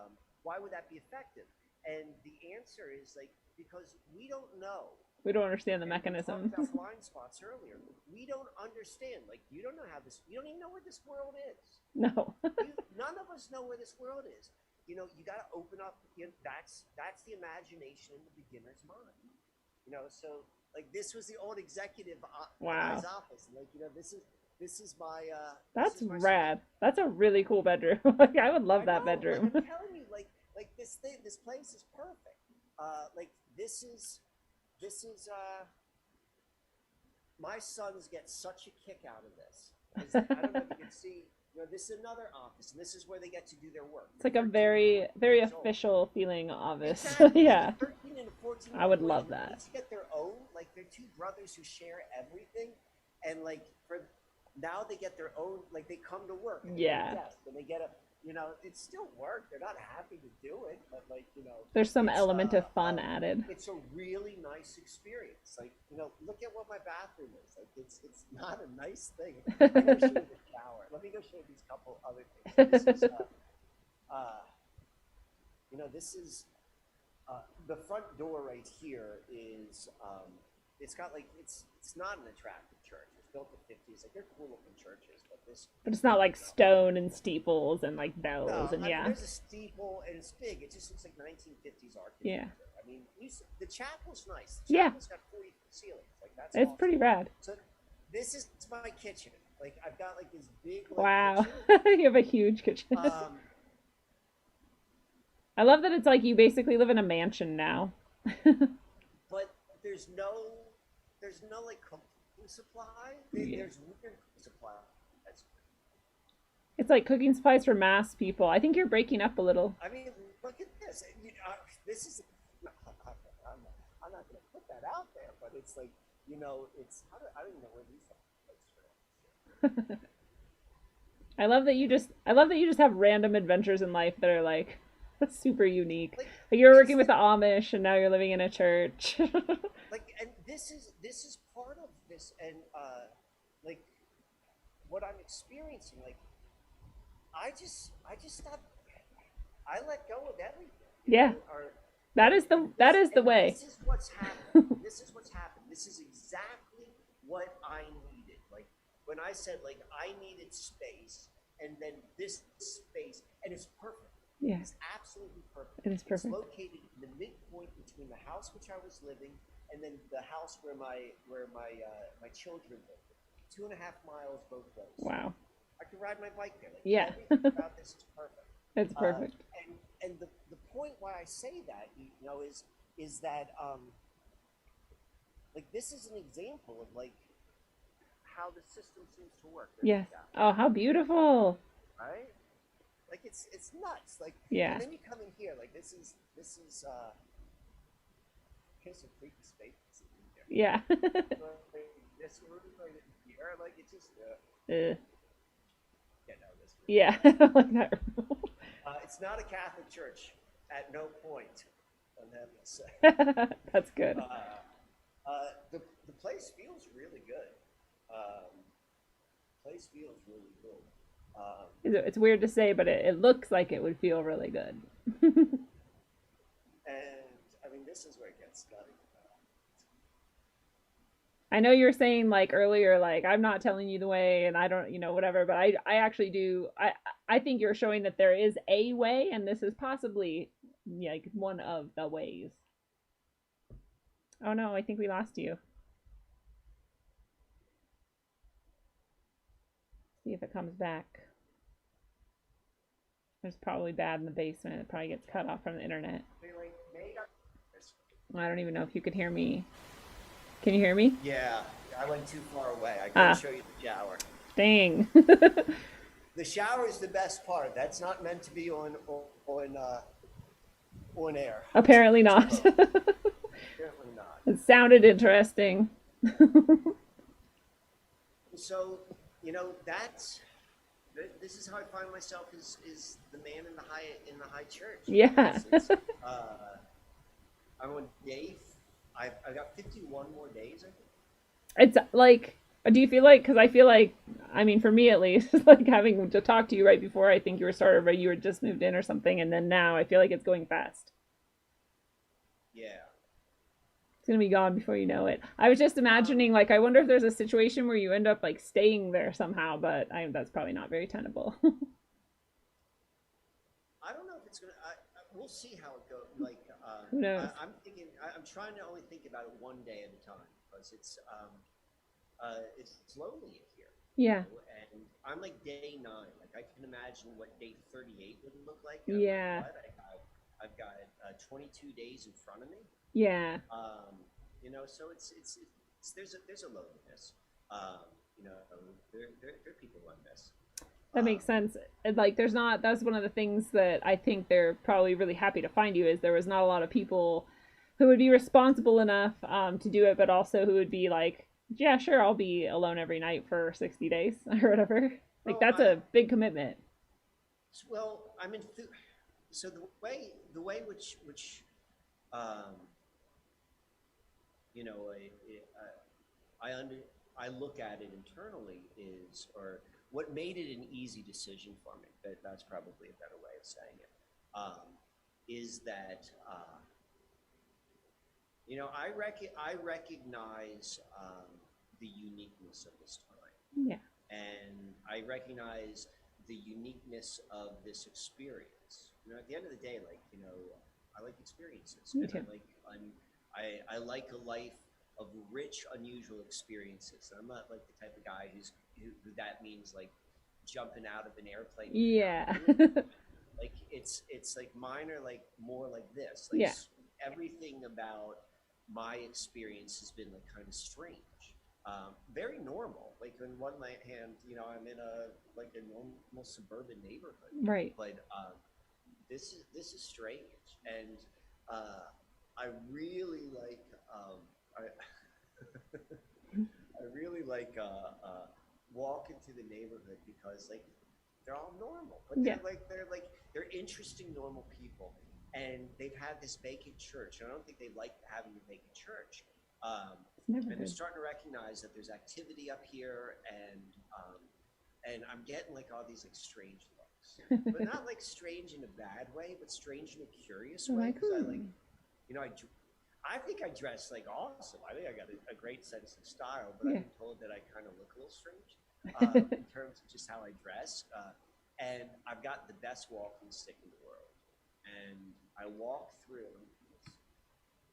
Why would that be effective? And the answer is like, because we don't know We don't understand the And we mechanism. talked about blind spots earlier. We don't understand. Like, you don't know how this. You don't even know where this world is. No. None of us know where this world is. You know, you got to open up. That's the imagination in the beginner's mind. You know, so like this was the old executive Wow. guy's office. And like, you know, this is my. That's this is my rad. That's a really cool bedroom. Like, I would love that know, bedroom. Like, I'm telling you, like this place is perfect. Like this is my sons get such a kick out of this. I don't know if you can see, you know, this is another office, and this is where they get to do their work. It's like a very official feeling office. Exactly. Yeah. 13 and 14 I would love that. Each get their own, like they're two brothers who share everything, and like now they get their own, like they come to work. And Yeah. And they get a, you know, it's still work. They're not happy to do it, but like, you know, There's some element of fun added. It's a really nice experience. Like, you know, look at what my bathroom is. Like, it's not a nice thing. Let me go show you the shower. Let me go show you these couple other things. This is, you know, this is the front door right here is it's got like it's not an attractive church. It's built in the 50s. Like, they're cool looking churches, but it's not like stone and steeples and like bells. No, and yeah. I mean, there's a steeple and it's big. It just looks like 1950s architecture. Yeah. I mean, the chapel's nice. The Yeah. chapel's got 40 ceilings. Like, that's It's awesome. pretty rad. So this is my kitchen. Like, I've got like this big like, Wow. kitchen. You have a huge kitchen. I love that it's like you basically live in a mansion now. But there's no like cooking supply. There's weird cooking supply. It's like cooking supplies for mass people. I think you're breaking up a little. I mean, look at this. This is. I'm not going to put that out there, but it's like, you know, it's. I don't even know where these are. I love that you just have random adventures in life that are like super unique. Like you're working with the Amish and now you're living in a church. Like, and this is part of this, and like what I'm experiencing. Like, I just stopped. I let go of everything. Yeah. That is the way. This is what's happened. This is exactly what I needed. Like, when I said, like, I needed space, and then this space, and it's perfect. Yeah. It's absolutely perfect. It is perfect. It's located in the midpoint between the house which I was living and then the house where my children lived. 2.5 miles both ways. Wow. I could ride my bike there. Like, yeah. everything about this is perfect. It's perfect. And the point why I say that, you know, is that like, this is an example of like how the system seems to work. Yes. Oh, how beautiful. Right? Like, it's nuts. Like, yeah. And then you come in here, like, this is here's some freaky space in here. Yeah. This room right in here, like, it's just yeah, no, this room. Yeah. Like that room. It's not a Catholic church at no point. I'm happy to say. That's good. The place feels really good. Place feels really good. It's weird to say, but it looks like it would feel really good. And I mean, this is where it gets nutty. I know you're saying like earlier, like, I'm not telling you the way and I don't, you know, whatever, but I actually do. I think you're showing that there is a way, and this is possibly like one of the ways. Oh no, I think we lost you. See if it comes back. It's probably bad in the basement. It probably gets cut off from the internet. I don't even know if you could hear me. Can you hear me? Yeah, I went too far away. I couldn't show you the shower. Dang. The shower is the best part. That's not meant to be on air. Apparently not. Apparently not. It sounded interesting. So, you know, this is how I find myself is the man in the high church. Yeah. I'm on day. I've got 51 more days, I think. It's like, do you feel like, because I feel like, I mean, for me at least, like having to talk to you right before I think you were started, but you were just moved in or something, and then now I feel like it's going fast. Yeah. gonna be gone before you know it. I was just imagining, like, I wonder if there's a situation where you end up like staying there somehow, but that's probably not very tenable. I don't know if it's gonna. We'll see how it goes. Like, Who knows? I'm thinking. I'm trying to only think about it one day at a time because it's lonely in here. Yeah. You know, and I'm like day 9. Like I can imagine what day 38 would look like. And Yeah. I'm like, what? I've got 22 days in front of me. Yeah. You know, so it's there's a loneliness. You know, there are people who I miss. That makes sense. Like, that's one of the things that I think they're probably really happy to find you, is there was not a lot of people who would be responsible enough to do it, but also who would be like, yeah, sure, I'll be alone every night for 60 days or whatever. Like, that's a big commitment. Well, I mean, so the way which you know, I look at it internally is, or what made it an easy decision for me. That's probably a better way of saying it. Is that you know, I recognize the uniqueness of this time. Yeah. And I recognize the uniqueness of this experience. You know, at the end of the day, like, you know, I like experiences. Me too. I like a life of rich, unusual experiences. I'm not like the type of guy who that means like jumping out of an airplane. Yeah. Like it's like mine are like more like this. Like, yeah. Everything about my experience has been like kind of strange. Very normal. Like on one hand, you know, I'm in a normal suburban neighborhood. Right. But this is strange, and I really like I really like walking through the neighborhood because like they're all normal, but they're interesting normal people, and they've had this vacant church. And I don't think they like having a vacant church. And they're starting to recognize that there's activity up here, and I'm getting like all these like strange looks, but not like strange in a bad way, but strange in a curious way. Because I like, you know, I think I dress like awesome. I think I got a great sense of style, but I've been told that I kind of look a little strange in terms of just how I dress. And I've got the best walking stick in the world, and I walk through.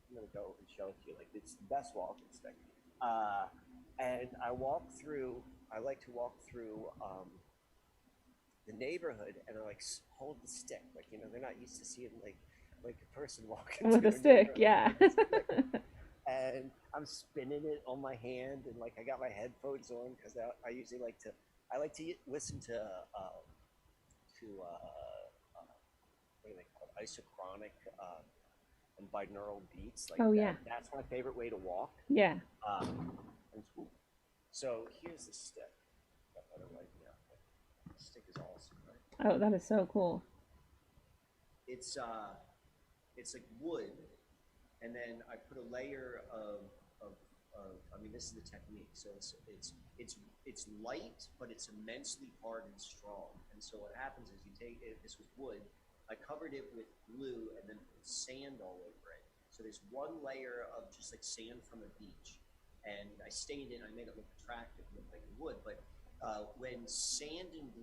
I'm gonna go and show it to you. Like, it's the best walking stick. And I walk through. I like to walk through the neighborhood, and I like hold the stick. Like, you know, they're not used to seeing like a person walking with a stick. Yeah. And I'm spinning it on my hand, and like I got my headphones on because I usually like to listen to what do they call it? Isochronic and binaural beats. Like, that's my favorite way to walk. Yeah. So here's the stick. The stick is awesome, right? Oh, that is so cool. It's like wood, and then I put a layer of I mean, this is the technique. So it's light, but it's immensely hard and strong. And so what happens is this was wood. I covered it with glue and then put sand all over it. So there's one layer of just like sand from a beach, and I stained it. And I made it look attractive, look like wood. But when sand and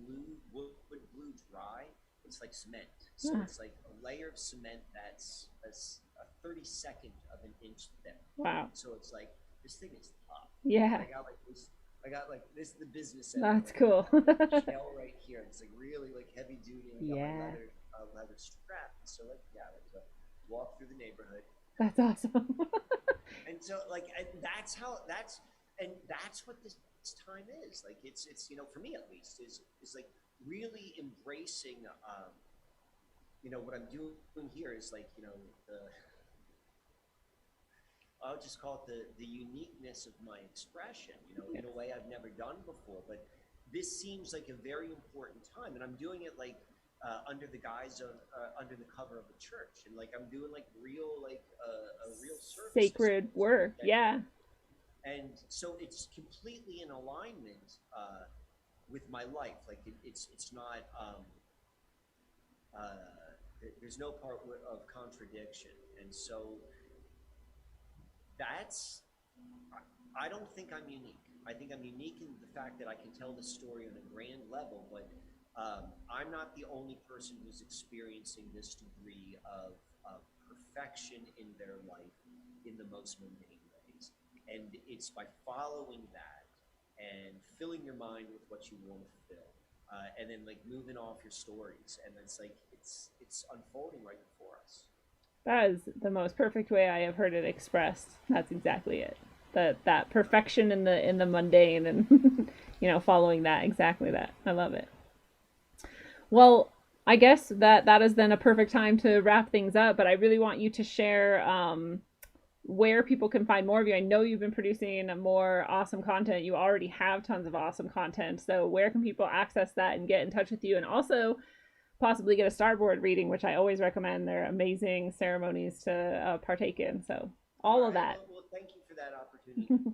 wood glue dry, it's like cement. So it's like a layer of cement that's a 32nd of an inch thick. Wow. So it's like, this thing is tough. Yeah. I got like this is the business end. That's cool. Shell right here. It's like really like heavy duty. I got my leather strap. And so like walk through the neighborhood. That's awesome. And so like that's what this time is. Like it's you know, for me at least, is like really embracing you know, what I'm doing here is like, you know, I'll just call it the uniqueness of my expression, you know, in a way I've never done before. But this seems like a very important time, and I'm doing it like under the guise of under the cover of a church, and like I'm doing like real like a real service, sacred work. Yeah. And so it's completely in alignment with my life. Like it's not there's no part of contradiction. And so That's I don't think I'm unique. I think I'm unique in the fact that I can tell the story on a grand level, but I'm not the only person who's experiencing this degree of perfection in their life in the most mundane ways. And it's by following that and filling your mind with what you want to fill, and then like moving off your stories, and it's like it's unfolding right before us. That is the most perfect way I have heard it expressed. That's exactly it. That perfection in the mundane, and following that, exactly that. I love it. Well, I guess that is then a perfect time to wrap things up. But I really want you to share where people can find more of you. I know you've been producing more awesome content. You already have tons of awesome content. So where can people access that and get in touch with you? And also possibly get a starboard reading, which I always recommend. They're amazing ceremonies to partake in. So all of that. Well, thank you for that opportunity to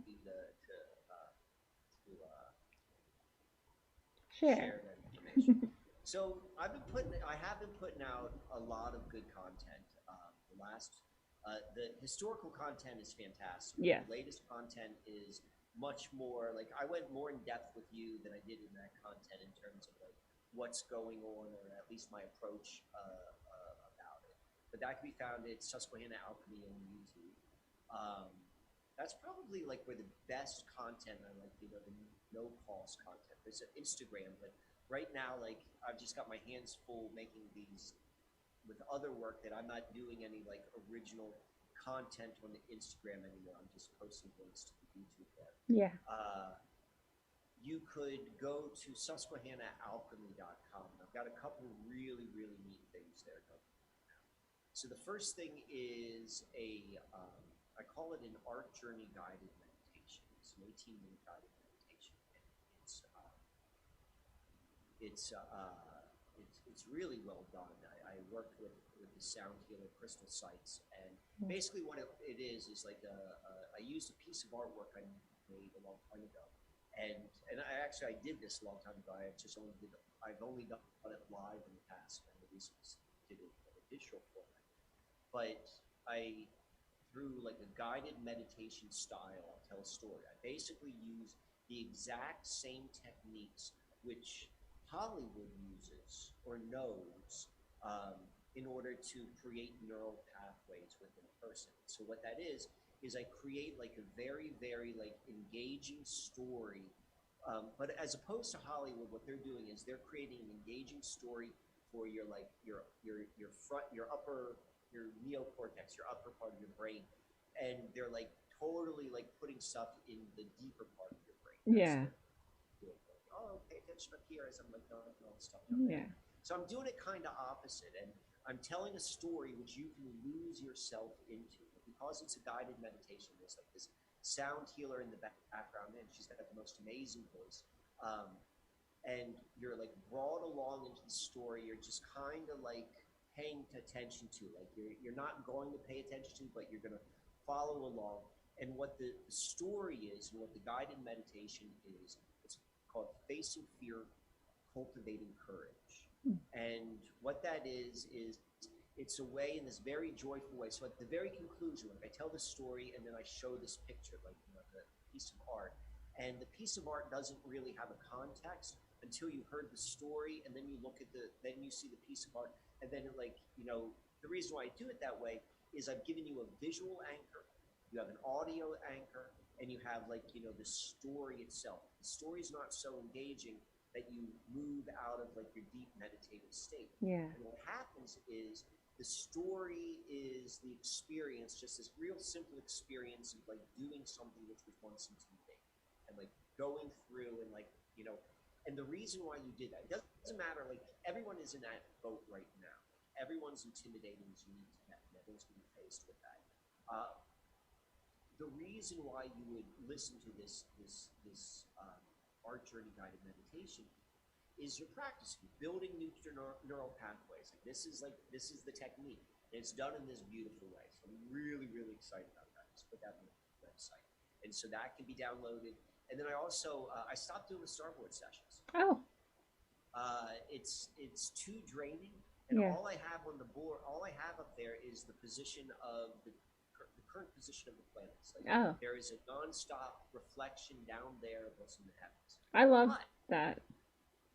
Share. share that information. So I have been putting out a lot of good content. The historical content is fantastic. Yeah. The latest content is much more like I went more in depth with you than I did in that content in terms of like what's going on, or at least my approach about it. But that can be found at Susquehanna Alchemy on YouTube. Um, that's probably like where the best content I like, the no cost content. There's an Instagram, but right now, like I've just got my hands full making these with other work that I'm not doing any like original content on the Instagram anymore. I'm just posting links to the YouTube there. Yeah. You could go to susquehannaalchemy.com. I've got a couple really, really neat things there going on now. So the first thing is I call it an art journey guided meditation. It's an 18-minute guided meditation. And it's really well done. I worked with the sound healer Crystal Sites, and basically what it is like I used a piece of artwork I made a long time ago, and I did this a long time ago. I've only done it live in the past, and the reason I did it in a digital format. But through like a guided meditation style, I'll tell a story. I basically use the exact same techniques which Hollywood uses or knows in order to create neural pathways within a person. So what that is I create like a very, very like engaging story. But as opposed to Hollywood, what they're doing is they're creating an engaging story for your neocortex, your upper part of your brain, and they're like totally like putting stuff in the deeper part of your brain. Yeah. Oh, pay attention up here as I'm like doing all this stuff down there. Yeah. So I'm doing it kind of opposite, and I'm telling a story which you can lose yourself into. Because it's a guided meditation, there's like this sound healer in the background, and she's got the most amazing voice. And you're like brought along into the story. You're just kind of like paying attention to, like you're not going to pay attention to, but you're going to follow along. And what the story is, and what the guided meditation is, it's called Facing Fear, Cultivating Courage. And what that is it's a way, in this very joyful way. So at the very conclusion, like I tell the story and then I show this picture, like the piece of art. And the piece of art doesn't really have a context until you heard the story, and then you look at then you see the piece of art, and then the reason why I do it that way is I've given you a visual anchor, you have an audio anchor, and you have the story itself. The story is not so engaging that you move out of like your deep meditative state. Yeah. And what happens is the story is the experience, just this real simple experience of like doing something which was once intimidating, and like going through and and the reason why you did that, it doesn't matter, like everyone is in that boat right now. Everyone's intimidating is unique to that, and everyone's going to be faced with that. The reason why you would listen to this art journey guided meditation is you're practicing building new neural pathways. This is the technique, and it's done in this beautiful way. So I'm really, really excited about that. Just put that on the website, and so that can be downloaded. And then I also I stopped doing the starboard sessions. Oh. It's too draining, and Yeah. all I have on the board, all I have up there is the position of the current position of the planets. Like Oh, there is a nonstop reflection down there of what's in the heavens. I love But, that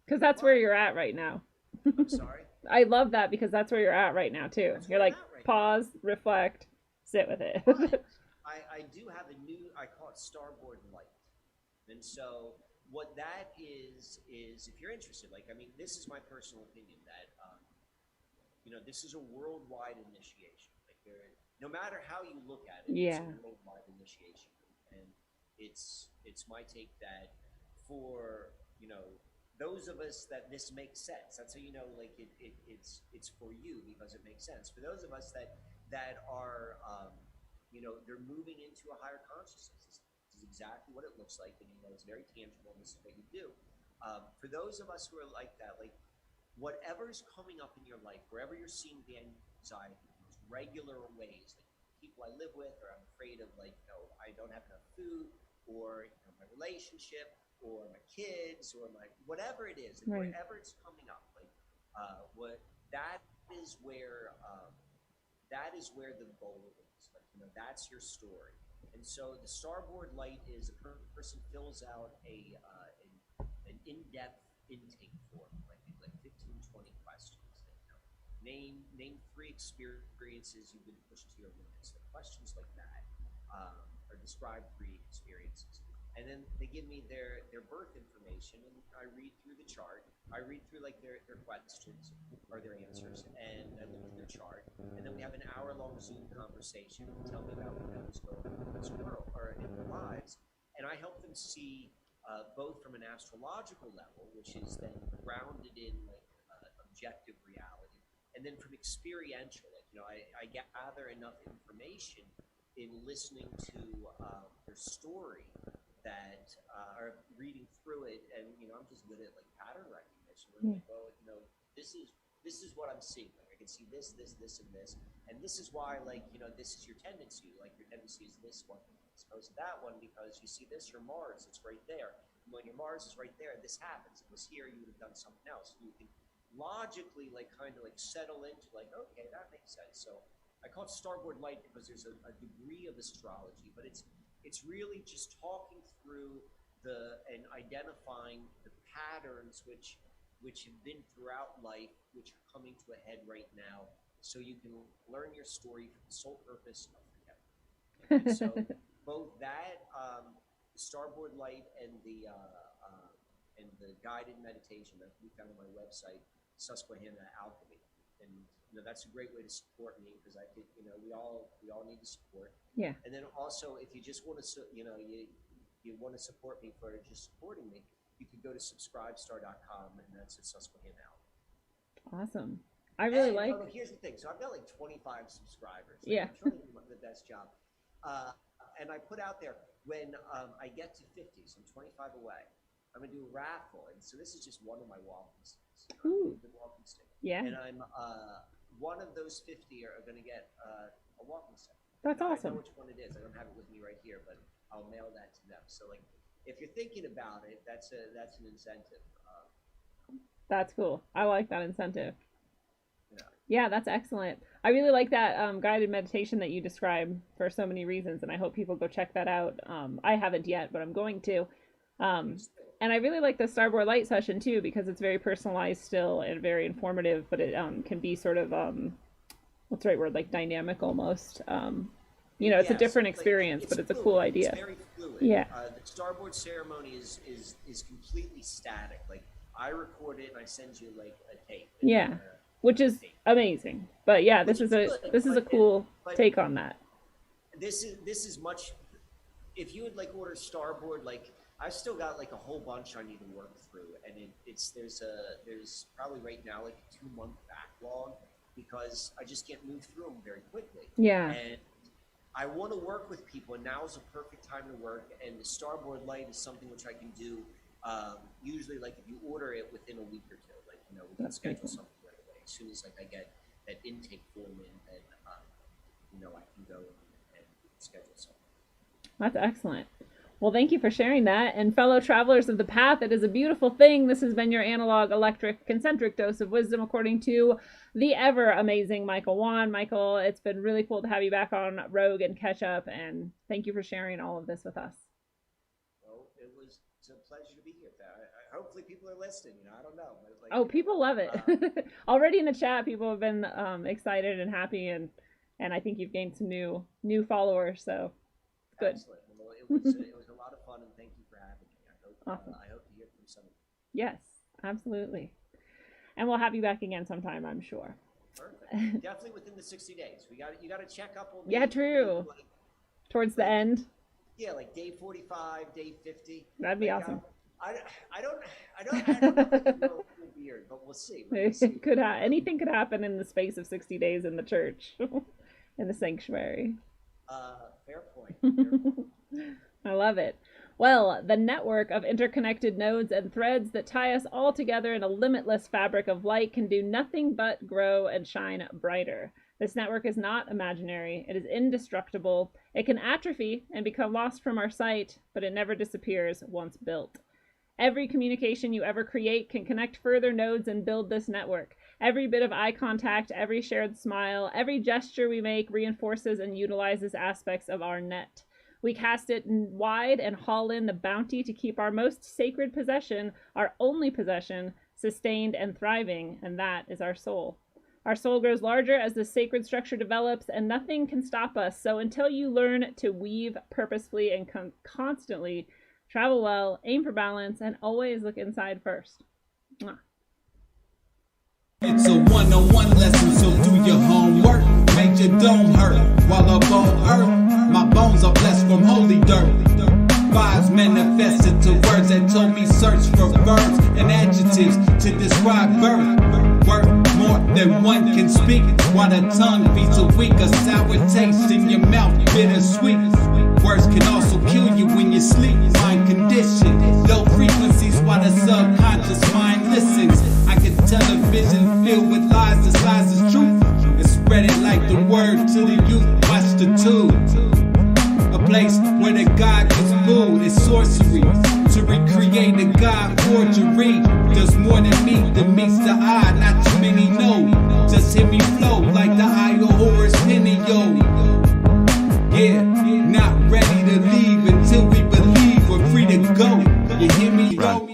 because that's where but you're at right now. I'm sorry. I love that because that's where you're at right now too. That's You're where I'm like at right now. pause, reflect, sit with it. But I do have a new, I call it starboard light. And so what that is if you're interested, like, I mean, this is my personal opinion that, this is a worldwide initiation. Like no matter how you look at it, it's Yeah. a worldwide initiation. And it's my take that for, those of us that this makes sense. That's how like it's for you because it makes sense. For those of us that are, they're moving into a higher consciousness. This is exactly what it looks like, and it's very tangible. And this is what you do. For those of us who are like that, like whatever's coming up in your life, wherever you're seeing the anxiety, those regular ways, like people I live with, or I'm afraid of, like I don't have enough food, or my relationship, or my kids, or my whatever it is, and Right. wherever it's coming up, like what that is where the goal is. Like that's your story. And so the starboard light is a person fills out an in-depth intake form, like 15, 20 questions. Name 3 experiences you've been pushed to your limits. Like questions like that, or describe 3 experiences. And then they give me their birth information, and I read through the chart. I read through like their questions or their answers, and I look at their chart. And then we have an hour-long Zoom conversation. And tell me about what's going on in this world or in their lives, and I help them see both from an astrological level, which is then grounded in like objective reality, and then from experiential, like I gather enough information in listening to their story that are reading through it, and I'm just good at like pattern recognition. Where like, oh, this is what I'm seeing. Like I can see this, and this is why, like this is your tendency. Like your tendency is this one as opposed to that one because you see this, your Mars, it's right there. And when your Mars is right there, this happens. If it was here, you would have done something else. You can logically like kind of like settle into like, okay, that makes sense. So I call it starboard light because there's a degree of astrology, but it's really just talking through and identifying the patterns which have been throughout life, which are coming to a head right now, so you can learn your story for the sole purpose of forgetting. And so both that, the starboard light, and the guided meditation that we found on my website, Susquehanna Alchemy, and that's a great way to support me because I think we all need to support. Yeah. And then also, if you just want to, you want to support me for just supporting me, you can go to subscribestar.com, and that's at Susquehanna. Awesome. I really like. Here's the thing. So I've got like 25 subscribers. Yeah. I'm trying to do the best job. And I put out there when I get to 50, so I'm 25 away, I'm gonna do a raffle, and so this is just one of my walking sticks. Ooh. The walking stick. Yeah. And I'm one of those 50 are gonna get a walking stick. That's I awesome. know which one it is. I don't have it with me right here, but I'll mail that to them. So like, if you're thinking about it, that's an incentive. That's cool. I like that incentive. Yeah. Yeah, that's excellent. I really like that guided meditation that you describe for so many reasons, and I hope people go check that out. I haven't yet, but I'm going to. And I really like the Starboard Light session too because it's very personalized still and very informative, but it can be sort of what's the right word, like dynamic almost. It's a different experience, but it's a cool idea. It's very fluid. Yeah. The starboard ceremony is completely static. Like I record it and I send you like a tape. Yeah. Which is amazing. But yeah, this is a cool take on that. This is much. If you would like order starboard, like I've still got like a whole bunch I need to work through, and there's probably right now like a 2-month backlog because I just can't move through them very quickly. Yeah. And I want to work with people, and now is a perfect time to work. And the starboard light is something which I can do usually like if you order it within a week or two, like we can schedule something right away. As soon as like I get that intake form in, then I can go and schedule something. That's excellent. Well, thank you for sharing that. And fellow travelers of the path, it is a beautiful thing. This has been your analog, electric, concentric dose of wisdom, according to the ever amazing Michael Wann. Michael, it's been really cool to have you back on Rogue and catch up. And thank you for sharing all of this with us. Well, it's a pleasure to be here. Hopefully people are listening. I don't know. Like, oh, people love it. Already in the chat, people have been excited and happy, and I think you've gained some new followers. So good. Excellent. Well, it was a lot of fun, and thank you for having me. Awesome. I hope to hear from some of you. Yes, absolutely. And we'll have you back again sometime, I'm sure. Perfect. Definitely within the 60 days. You got to check up on. Yeah, true. Towards the end. Yeah, like day 45, day 50. That'd be awesome. I don't know if I can grow a full beard, but we'll see. Anything could happen in the space of 60 days in the church, in the sanctuary. Fair point. I love it. Well, the network of interconnected nodes and threads that tie us all together in a limitless fabric of light can do nothing but grow and shine brighter. This network is not imaginary. It is indestructible. It can atrophy and become lost from our sight, but it never disappears once built. Every communication you ever create can connect further nodes and build this network. Every bit of eye contact, every shared smile, every gesture we make reinforces and utilizes aspects of our net. We cast it wide and haul in the bounty to keep our most sacred possession, our only possession, sustained and thriving, and that is our soul. Our soul grows larger as the sacred structure develops, and nothing can stop us. So until you learn to weave purposefully and constantly, travel well, aim for balance, and always look inside first. Mwah. It's a one-on-one lesson, so do your homework. Make your dome hurt while up on earth. My bones are blessed from holy dirt. Vibes manifested to words that told me search for verbs and adjectives to describe birth. Worth more than one can speak, while the tongue beats a weak, a sour taste in your mouth, bittersweet. Words can also kill you when you sleep. Mind condition, low frequencies while the subconscious mind listens. I can tell a vision filled with lies, disguised as truth, and spread it like the word to the youth. Watch the tube. A place where the God gets booed is sorcery. To recreate a God forgery does more than meets the eye. Not too many know. Just hear me flow like the eye of Horus Penio. Yeah, not ready to leave until we believe we're free to go. You hear me, yo?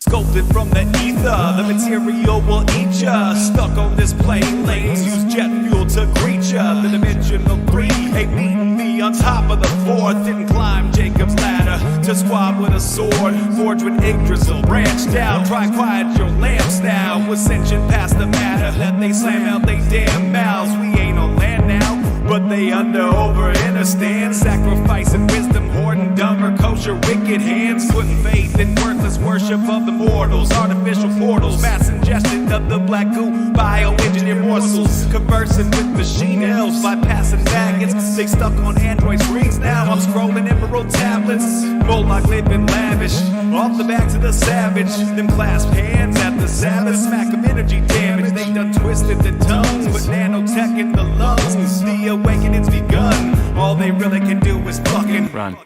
Sculpted from the ether, the material will eat ya. Stuck on this plane, lanes use jet fuel to greet ya. The dimensional three ain't beating me on top of the fourth. Didn't climb Jacob's ladder to squab with a sword. Forged with Yggdrasil, branched down. Try quiet your lamps now. Ascension past the matter, let they slam out they damn mouths. We ain't on land now, but they over in a stand. Sacrificing wisdom, hoarding dumber kosher wicked hands. Putting faith in worthless worship of the mortals. Artificial portals, mass ingestion of the black goo. Bioengineered morsels, conversing with machine elves. Bypassing maggots, they stuck on Android screens now. I'm scrolling emerald tablets. Moloch living lavish, off the backs of the savage. Them clasped hands at the Sabbath. Smack of energy damage, they done twisted the tongues. But nanotech in the lungs, the awakening's begun. All they really can do is fucking run.